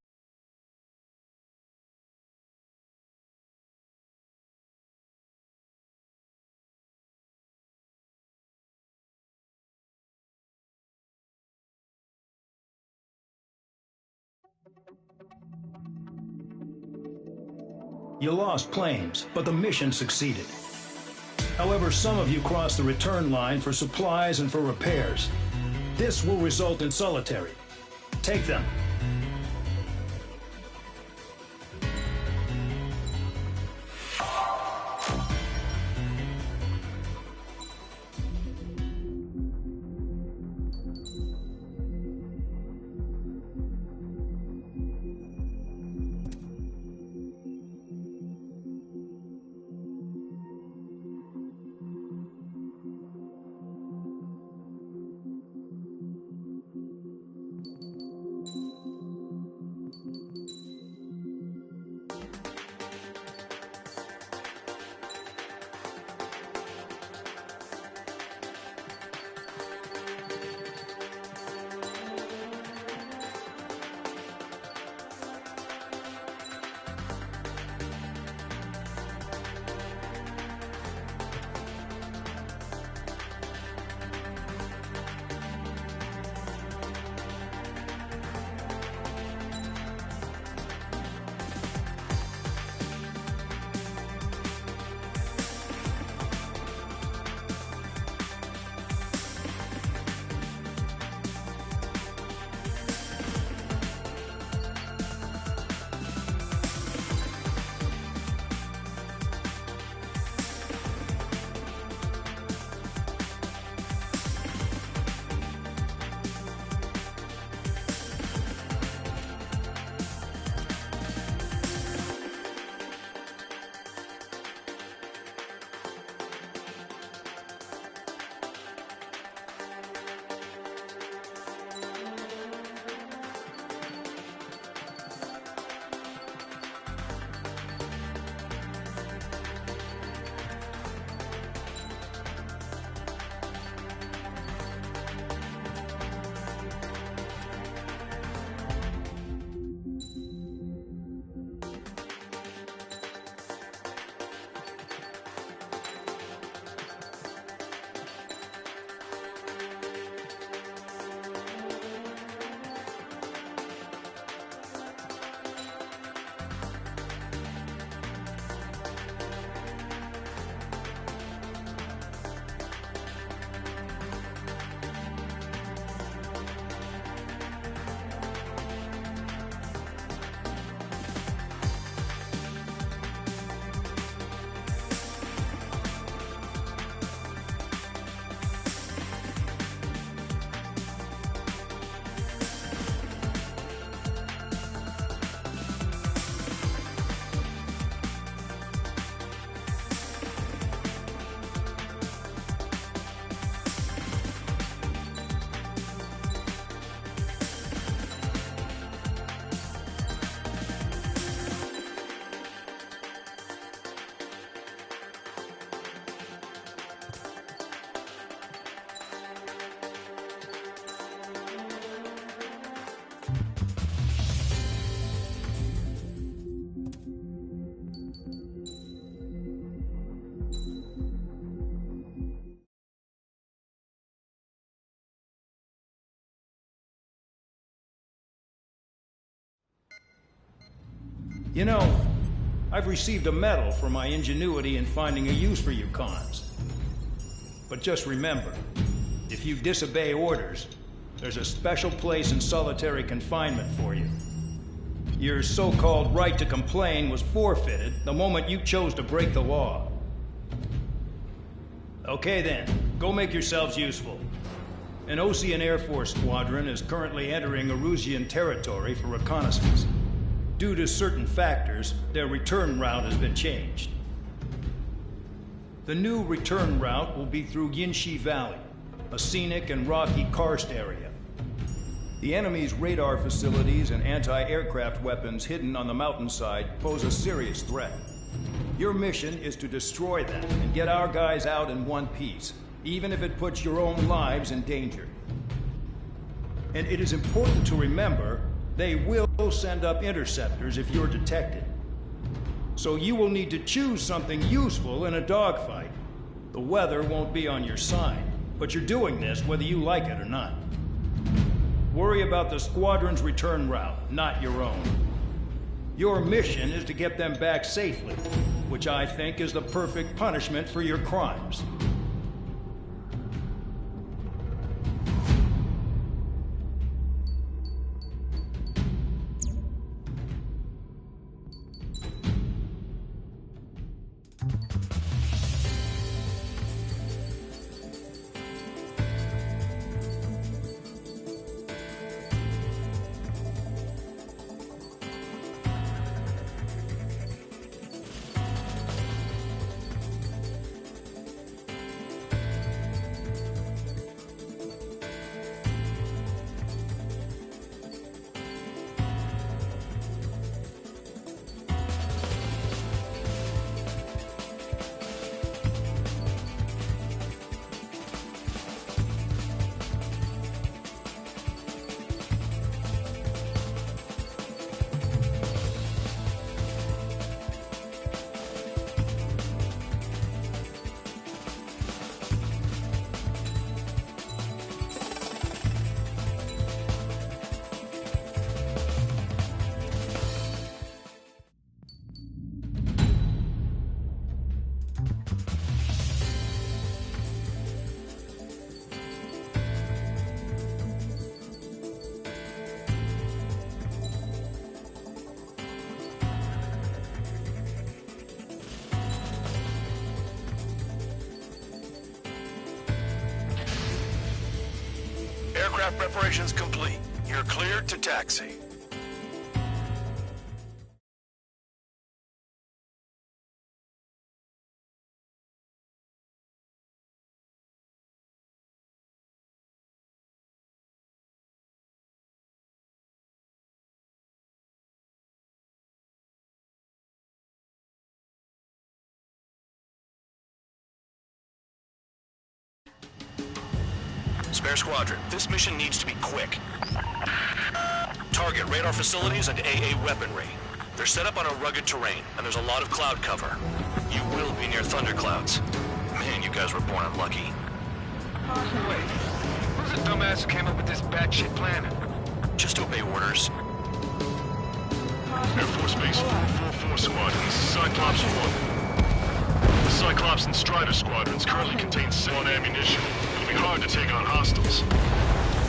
You lost planes, but the mission succeeded. However, some of you crossed the return line for supplies and for repairs. This will result in solitary. Take them. You know, I've received a medal for my ingenuity in finding a use for you cons. But just remember, if you disobey orders, there's a special place in solitary confinement for you. Your so-called right to complain was forfeited the moment you chose to break the law. Okay then, go make yourselves useful. An Osean Air Force squadron is currently entering Erusian territory for reconnaissance. Due to certain factors, their return route has been changed. The new return route will be through Yinshi Valley, a scenic and rocky karst area. The enemy's radar facilities and anti-aircraft weapons hidden on the mountainside pose a serious threat. Your mission is to destroy them and get our guys out in one piece, even if it puts your own lives in danger. And it is important to remember, they will send up interceptors if you're detected. So you will need to choose something useful in a dogfight. The weather won't be on your side, but you're doing this whether you like it or not. Worry about the squadron's return route, not your own. Your mission is to get them back safely, which I think is the perfect punishment for your crimes. Aircraft preparations complete. You're cleared to taxi. Spare Squadron, this mission needs to be quick. Target radar facilities and AA weaponry. They're set up on a rugged terrain, and there's a lot of cloud cover. You will be near thunderclouds. Man, you guys were born unlucky. Wait, who's the dumbass who came up with this batshit plan? Just obey orders. Air Force Base 444 Squadron, this is Cyclops 1. The Cyclops and Strider squadrons currently contain 7 ammunition. It'll be hard to take on hostiles.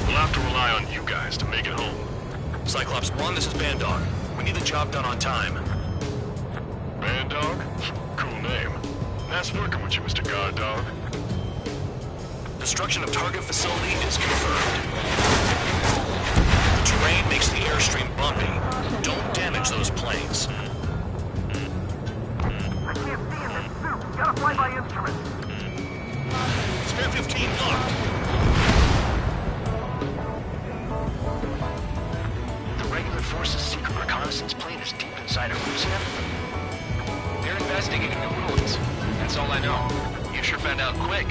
We'll have to rely on you guys to make it home. Cyclops 1, this is Bandog. We need the job done on time. Bandog? Cool name. Nice working with you, Mr. Guard Dog. Destruction of target facility is confirmed. The terrain makes the airstream bumpy. Don't damage those planes. I can't see in this suit. Gotta fly by instrument. Spare 15 locked. The regular force's secret reconnaissance plane is deep inside Erusian? They're investigating the ruins. That's all I know. You sure found out quick.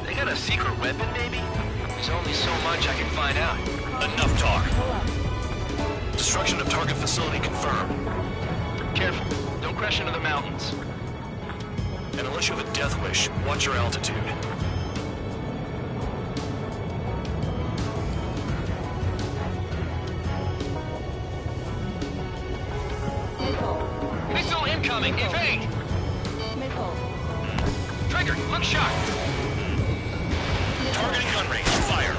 They got a secret weapon, maybe? There's only so much I can find out. Enough talk. Destruction of target facility confirmed. Careful. Don't crash into the mountains. And unless you have a death wish, watch your altitude. Missile incoming! Evade! Trigger, look sharp! Targeting gun range, fire!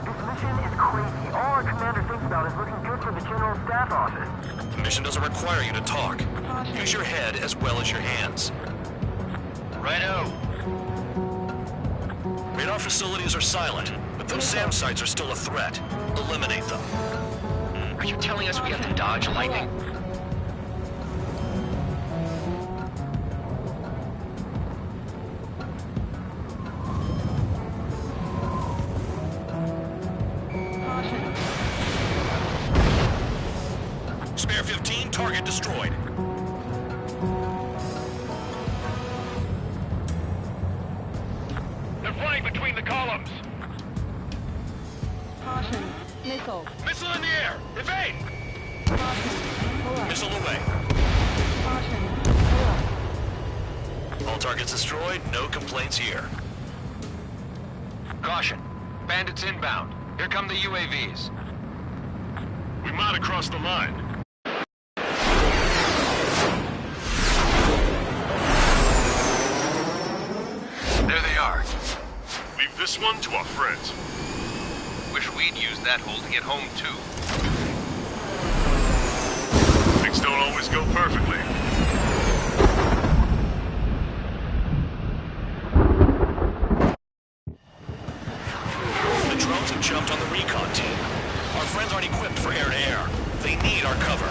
This mission is crazy. All our commander thinks about is looking good for the General Staff Office. The mission doesn't require you to talk. Use your head as well as your hands. facilities are silent, but those SAM sites are still a threat. Eliminate them. Are you telling us we have to dodge lightning? Spare 15, target destroyed. They're flying between the columns. Caution. Missile. Missile in the air! Evade! Missile away. Caution. All targets destroyed, no complaints here. Caution. Bandits inbound. Here come the UAVs. We might have crossed the line. There they are. Leave this one to our friends. Wish we'd used that hole to get home, too. Things don't always go perfectly. The drones have jumped on the recon team. Our friends aren't equipped for air-to-air. They need our cover.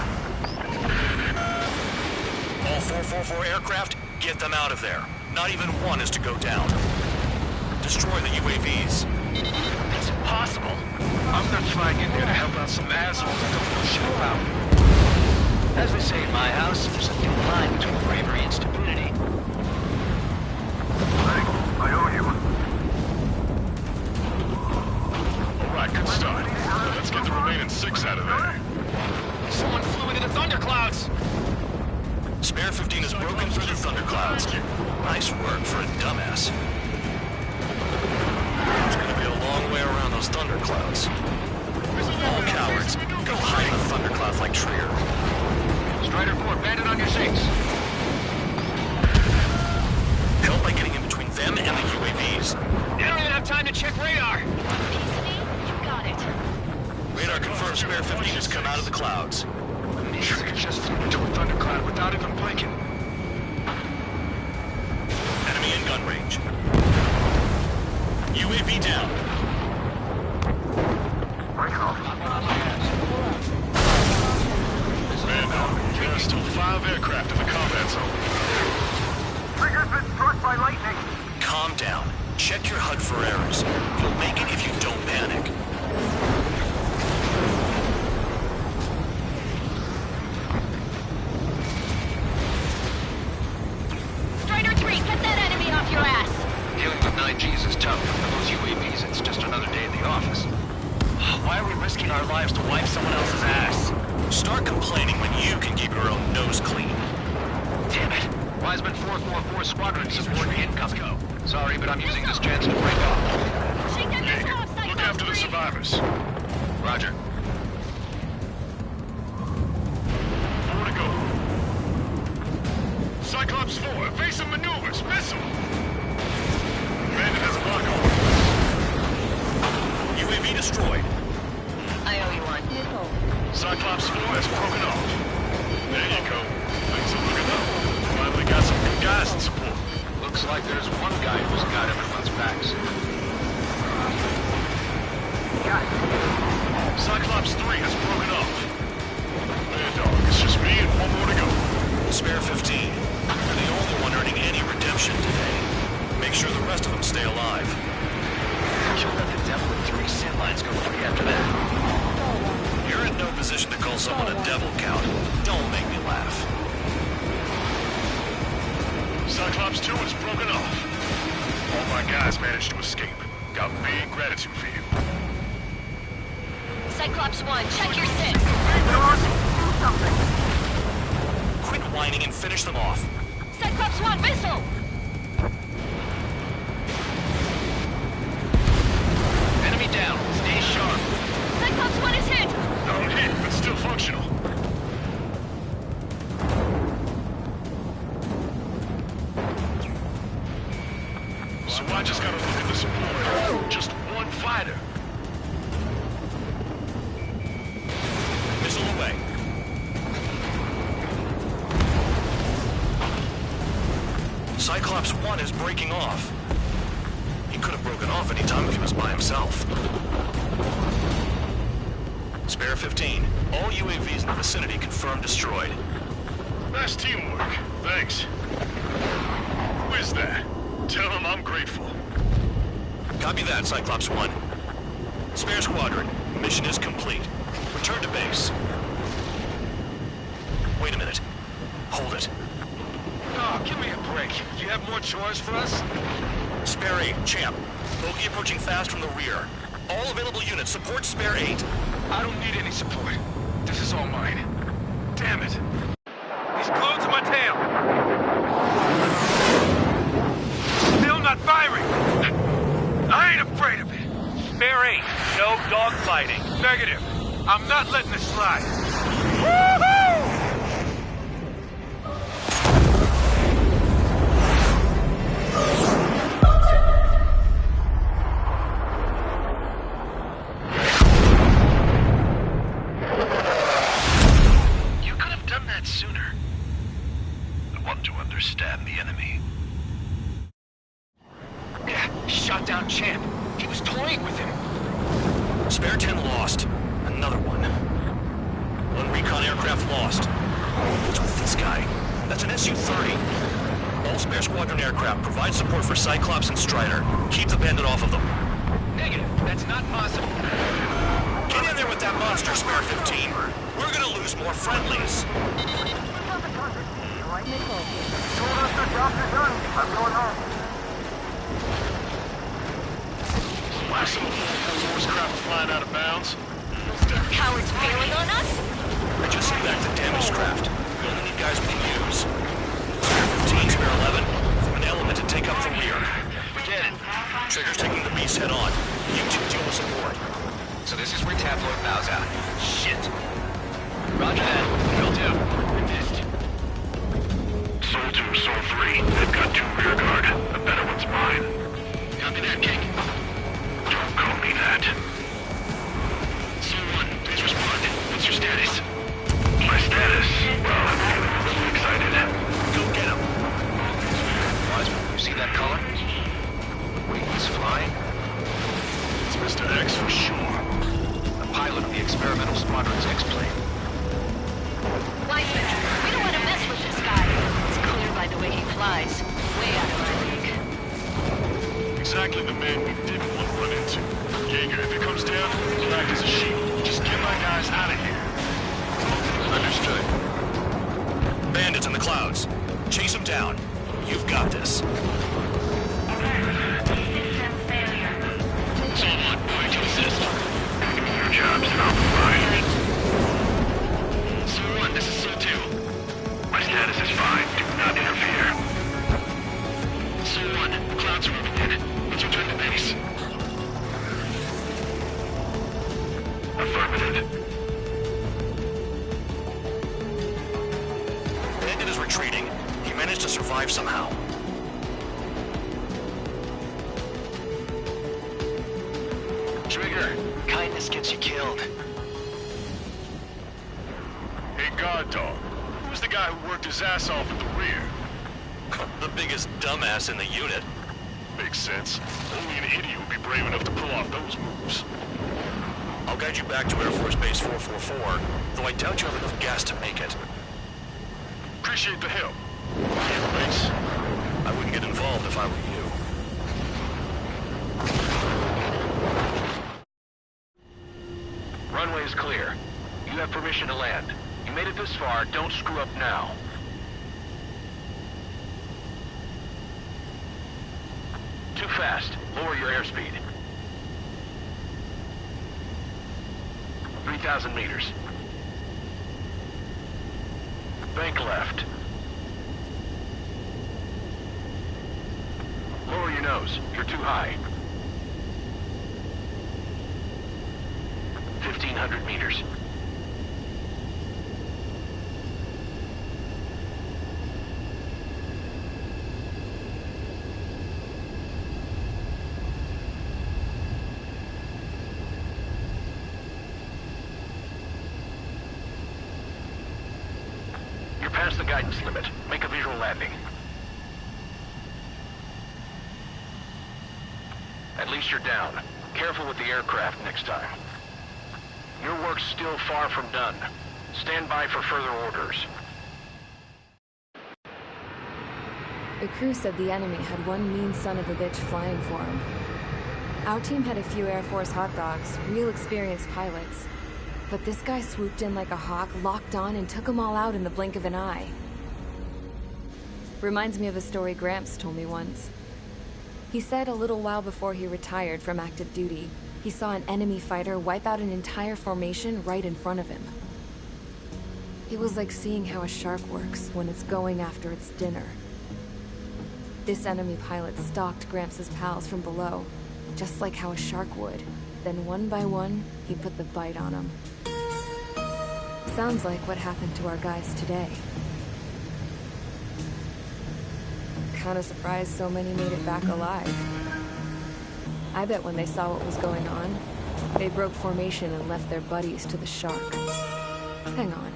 All 444 aircraft, get them out of there. Not even one is to go down. Destroy the UAVs. It's impossible. I'm not flying in there to help out some assholes that don't know shit about. As we say in my house, there's a thin line between bravery and stupidity. Thanks. I owe you. Alright, good start. Now let's get the remaining 6 out of there. Someone flew into the thunderclouds! Spare 15 has broken through the thunderclouds. Nice work for a dumbass. It's gonna be a long way around those thunderclouds. All cowards, go hide in the thunderclouds like Trier. Strider 4, bandit on your 6. Help by getting in between them and the UAVs. They don't even have time to check radar! You got it. Radar confirms Spare 15 has come out of the clouds. Trigger just flew into a thundercloud without even blinking. Enemy in gun range. UAV down. There's still 5 aircraft in the combat zone. Trigger's been struck by lightning. Calm down. Check your HUD for errors. You'll make it if you don't panic. Strider 3, get that enemy off your ass! Dealing with 9Gs is tough. For those UAVs, it's just another day in the office. Why are we risking our lives to wipe someone else's ass? Start complaining when you can keep your own nose clean. Damn it. Wiseman 444 Squadron support incoming. Sorry, but I'm using this chance to break off. Shake that missile off, Cyclops! Look after the survivors. Roger. 4 to go. Cyclops 4, evasive maneuvers, missile! Bandit has a lock on. UAV destroyed. I owe you one. Missile. Cyclops 4 has broken off. There you go. Things are looking up. Finally got some good guys in support. Looks like there's one guy who's got everyone's backs. Cyclops 3 has broken off. Man, dog, it's just me and 1 more to go. Spare 15. You're the only one earning any redemption today. Make sure the rest of them stay alive. You'll let the devil with 3 sin lines go free after that. You're in no position to call someone a devil, Count. Don't make me laugh. Cyclops 2 has broken off. All my guys managed to escape. Got big gratitude for you. Cyclops 1, check your 6! Quit whining and finish them off. Cyclops 1, missile! Enemy down. Stay sharp. Cyclops 1 is hit! Not hit, but still functional. So I just gotta look at the support. Just one fighter. Missile away. Cyclops 1 is breaking off. He could have broken off any time if he was by himself. Spare 15. All UAVs in the vicinity confirmed destroyed. Nice teamwork. Thanks. Who is that? Tell him I'm grateful. Copy that, Cyclops 1. Spare Squadron, mission is complete. Return to base. Wait a minute. Hold it. Oh, give me a break. Do you have more chores for us? Spare 8, Champ. Bogey approaching fast from the rear. All available units support Spare 8. I don't need any support. This is all mine. Damn it. He's glued to my tail. Still not firing. I ain't afraid of it. Spare 8, no dogfighting. Negative. I'm not letting this slide. Woohoo! You could have done that sooner. I want to understand the enemy. Yeah, shot down Champ. He was toying with him. Spare 10 lost. Another one. One recon aircraft lost. What's with this guy? That's an Su-30. All Spare Squadron aircraft provide support for Cyclops and Strider. Keep the bandit off of them. Negative. That's not possible. Get in there with that monster, Spare 15. We're gonna lose more friendlies. Why some Force craft flying out of bounds? Cowards bailing on us? I just back the damaged craft. We only need guys we can use. Spare 15, Spare 11, from an element to take up the rear. Forget it. Trigger's taking the beast head on. You two deal with support. So this is where Tabloid bows out. Shit. Roger that. Will do. I missed. Soul 2, Soul 3. They've got 2 rear guard. The better one's mine. Copy that, King. Don't call me that. Soul 1, please respond. What's your status? My status? Well, I'm feeling a little excited. Go get him. Wiseman, you see that color? Wings flying? It's Mr. X for sure. The pilot of the experimental squadron's X-plane. Wiseman, we don't want to mess with this guy. It's clear by the way he flies. Way out of my league. Exactly the man we didn't want to run into. Jaeger, if it comes down, you'll act as a shield. Just get my guys out of here. Understood. Bandits in the clouds. Chase them down. You've got this. Soul 1, going to assist. Your job's not fine. Soul 1, this is Soul 2. My status is fine. Do not interfere. Soul 1, the clouds are moving in. Let's return to base. Affirmative. Bandit is retreating. He managed to survive somehow. Trigger, kindness gets you killed. Hey, Guard Dog. Who's the guy who worked his ass off at the rear? The biggest dumbass in the unit. Makes sense. Only an idiot would be brave enough to pull off those moves. I'll guide you back to Air Force Base 444, though I doubt you have enough gas to make it. Appreciate the help. Thanks. I wouldn't get involved if I were you. Runway is clear. You have permission to land. You made it this far, don't screw up now. Too fast. Lower your airspeed. 3,000 meters. Bank left. Lower your nose. You're too high. 1,500 meters. You're past the guidance limit. Make a visual landing. At least you're down. Careful with the aircraft next time. Your work's still far from done. Stand by for further orders. The crew said the enemy had one mean son of a bitch flying for him. Our team had a few Air Force hot dogs, real experienced pilots. But this guy swooped in like a hawk, locked on, and took them all out in the blink of an eye. Reminds me of a story Gramps told me once. He said a little while before he retired from active duty, he saw an enemy fighter wipe out an entire formation right in front of him. It was like seeing how a shark works when it's going after its dinner. This enemy pilot stalked Gramps' pals from below, just like how a shark would. Then one by one, he put the bite on them. Sounds like what happened to our guys today. Kinda surprised so many made it back alive. I bet when they saw what was going on, they broke formation and left their buddies to the shark. Hang on.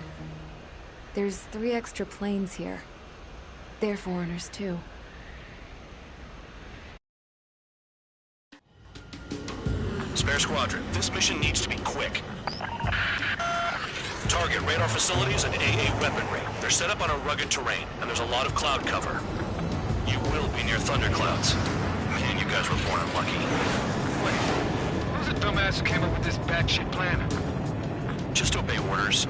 There's 3 extra planes here. They're foreigners too. Spare Squadron, this mission needs to be quick. Target radar facilities and AA weaponry. They're set up on a rugged terrain, and there's a lot of cloud cover. You will be near thunderclouds. Man, you guys were born unlucky. Wait, who's the dumbass who came up with this batshit plan? Just obey orders.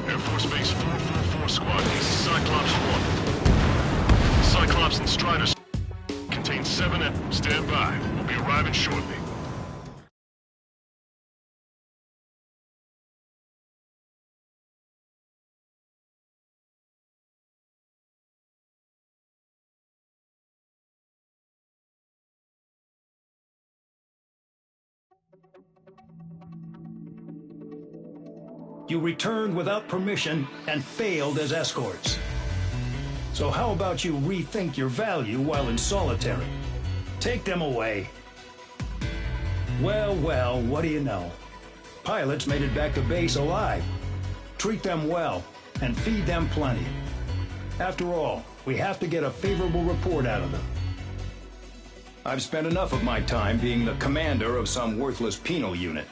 Air Force Base 444 Squad, this is Cyclops 1. Cyclops and Strider contain 7 and stand by. We'll be arriving shortly. You returned without permission and failed as escorts. So how about you rethink your value while in solitary? Take them away. Well, well, what do you know? Pilots made it back to base alive. Treat them well and feed them plenty. After all, we have to get a favorable report out of them. I've spent enough of my time being the commander of some worthless penal unit.